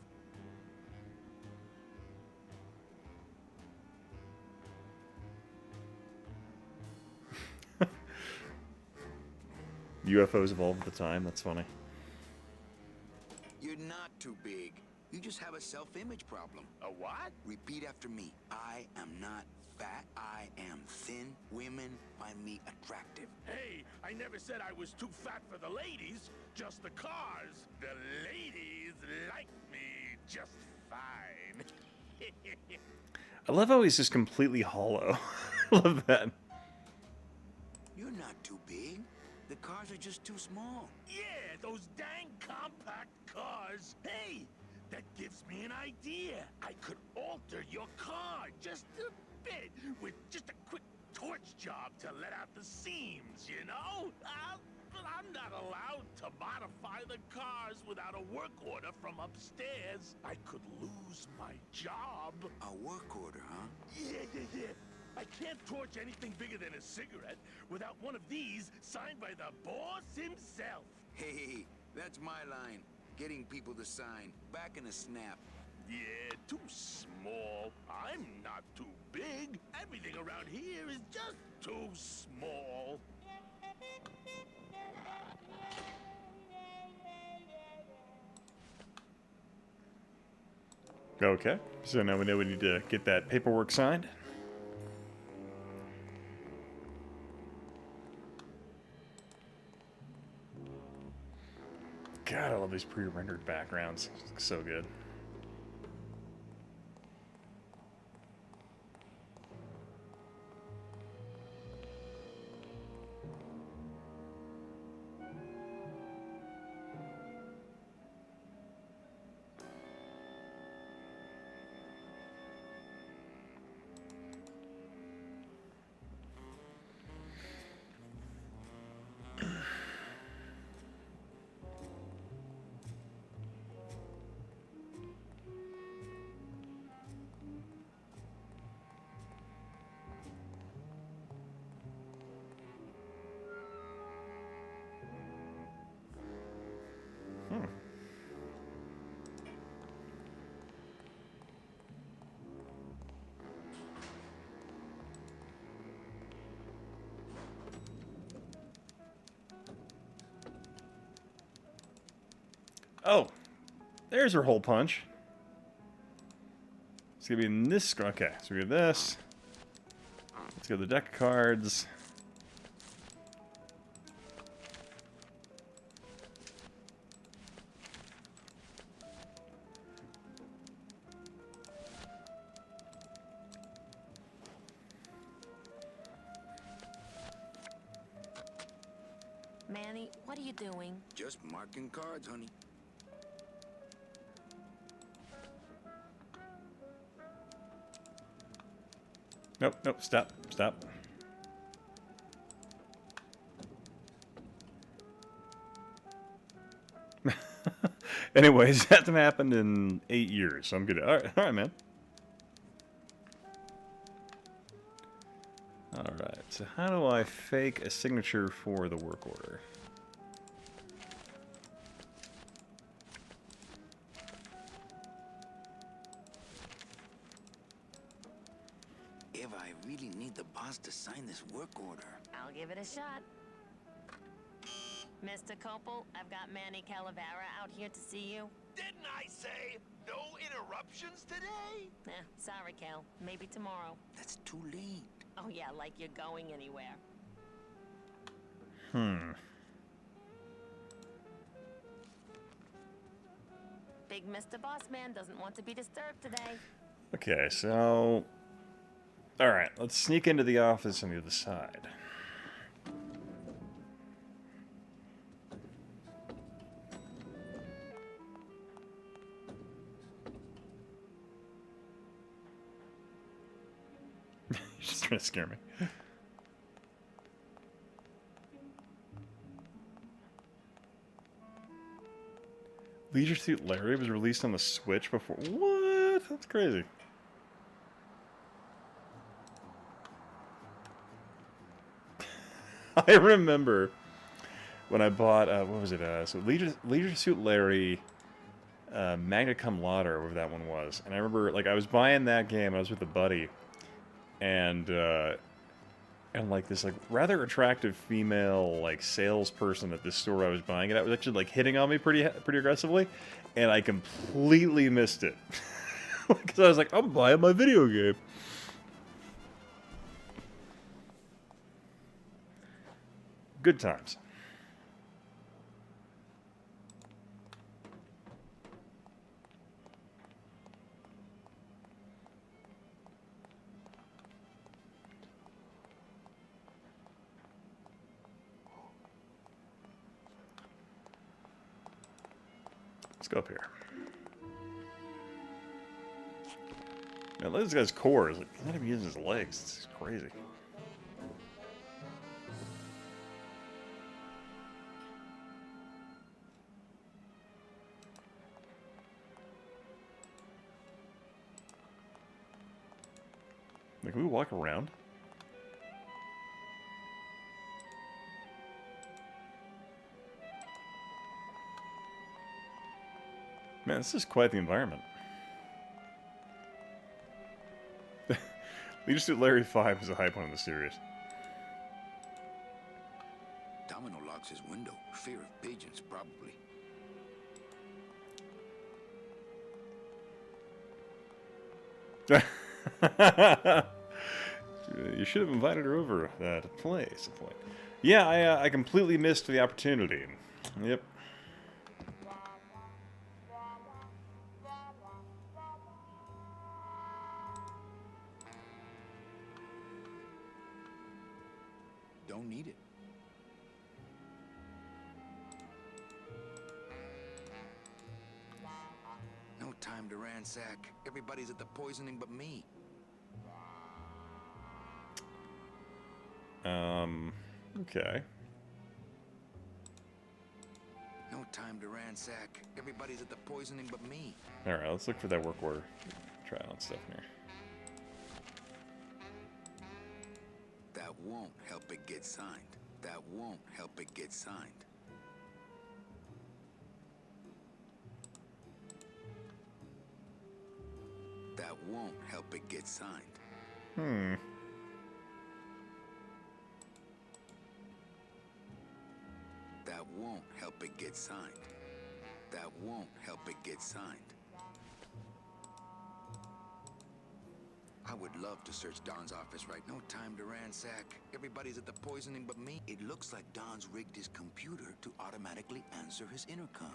UFOs evolve with the time. That's funny. You're not too big. You just have a self-image problem. A what? Repeat after me. I am not fat. I am thin. Women find me attractive. Hey, I never said I was too fat for the ladies, just the cars. The ladies like me just fine. I love how he's just completely hollow. I love that. You're not too big. The cars are just too small. Yeah, those dang compact cars. Hey, that gives me an idea. I could alter your car just a bit with just a quick torch job to let out the seams, you know? But I'm not allowed to modify the cars without a work order from upstairs. I could lose my job. A work order, huh? Yeah. I can't torch anything bigger than a cigarette without one of these signed by the boss himself. Hey, that's my line. Getting people to sign. Back in a snap. Yeah, too small. I'm not too big. Everything around here is just too small. Okay. So now we know we need to get that paperwork signed. God, I love these pre-rendered backgrounds. It's so good. Oh, there's her hole punch. It's gonna be in this. Okay, so we have this. Let's go to the deck of cards. Manny, what are you doing? Just marking cards, honey. Nope, nope, stop, stop. Anyways, that happened in 8 years, so I'm good. All right, man. All right, so how do I fake a signature for the work order? If I really need the boss to sign this work order. I'll give it a shot. Mr. Copel, I've got Manny Calavera out here to see you. Didn't I say no interruptions today? Sorry, Cal. Maybe tomorrow. That's too late. Oh yeah, like you're going anywhere. Big Mr. Bossman doesn't want to be disturbed today. Okay, so... Alright, let's sneak into the office on the other side. You're just trying to scare me. Leisure Suit Larry was released on the Switch before... What? That's crazy. I remember when I bought, what was it? So Leisure Suit Larry, Magna Cum Laude, or whatever that one was. And I remember, like, I was buying that game. I was with a buddy, and like this, like, rather attractive female, like, salesperson at this store I was buying it at was actually, like, hitting on me pretty aggressively, and I completely missed it because I was like, I'm buying my video game. Good times. Let's go up here. Man, look at this guy's core. He's like, not even using his legs. It's crazy. Like, can we walk around? Man, this is quite the environment. Leisure Suit Larry 5 is a high point in the series. Domino locks his window. Fear of pigeons, probably. You should have invited her over to play at some point. Yeah, I completely missed the opportunity. Yep. Don't need it. No time to ransack. Everybody's at the poisoning but me. Okay. No time to ransack. Everybody's at the poisoning but me. Alright, let's look for that work order. Try on stuff here. That won't help it get signed. That won't help it get signed. That won't help it get signed. That won't help it get signed. that won't help it get signed. I would love to search Don's office right. No time to ransack. Everybody's at the poisoning but me. It looks like Don's rigged his computer to automatically answer his intercom.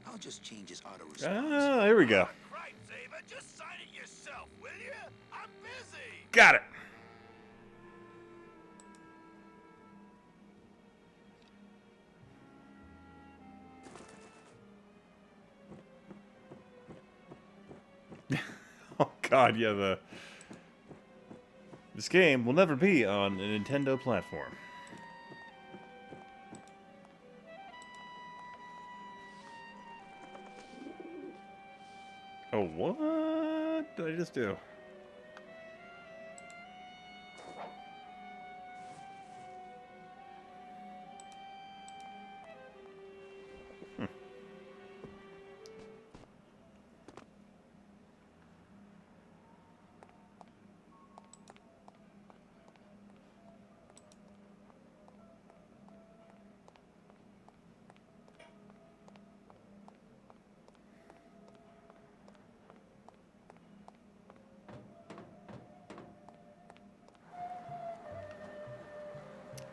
I'll just change his auto response. Ah, here we go. Right, Saber, just sign it yourself, will you? I'm busy. Got it. Oh God, yeah. This game will never be on a Nintendo platform. Oh, what did I just do?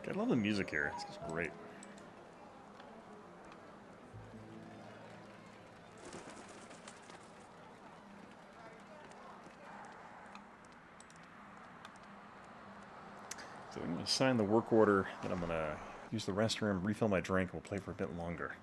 I love the music here. It's just great. So I'm going to sign the work order, then I'm going to use the restroom, refill my drink, and we'll play for a bit longer.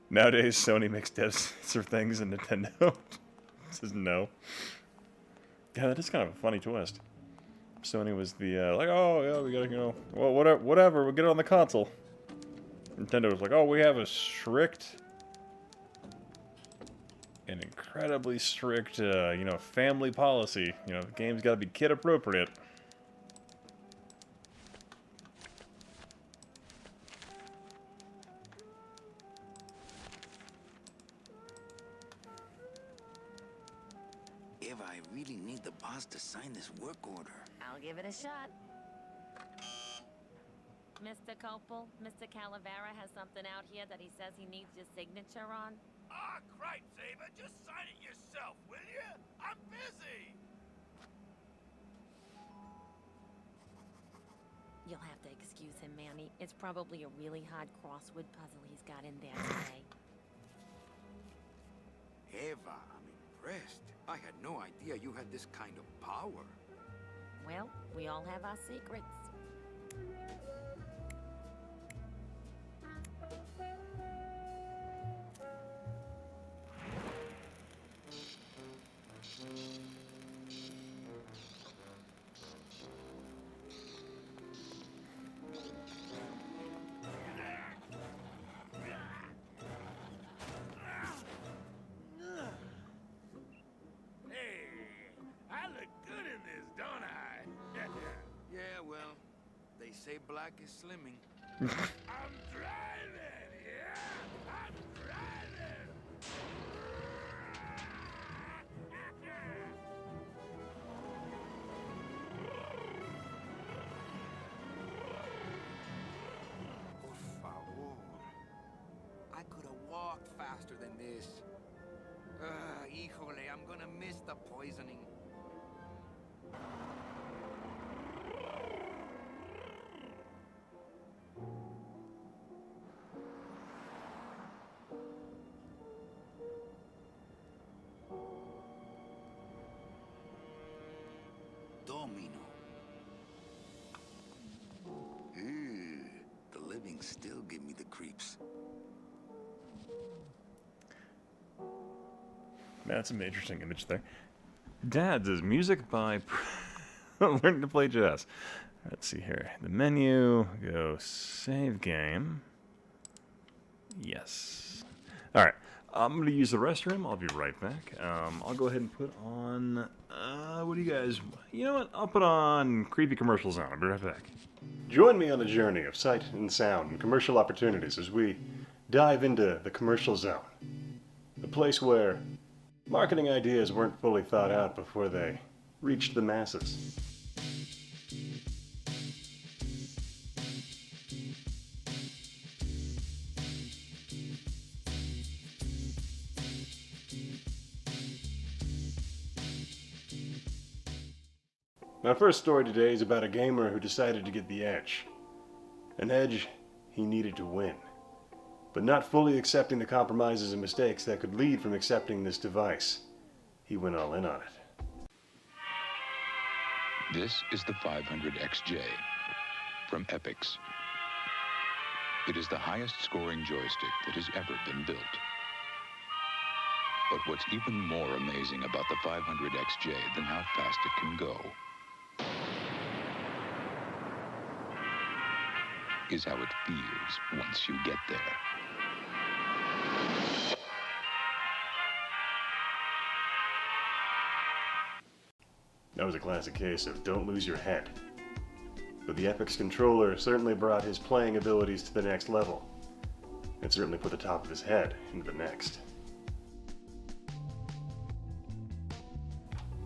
Nowadays, Sony makes devs for things and Nintendo says no. Yeah, that is kind of a funny twist. Sony was the, like, oh, yeah, we gotta, you know, well, whatever, we'll get it on the console. Nintendo was like, oh, we have a strict, an incredibly strict, you know, family policy. You know, the game's gotta be kid appropriate. I really need the boss to sign this work order. I'll give it a shot. Mr. Copel, Mr. Calavera has something out here that he says he needs your signature on. Ah, cripe, Saber, just sign it yourself, will you? I'm busy. You'll have to excuse him, Manny. It's probably a really hard crossword puzzle he's got in there today. Eva, I'm impressed. I had no idea you had this kind of power. Well, we all have our secrets. Say black is slimming. I'm driving, yeah? I'm driving! Por favor. I could have walked faster than this. Híjole, I'm gonna miss the poisoning. Domino. The living still give me the creeps. That's some interesting image there. Dad's is music by Learning to Play Jazz. Let's see here. The menu, go save game. Yes. All right. I'm going to use the restroom. I'll be right back. I'll go ahead and put on... what do you guys... You know what? I'll put on Creepy Commercial Zone. I'll be right back. Join me on the journey of sight and sound and commercial opportunities as we dive into the commercial zone. A place where marketing ideas weren't fully thought out before they reached the masses. My first story today is about a gamer who decided to get the edge. An edge he needed to win, but not fully accepting the compromises and mistakes that could lead from accepting this device. He went all in on it. This is the 500XJ from Epix. It is the highest scoring joystick that has ever been built. But what's even more amazing about the 500XJ than how fast it can go is how it feels once you get there. That was a classic case of don't lose your head. But the Epix controller certainly brought his playing abilities to the next level, and certainly put the top of his head into the next.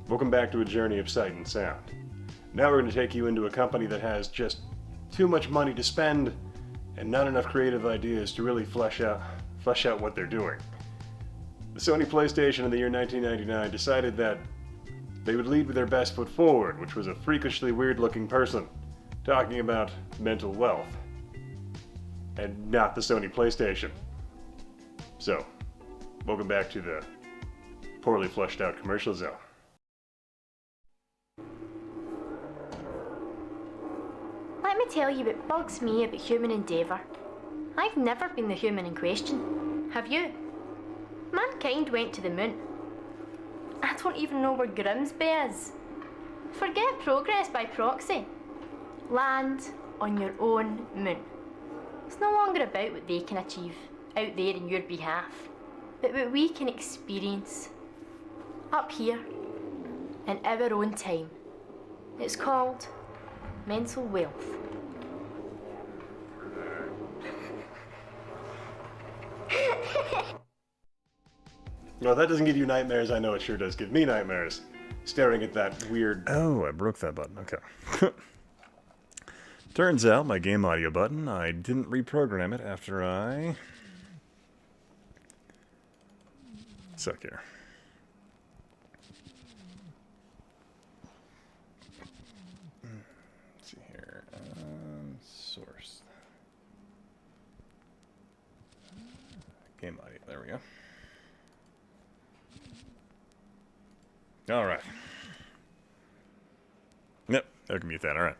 Welcome back to a journey of sight and sound. Now we're going to take you into a company that has just too much money to spend and not enough creative ideas to really flesh out what they're doing. The Sony PlayStation in the year 1999 decided that they would lead with their best foot forward, which was a freakishly weird-looking person talking about mental wealth, and not the Sony PlayStation. So, welcome back to the poorly fleshed out commercial zone. Let me tell you what bugs me about human endeavour. I've never been the human in question. Have you? Mankind went to the moon. I don't even know where Grimsby is. Forget progress by proxy. Land on your own moon. It's no longer about what they can achieve out there in your behalf, but what we can experience up here in our own time. It's called mental wealth. Well, if that doesn't give you nightmares, I know it sure does give me nightmares. Staring at that weird... Oh, I broke that button. Okay. Turns out my game audio button, I didn't reprogram it after I... Suck here. Let's see here. Source. Game audio. There we go. All right. Yep, I can mute that. All right.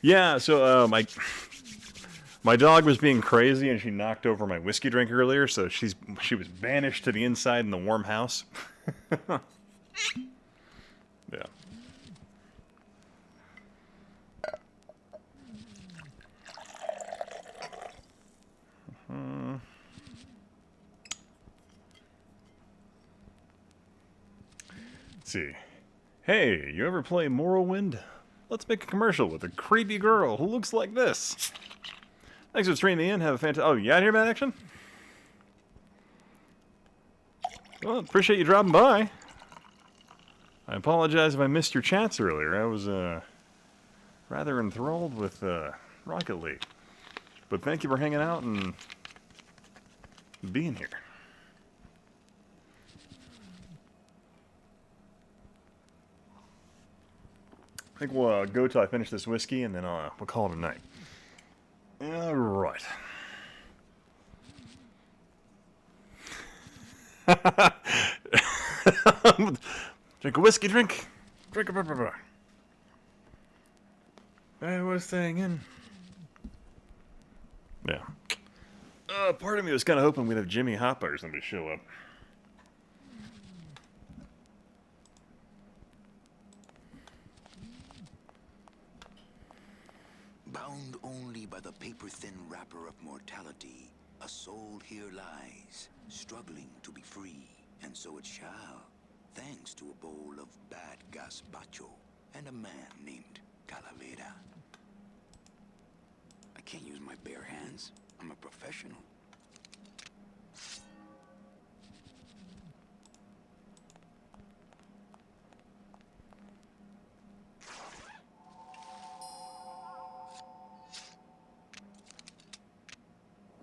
Yeah, so my dog was being crazy and she knocked over my whiskey drink earlier, so she was banished to the inside in the warm house. Yeah. Let's see. Hey, you ever play Morrowind? Let's make a commercial with a creepy girl who looks like this. Thanks for streaming in. Have a fantastic... Oh, you out here, Mad Action? Well, appreciate you dropping by. I apologize if I missed your chats earlier. I was rather enthralled with Rocket League. But thank you for hanging out and being here. I think we'll go till I finish this whiskey, and then we'll call it a night. All right. Drink a whiskey, drink. Drink a... I was thinking... Yeah. Part of me was kind of hoping we'd have Jimmy Hopper or somebody show up. Bound only by the paper-thin wrapper of mortality, A soul here lies, struggling to be free, and so it shall, thanks to a bowl of bad gazpacho and a man named Calavera. I can't use my bare hands. I'm a professional.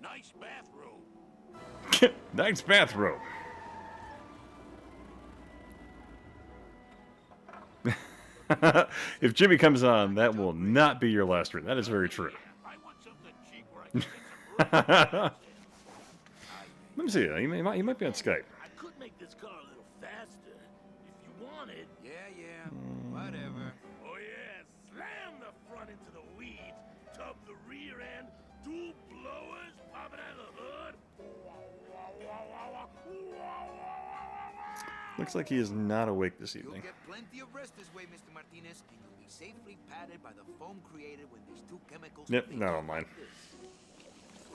Nice bathrobe. Nice bathrobe. If Jimmy comes on, that will not be your last word. That is very true. I want something cheap where I can get some Let me see. He might be on Skype. I could make this car a little faster if you wanted. Yeah, whatever. Oh yeah, slam the front into the weeds, tub the rear end, dual blowers popping out of the hood. Looks like he is not awake this You'll evening. get plenty of rest this way, Mr. Martinez, and you'll be safely padded by the foam created when these two chemicals... Yep, mix. not on mine.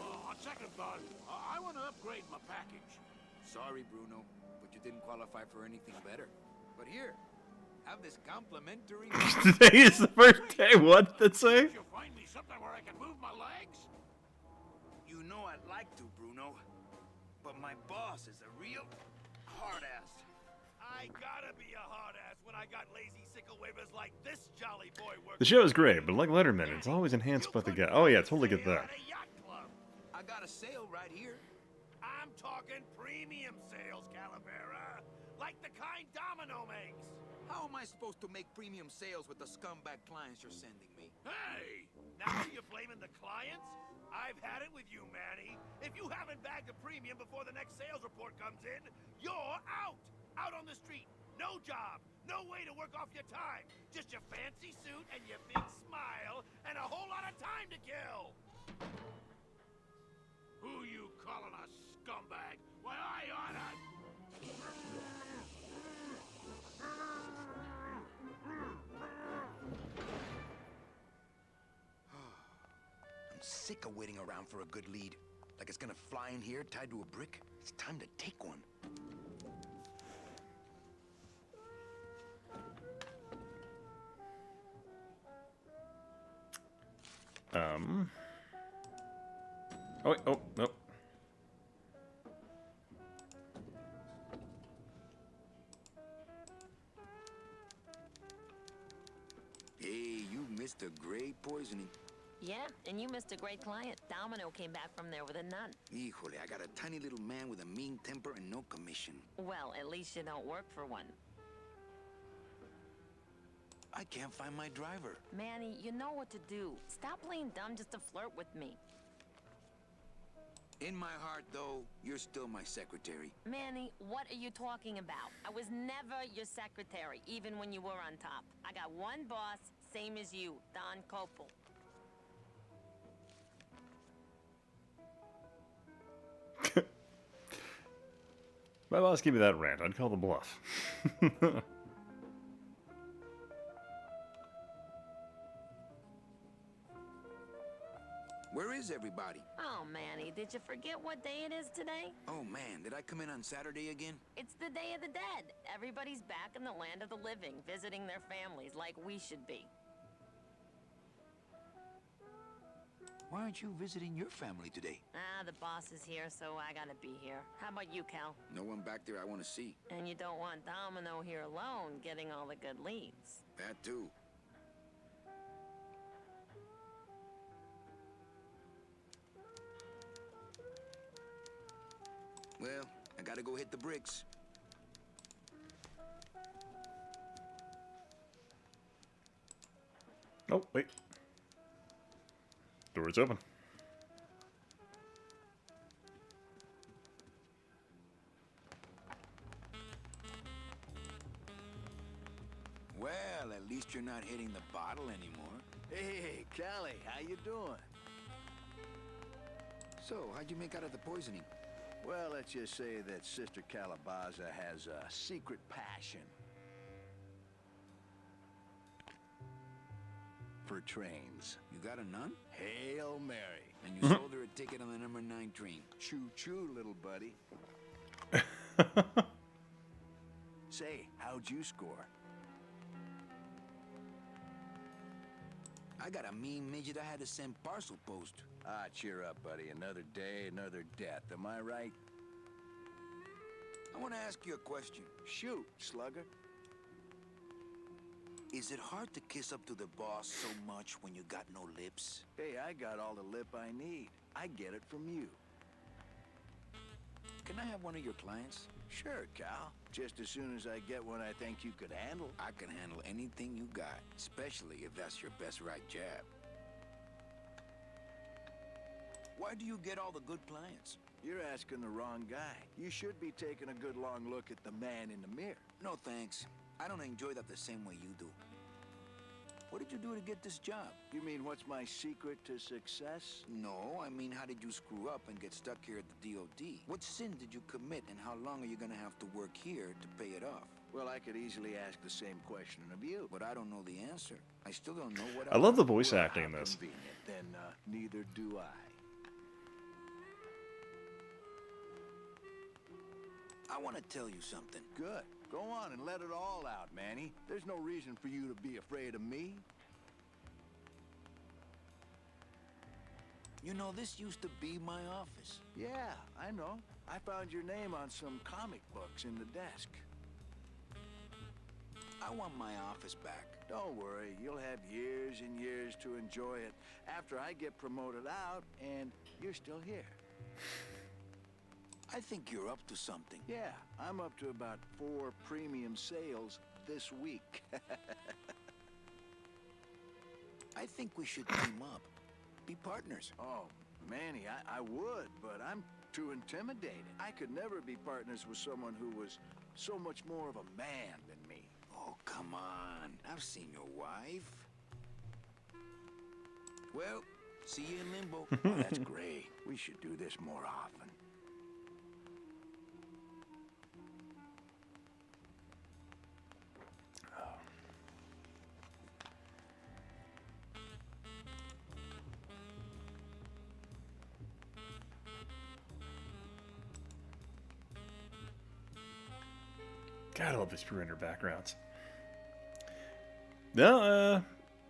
On second thought, I want to upgrade my package. Sorry, Bruno, but you didn't qualify for anything better. But here, have this complimentary... Today is the first day. What did it say? You'll find me something where I can move my legs. You know I'd like to, Bruno, but my boss is a real hard-ass. I gotta be a hard ass when I got lazy sickle wavers like this jolly boy working. The show is great, but like Letterman, it's always enhanced by the guy. Oh yeah, totally get that. I got a sale right here. I'm talking premium sales, Calavera. Like the kind Domino makes. How am I supposed to make premium sales with the scumbag clients you're sending me? Hey! Now you're blaming the clients? I've had it with you, Manny. If you haven't bagged a premium before the next sales report comes in, you're out! Out on the street. No job. No way to work off your time. Just your fancy suit and your big smile and a whole lot of time to kill. Who you calling a scumbag? Why, I oughta... I'm sick of waiting around for a good lead. Like it's gonna fly in here tied to a brick. It's time to take one. Oh, wait, oh, no. Hey, you missed a great poisoning. Yeah, and you missed a great client. Domino came back from there with a none. Híjole, I got a tiny little man with a mean temper and no commission. Well, at least you don't work for one. I can't find my driver. Manny, you know what to do. Stop playing dumb just to flirt with me. In my heart, though, you're still my secretary. Manny, what are you talking about? I was never your secretary, even when you were on top. I got one boss, same as you, Don Copel. My boss gave me that rant. I'd call the bluff. Where is everybody? Oh, Manny, did you forget what day it is today? Oh, man, did I come in on Saturday again? It's the Day of the Dead. Everybody's back in the land of the living, visiting their families like we should be. Why aren't you visiting your family today? Ah, the boss is here, so I gotta be here. How about you, Cal? No one back there I want to see. And you don't want Domino here alone, getting all the good leads. That too. Well, I gotta go hit the bricks. Oh, wait. Door's open. Well, at least you're not hitting the bottle anymore. Hey, Callie, how you doing? So, how'd you make out of the poisoning? Well, let's just say that Sister Calabaza has a secret passion. for trains. You got a nun? Hail Mary. And you sold her a ticket on the number 9 train. Choo-choo, little buddy. Say, how'd you score? I got a mean midget I had to send parcel post. Ah, cheer up, buddy. Another day, another death. Am I right? I want to ask you a question. Shoot, slugger. Is it hard to kiss up to the boss so much when you got no lips? Hey, I got all the lip I need. I get it from you. Can I have one of your clients? Sure, Cal. Just as soon as I get one I think you could handle. I can handle anything you got, especially if that's your best right jab. Why do you get all the good clients? You're asking the wrong guy. You should be taking a good long look at the man in the mirror. No thanks. I don't enjoy that the same way you do. What did you do to get this job? You mean what's my secret to success? No, I mean how did you screw up and get stuck here at the DOD? What sin did you commit and how long are you gonna have to work here to pay it off? Well, I could easily ask the same question of you. But I don't know the answer. I still don't know what I love the voice Well, acting in how this. convenient. Then, neither do I. I want to tell you something. Good. Go on and let it all out, Manny. There's no reason for you to be afraid of me. You know, this used to be my office. Yeah, I know. I found your name on some comic books in the desk. I want my office back. Don't worry, you'll have years and years to enjoy it after I get promoted out and you're still here. I think you're up to something. Yeah, I'm up to about 4 premium sales this week. I think we should team up. Be partners. Oh, Manny, I would, but I'm too intimidated. I could never be partners with someone who was so much more of a man than me. Oh, come on. I've seen your wife. Well, see you in limbo. Oh, that's great. We should do this more often. God, I love these pre-render backgrounds. No,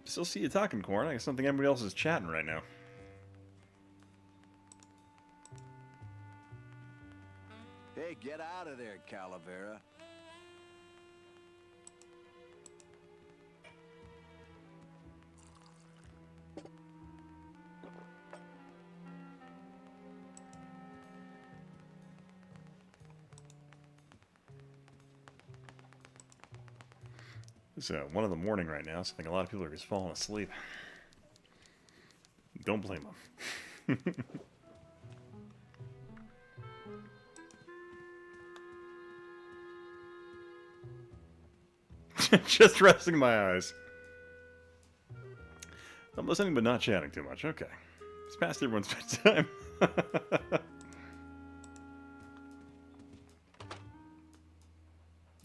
still see you talking, Corn. I guess something everybody else is chatting right now. Hey, get out of there, Calavera. It's 1 in the morning right now, so I think a lot of people are just falling asleep. Don't blame them. Just resting my eyes. I'm listening but not chatting too much. Okay. It's past everyone's bedtime.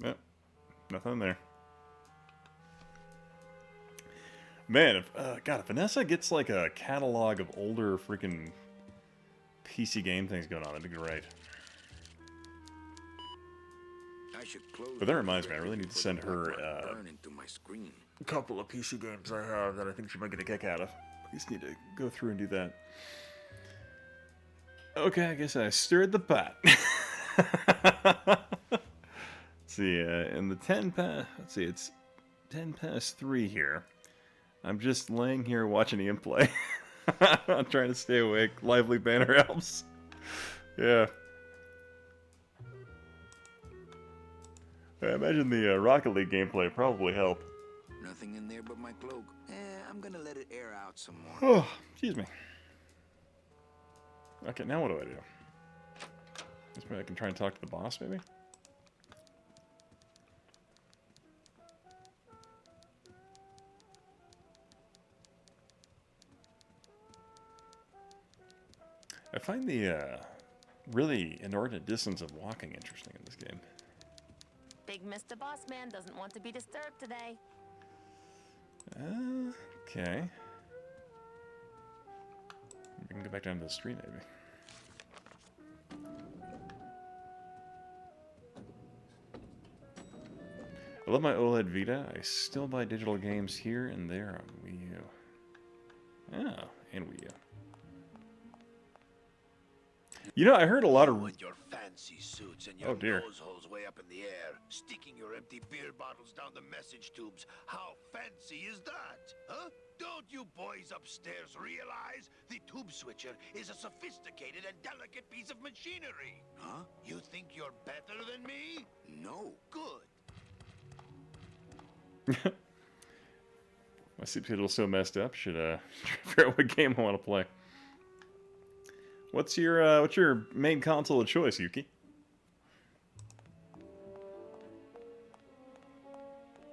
Yep. Nothing there. Man, if Vanessa gets like a catalog of older freaking PC game things going on, that'd be great. I should close. But that reminds me, I really need to send her burn into my screen. a couple of PC games I have that I think she might get a kick out of. I just need to go through and do that. Okay, I guess I stirred the pot. Let's see, in the 10 past, let's see, it's 10 past 3 here. I'm just laying here watching Ian play. I'm trying to stay awake. Lively banner helps. Yeah. I imagine the Rocket League gameplay probably helped. Nothing in there but my cloak. I'm gonna let it air out some more. Oh, excuse me. Okay, now what do I do? Guess maybe I can try and talk to the boss, maybe? I find the really inordinate distance of walking interesting in this game. Big Mr. Boss Man doesn't want to be disturbed today. Okay. We can go back down to the street, maybe. I love my OLED Vita. I still buy digital games here and there on Wii U. Oh, and Wii U. You know, I heard a lot of... With your fancy suits and Oh, your dear. nose holes way up in the air, sticking your empty beer bottles down the message tubes. How fancy is that? Huh? Don't you boys upstairs realize the tube switcher is a sophisticated and delicate piece of machinery? Huh? You think you're better than me? No. Good. My subtitle's so messed up. Should figure out what game I want to play. What's your main console of choice, Yuki?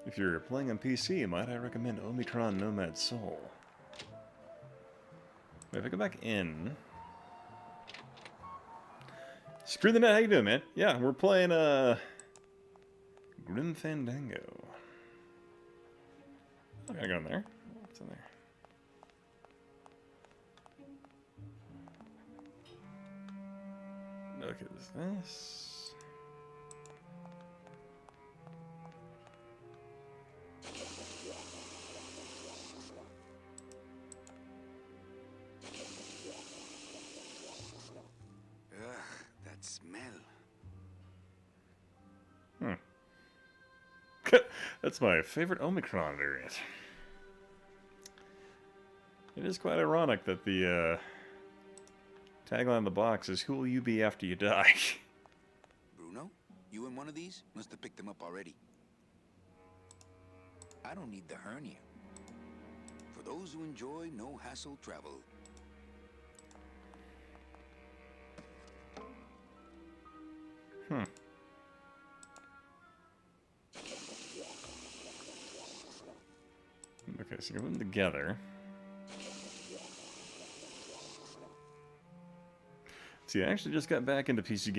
If you're playing on PC, might I recommend Omicron Nomad Soul? Wait, if I go back in... Screw the net, how you doing, man? Yeah, we're playing, Grim Fandango. I'm gonna go in there. What's in there? Okay, this. Ugh, that smell. That's my favorite Omicron variant. It is quite ironic that the tagline on the box is, "Who will you be after you die?" Bruno, you in one of these? Must have picked them up already. I don't need the hernia. For those who enjoy no-hassle travel. Okay, so you put them together. See, I actually just got back into PC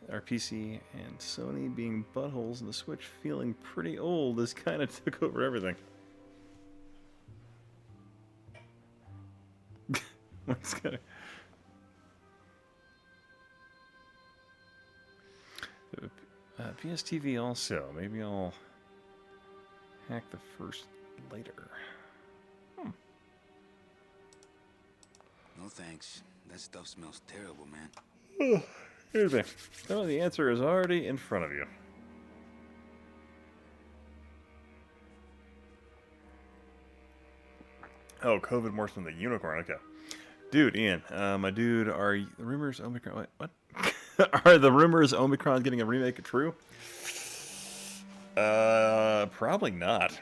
and Sony being buttholes and the Switch feeling pretty old has kind of took over everything. What's gonna... PS TV also. Maybe I'll hack the first later. No thanks. That stuff smells terrible, man. Here's me. Oh, the answer is already in front of you. Oh, COVID worse than the unicorn. Okay. Dude, Ian. My dude, are the rumors Omicron... Wait, what? Are the rumors Omicron getting a remake true? Probably not.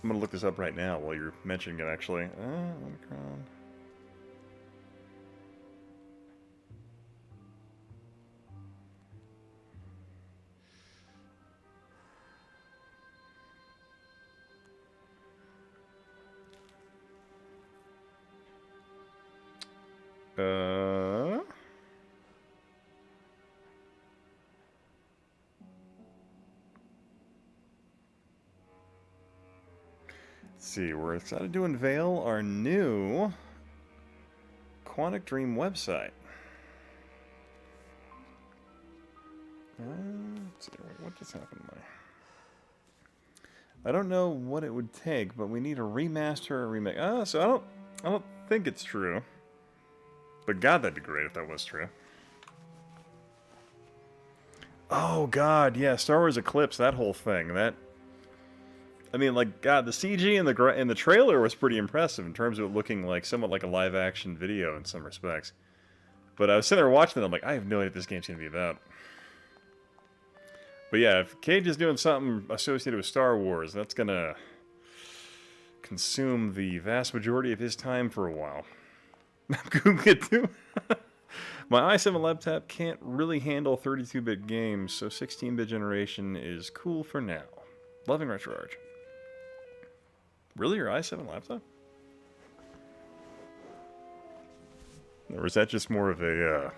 I'm gonna look this up right now while you're mentioning it, actually. Omicron. Let's see, we're excited to unveil our new Quantic Dream website. Let's see, what just happened to my... I don't know what it would take, but we need a remaster or a remake. So I don't think it's true. But God, that'd be great if that was true. Oh God, yeah, Star Wars Eclipse, that whole thing. I mean, like, God, the CG in the trailer was pretty impressive in terms of it looking like somewhat like a live-action video in some respects. But I was sitting there watching it, I'm like, I have no idea what this game's going to be about. But yeah, if Cage is doing something associated with Star Wars, that's going to consume the vast majority of his time for a while. My i7 laptop can't really handle 32-bit games, so 16-bit generation is cool for now. Loving RetroArch. Really, your i7 laptop? Or is that just more of a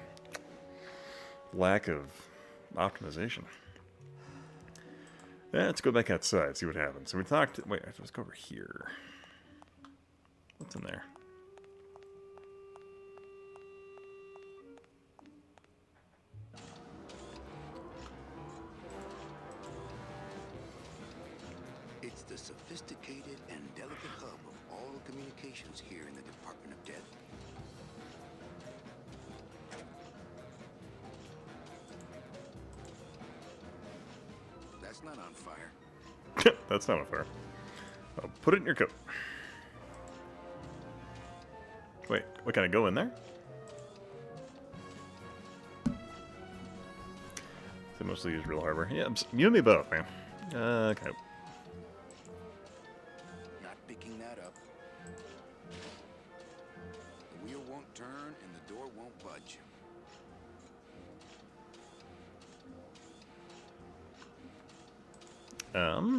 lack of optimization? Yeah, let's go back outside, see what happens. So we talked... Wait, let's go over here. What's in there? It's the sophisticated and delicate hub of all communications here in the Department of Death. That's not on fire. That's not a fire. I'll put it in your coat. Wait, what, can I go in there? So mostly use real hardware. Yeah, you and me both, man. Okay. Not picking that up. The wheel won't turn and the door won't budge. I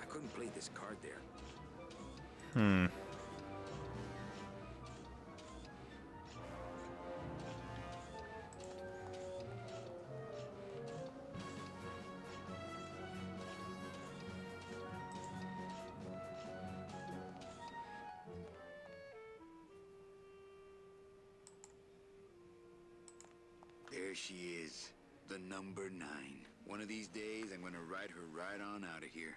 couldn't play this card there. There she is, the number 9. One of these days, I'm gonna ride her right on out of here.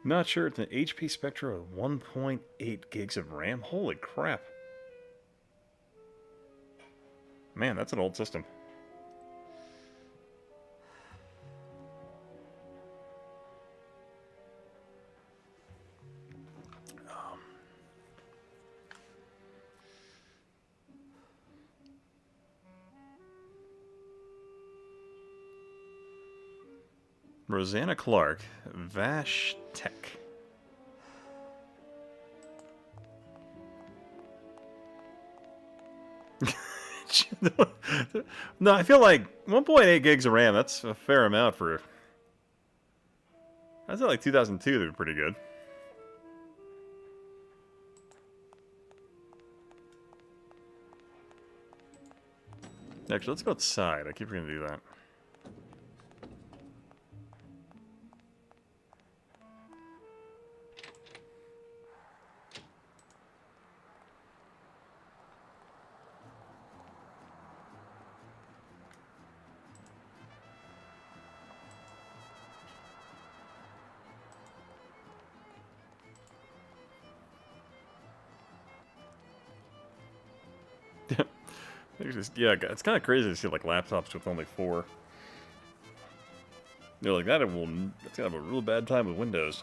Not sure. It's an HP Spectra with 1.8 gigs of RAM. Holy crap. Man, that's an old system. Rosanna Clark, Vash Tech. No, I feel like 1.8 gigs of RAM, that's a fair amount for... I thought like 2002 they were pretty good. Actually, let's go outside. I keep forgetting to do that. Yeah, it's kind of crazy to see like laptops with only 4. They're like that. It's gonna have a real bad time with Windows.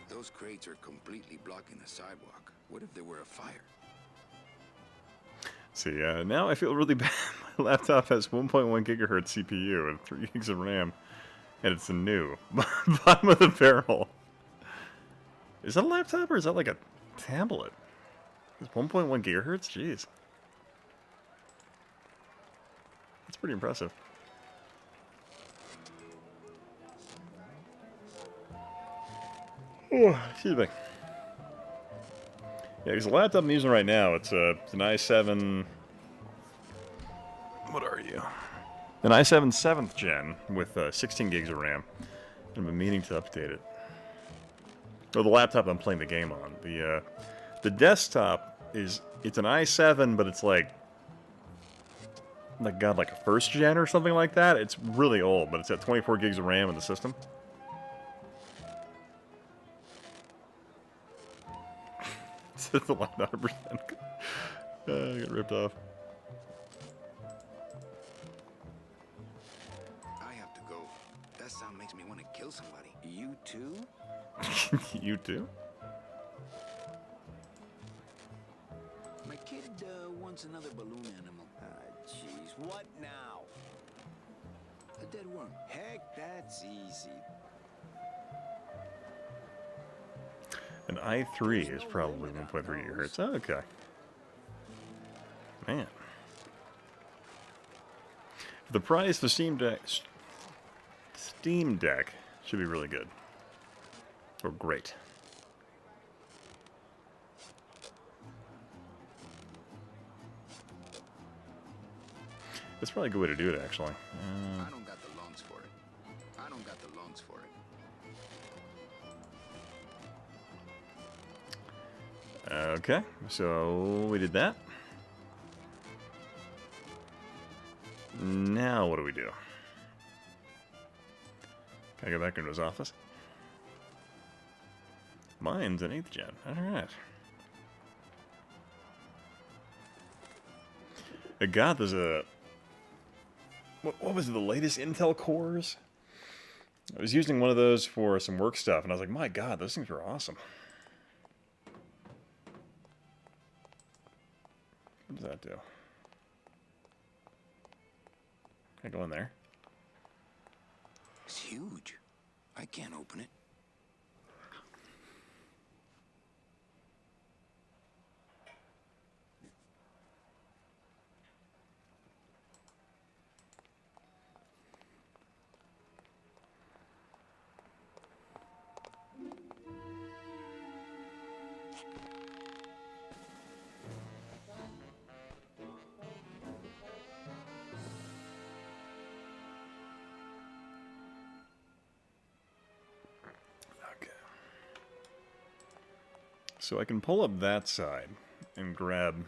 Those crates are completely blocking the sidewalk. What if there were a fire? See, now I feel really bad. My laptop has 1.1 gigahertz CPU and 3 gigs of RAM, and it's a new bottom of the barrel. Is that a laptop or is that like a tablet? It's 1.1 gigahertz. Jeez, that's pretty impressive. Oh, excuse me. Yeah, because the laptop I'm using right now, it's an i7... What are you? An i7 7th gen with 16 gigs of RAM. I've been meaning to update it. Or the laptop I'm playing the game on. The desktop is... It's an i7, but it's like... Like, God, like a 1st gen or something like that. It's really old, but it's at 24 gigs of RAM in the system. It's a lot, 100%. I got ripped off. I have to go. That sound makes me want to kill somebody. You too? You too? My Kid wants another balloon animal. Jeez, what now? A dead worm. Heck, that's easy. An i3 is probably 1.3 gigahertz. Oh, okay. Man. For the price, the Steam Deck should be really good. Or great. That's probably a good way to do it, actually. I don't got the lungs for it. I don't got the lungs for it. Okay, so we did that. Now what do we do? Can I go back into his office? Mine's an 8th gen. Alright. God, there's a... What was it, the latest Intel cores? I was using one of those for some work stuff, and I was like, my God, those things were awesome. What does that do? Can I go in there? It's huge. I can't open it. So I can pull up that side and grab...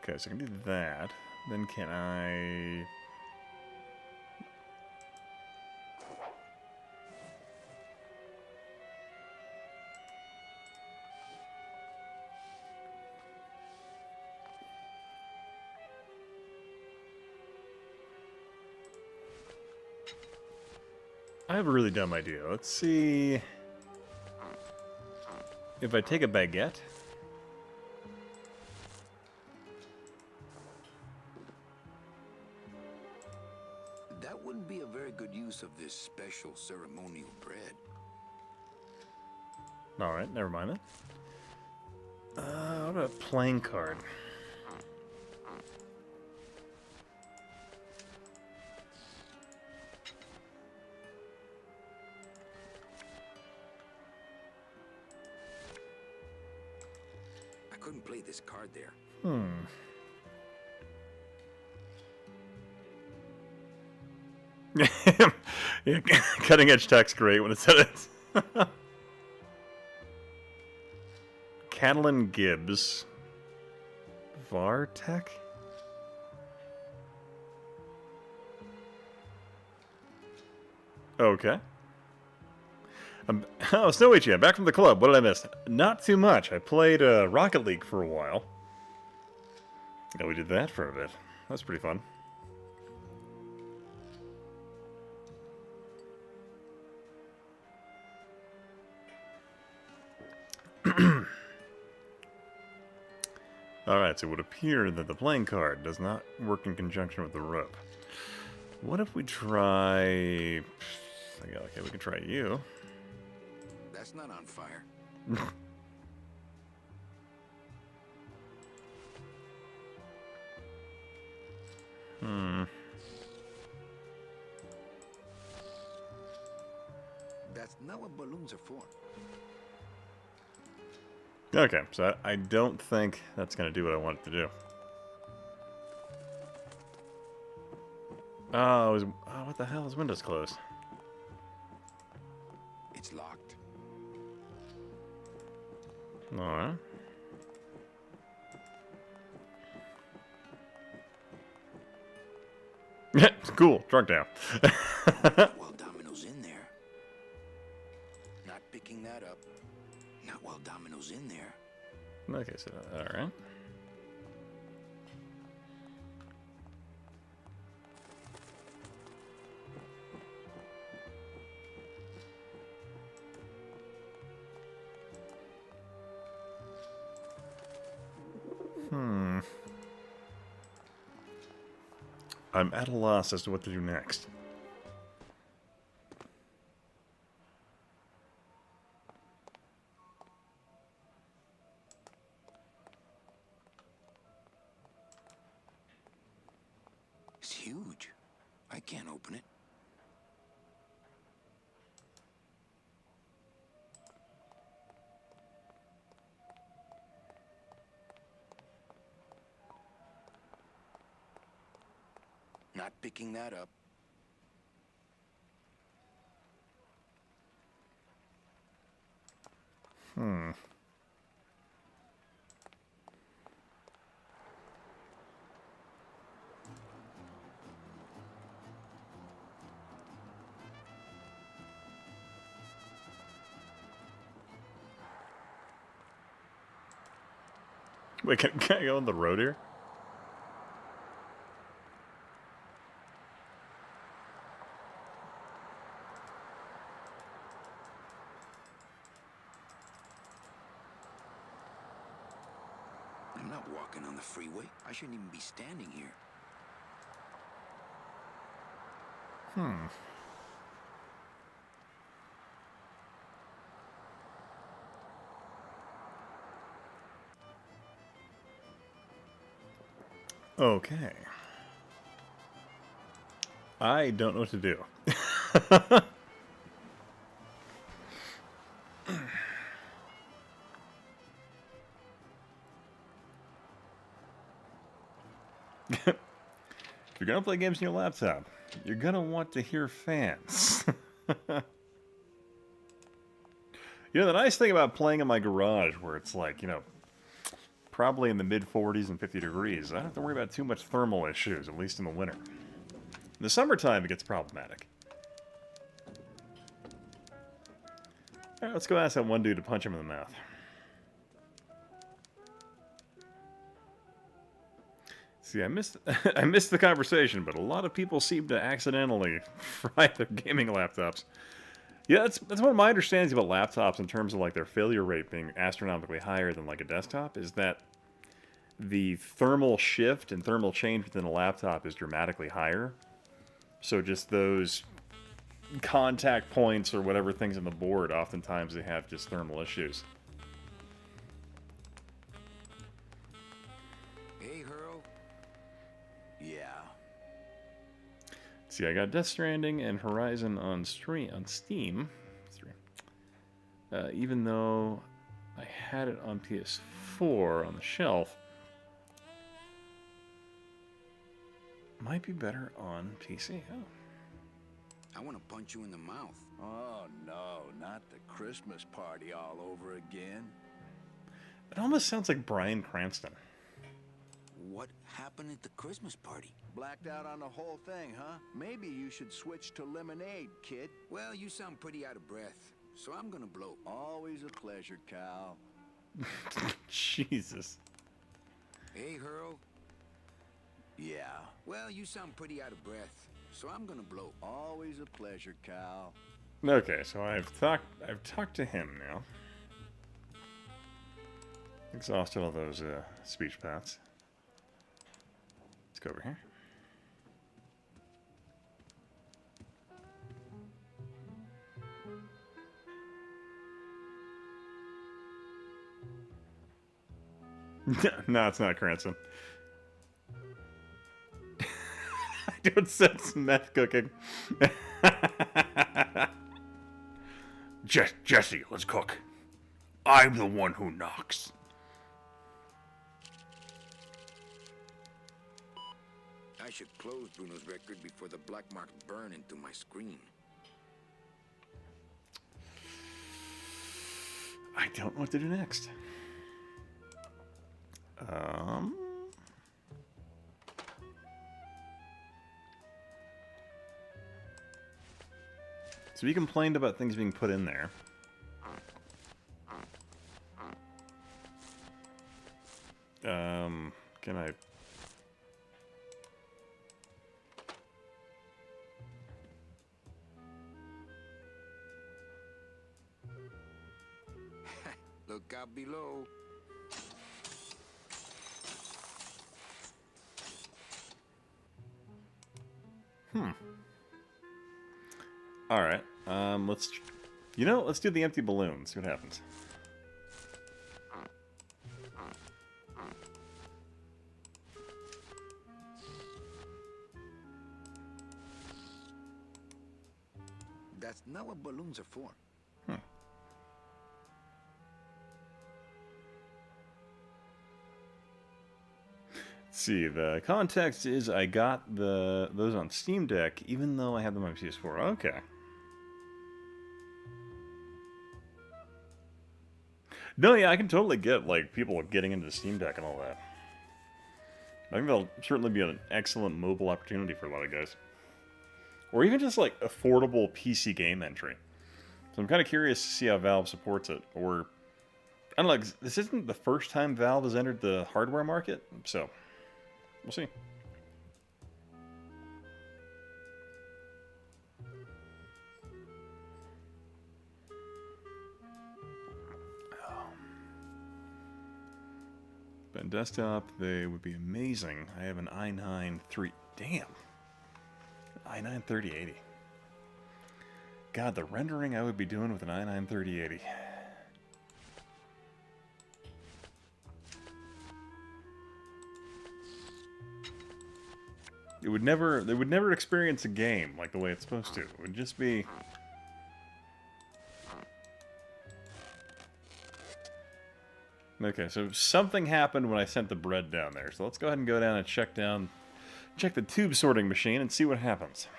Okay, so I can do that. Then can I... I have a really dumb idea. Let's see if I take a baguette. That wouldn't be a very good use of this special ceremonial bread. Alright, never mind then. What about a playing card? I couldn't play this card there. Yeah, cutting edge text great when it said it. Catalan Gibbs. Vartech? Okay. Oh, Snowy Chan, back from the club. What did I miss? Not too much. I played Rocket League for a while. Yeah, we did that for a bit. That was pretty fun. Alright, so it would appear that the playing card does not work in conjunction with the rope. What if we try... Okay, we can try you. That's not on fire. That's not what balloons are for. Okay, so I don't think that's going to do what I want it to do. Oh, what the hell? His window's closed. It's locked. Alright. Cool, drunk down. While Domino's in there. Not picking that up. Not while Domino's in there. Okay, so, alright. I'm at a loss as to what to do next. It's huge. I can't open it. Not picking that up. Wait, can I go on the road here? I'm not walking on the freeway. I shouldn't even be standing here. Okay. I don't know what to do. If you're gonna play games on your laptop, you're gonna want to hear fans. You know, the nice thing about playing in my garage, where it's like, you know, probably in the mid-40s and 50 degrees, I don't have to worry about too much thermal issues, at least in the winter. In the summertime, it gets problematic. Alright, let's go ask that one dude to punch him in the mouth. See, I missed the conversation, but a lot of people seem to accidentally fry their gaming laptops. Yeah, that's one of my understandings about laptops in terms of like their failure rate being astronomically higher than like a desktop, is that the thermal shift and thermal change within a laptop is dramatically higher. So just those contact points or whatever things on the board, oftentimes they have just thermal issues. Hey, Hurl. Yeah. See, I got Death Stranding and Horizon on Steam. Even though I had it on PS4 on the shelf, might be better on PC. Oh. I want to punch you in the mouth. Oh, no, not the Christmas party all over again. It almost sounds like Bryan Cranston. What happened at the Christmas party? Blacked out on the whole thing, huh? Maybe you should switch to lemonade, kid. Well, you sound pretty out of breath, so I'm gonna blow. Always a pleasure, Cal. Jesus. Hey, Hurl. Yeah. Well, you sound pretty out of breath, so I'm gonna blow. Always a pleasure, Cal. Okay, so I've talked to him now. Exhausted all those speech paths. Let's go over here. No, it's not Cranston. I don't sense meth cooking. Jesse, let's cook. I'm the one who knocks. I should close Bruno's record before the black marks burn into my screen. I don't know what to do next. So he complained about things being put in there. Can I... Look out below. All right. Let's do the empty balloon. See what happens. That's not what balloons are for. Let's see, the context is I got those on Steam Deck, even though I have them on PS4. Okay. No, yeah, I can totally get, like, people getting into the Steam Deck and all that. I think that'll certainly be an excellent mobile opportunity for a lot of guys. Or even just, like, affordable PC game entry. So I'm kind of curious to see how Valve supports it. Or, I don't know, this isn't the first time Valve has entered the hardware market, so we'll see. But on desktop, they would be amazing. I have an i9 Damn. i9 3080. God, the rendering I would be doing with an i9 3080. They would never experience a game like the way it's supposed to. It would just be... Okay, so something happened when I sent the bread down there. So let's go ahead and go down and check the tube sorting machine and see what happens.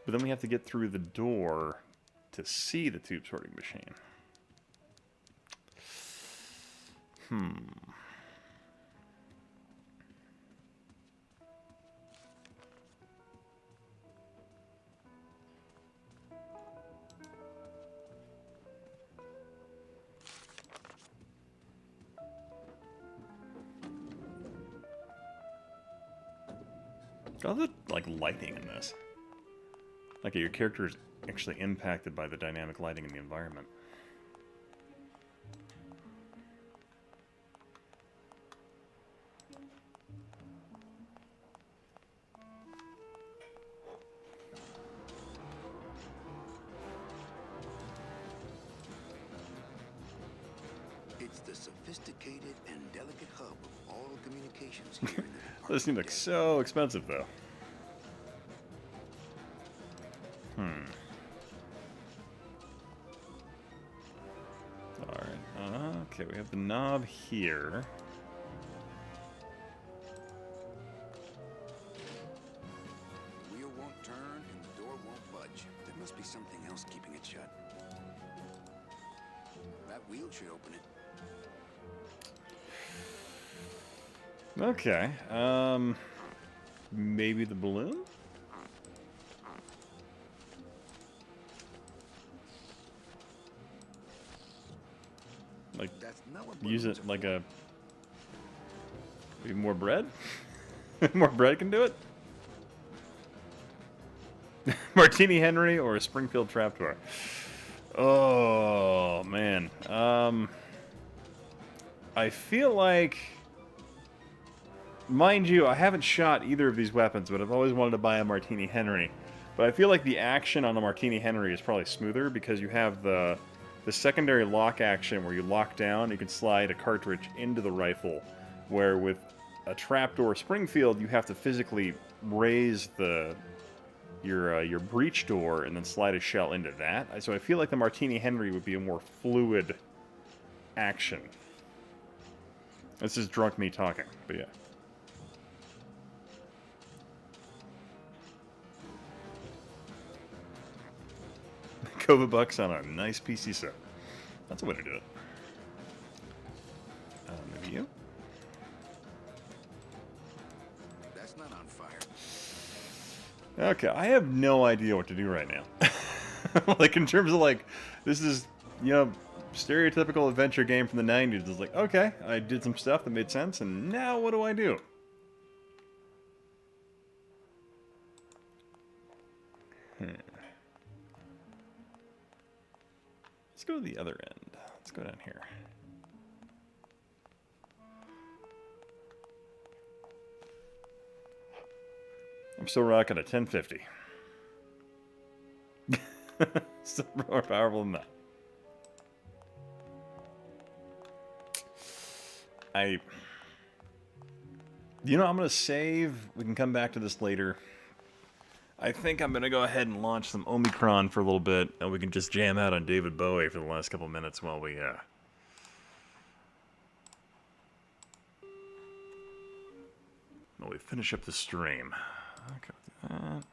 But then we have to get through the door to see the tube sorting machine. All the, like, lighting in this. Like, your character is actually impacted by the dynamic lighting in the environment. It's the sophisticated and delicate hub of all communications here in the This seems like so expensive, though. Alright, okay, we have the knob here. The wheel won't turn and the door won't budge. There must be something else keeping it shut. That wheel should open it. Okay, maybe the balloon? Like, use it like a... Maybe more bread? More bread can do it? Martini Henry or a Springfield trapdoor? Oh, man. I feel like... Mind you, I haven't shot either of these weapons, but I've always wanted to buy a Martini Henry. But I feel like the action on the Martini Henry is probably smoother because you have the secondary lock action where you lock down, you can slide a cartridge into the rifle, where with a trapdoor Springfield, you have to physically raise your breech door and then slide a shell into that. So I feel like the Martini Henry would be a more fluid action. This is drunk me talking, but yeah. Kova bucks on a nice PC set. That's a way to do it. Maybe you? That's not on fire. Okay, I have no idea what to do right now. Like, in terms of, like, this is, you know, stereotypical adventure game from the 90s. It's like, okay, I did some stuff that made sense, and now what do I do? Let's go to the other end. Let's go down here. I'm still rocking a 1050. Still more powerful than that. You know, I'm going to save. We can come back to this later. I think I'm going to go ahead and launch some Omicron for a little bit, and we can just jam out on David Bowie for the last couple minutes while we finish up the stream. Okay, that.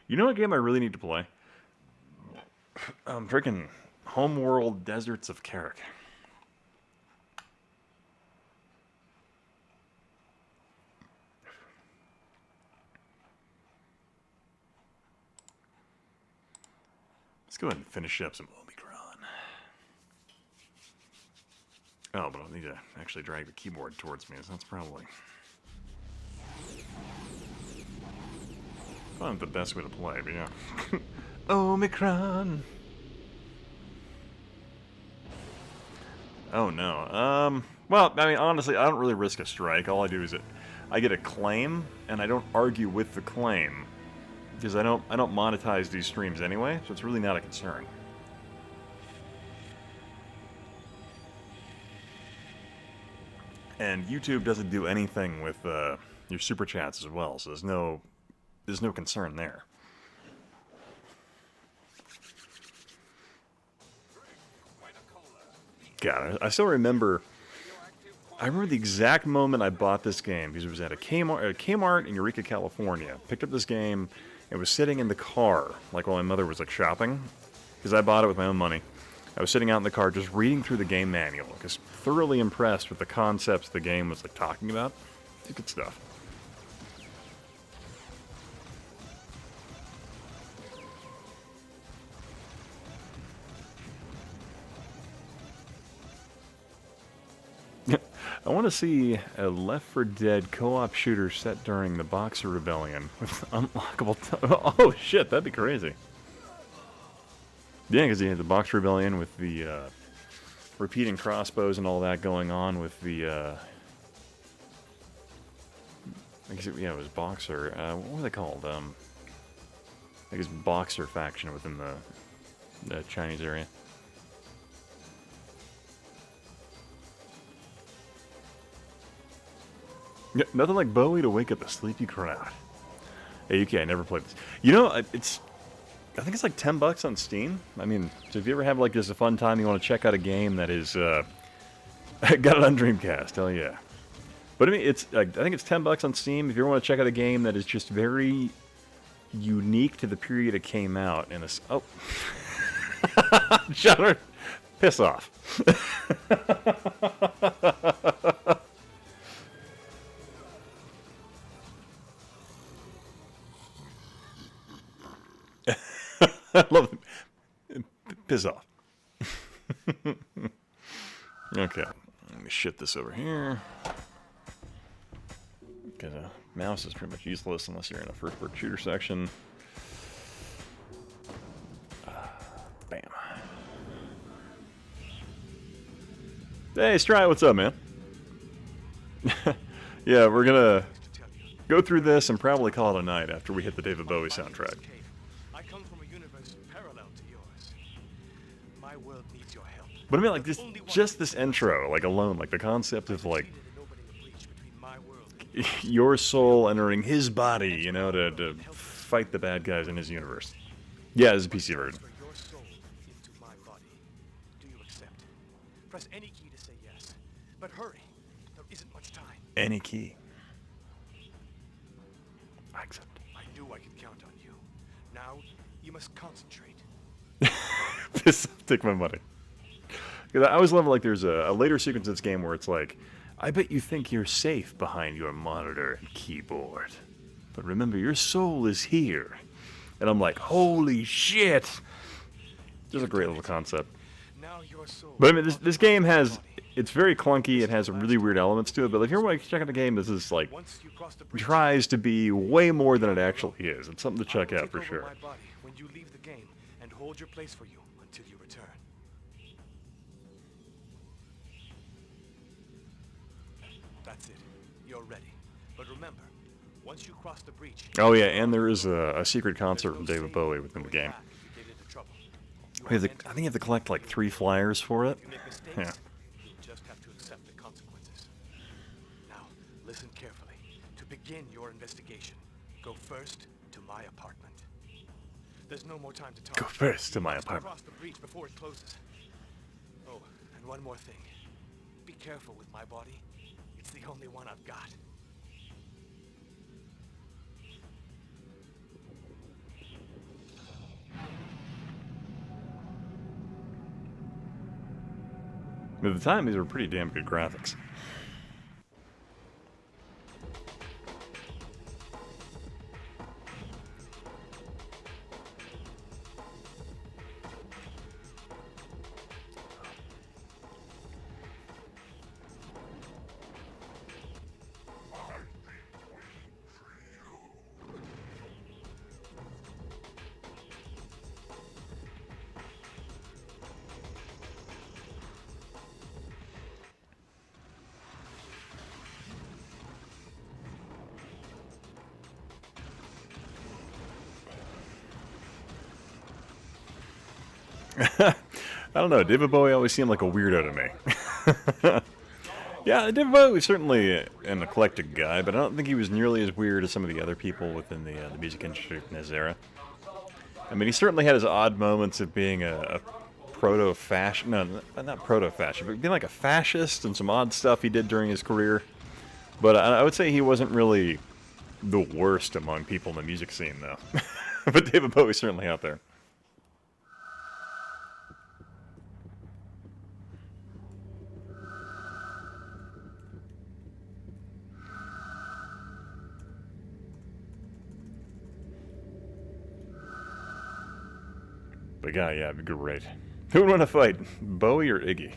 You know what game I really need to play? Freaking Homeworld Deserts of Carrick. Let's go ahead and finish up some Omicron. Oh, but I'll need to actually drag the keyboard towards me, so that's probably not the best way to play, but yeah. Omicron! Oh no. Well, I mean, honestly, I don't really risk a strike. All I do is I get a claim, and I don't argue with the claim. Because I don't monetize these streams anyway, so it's really not a concern. And YouTube doesn't do anything with your super chats as well, so there's no concern there. God, I still remember. I remember the exact moment I bought this game because it was at a Kmart in Eureka, California. Picked up this game. It was sitting in the car, like while my mother was like shopping, because I bought it with my own money. I was sitting out in the car just reading through the game manual, because thoroughly impressed with the concepts the game was like talking about. It's good stuff. I want to see a Left 4 Dead co-op shooter set during the Boxer Rebellion with unlockable. Oh shit, that'd be crazy. Yeah, because you had the Boxer Rebellion with the repeating crossbows and all that going on with the. I guess it was Boxer. What were they called? I guess Boxer faction within the Chinese area. Yeah, nothing like Bowie to wake up a sleepy crowd. Hey, UK, I never played this. You know, I think it's like $10 on Steam. I mean, so if you ever have like just a fun time, you want to check out a game that is got it on Dreamcast, hell yeah. But I mean, I think it's $10 on Steam. If you ever want to check out a game that is just very unique to the period it came out, and it's John, piss off. I love it. Piss off. Okay, let me shit this over here. Because a mouse is pretty much useless unless you're in a first-person shooter section. Bam. Hey, Stry, what's up, man? Yeah, we're gonna go through this and probably call it a night after we hit the David Bowie soundtrack. But I mean, like, just this intro, like, alone, like, the concept of, like, your soul entering his body, you know, to fight the bad guys in his universe. Yeah, it's a PC version. Press any key to say yes. But hurry, there isn't much time. Any key. I accept. I knew I could count on you. Now, you must concentrate. Take my money. I always love, like, there's a later sequence in this game where it's like, I bet you think you're safe behind your monitor and keyboard. But remember, your soul is here. And I'm like, holy shit! Just a great little concept. But I mean, this game has, it's very clunky, it has really weird elements to it, but if you're like, check out the game, this is like, tries to be way more than it actually is. It's something to check out for sure. When you leave the game and hold your place for you until you return. That's it. you're ready. But remember, once you cross the breach... Oh yeah, and there is a secret concert from David Bowie within the game. I think you have to collect like 3 flyers for it. Yeah. You just have to accept the consequences. Now, listen carefully. To begin your investigation, go first to my apartment. There's no more time to talk. Go first to my You must apartment. cross the breach before it closes. Oh, and one more thing. Be careful with my body. It's the only one I've got. At the time, these were pretty damn good graphics. I don't know, David Bowie always seemed like a weirdo to me. Yeah, David Bowie was certainly an eclectic guy, but I don't think he was nearly as weird as some of the other people within the music industry in his era. I mean, he certainly had his odd moments of being a proto-fascist, no, not proto-fascist, but being like a fascist and some odd stuff he did during his career. But I would say he wasn't really the worst among people in the music scene, though. But David Bowie's certainly out there. But yeah, it'd be great. Who would want to fight, Bowie or Iggy?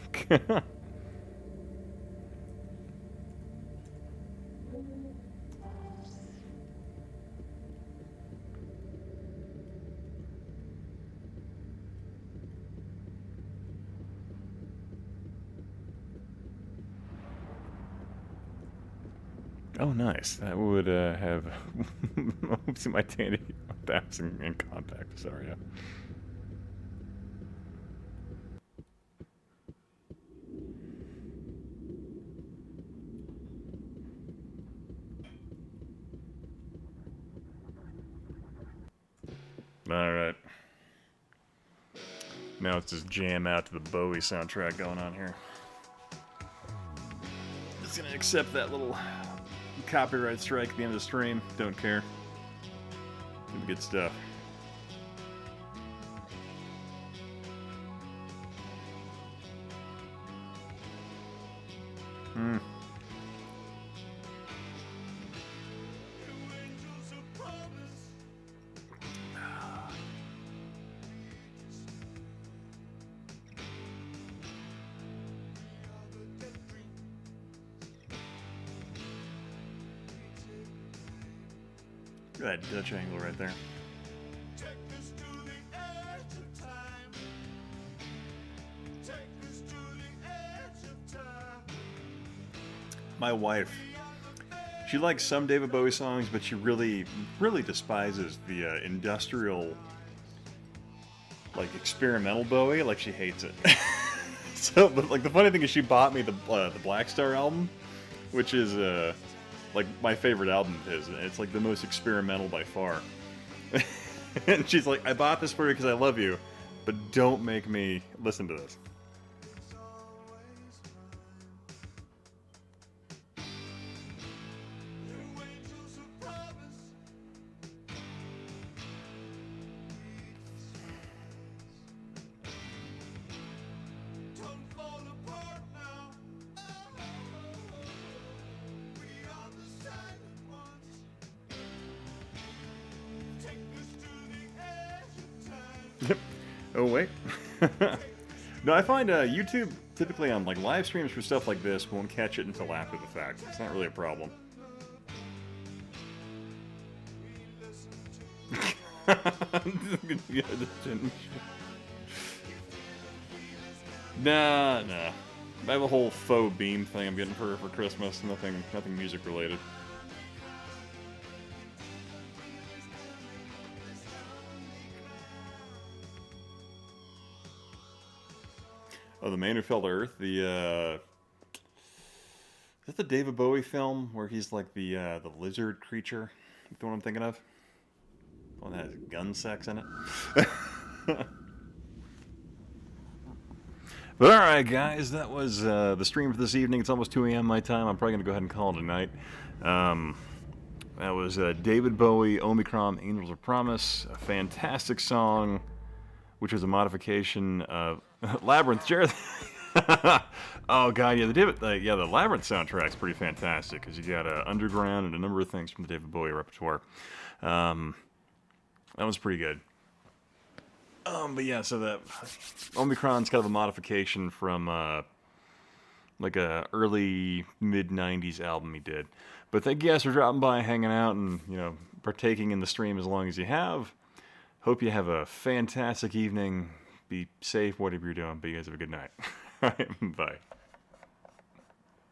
Oh, nice. That would have see my Danny that's in contact. Sorry. Yeah. Alright. Now let's just jam out to the Bowie soundtrack going on here. Just gonna accept that little copyright strike at the end of the stream. Don't care. Some good stuff. That Dutch angle right there. My wife, she likes some David Bowie songs, but she really despises the industrial, like, experimental Bowie. Like, she hates it. So, but, like, the funny thing is she bought me the Black Star album, which is like my favorite album of his. It's like the most experimental by far. And she's like, I bought this for you because I love you, but don't make me listen to this. Oh wait. No, I find YouTube typically on like live streams for stuff like this won't catch it until after the fact. It's not really a problem. Nah. I have a whole faux beam thing I'm getting for Christmas. Nothing music related. Oh, The Man Who Fell to Earth. Is that the David Bowie film where he's like the lizard creature? The one I'm thinking of? One that has gun sex in it. But alright guys, that was the stream for this evening. It's almost 2 a.m. my time. I'm probably going to go ahead and call it a night. That was David Bowie, Omicron, Angels of Promise. A fantastic song, which was a modification of Labyrinth. Jared. Oh god, yeah, the Labyrinth soundtrack's pretty fantastic, because you got Underground and a number of things from the David Bowie repertoire. That was pretty good. But yeah, so that Omicron's kind of a modification from like a early mid-90s album he did. But thank you guys for dropping by, hanging out, and partaking in the stream as long as you have. Hope you have a fantastic evening. Be safe, whatever you're doing. But you guys have a good night. All right, bye.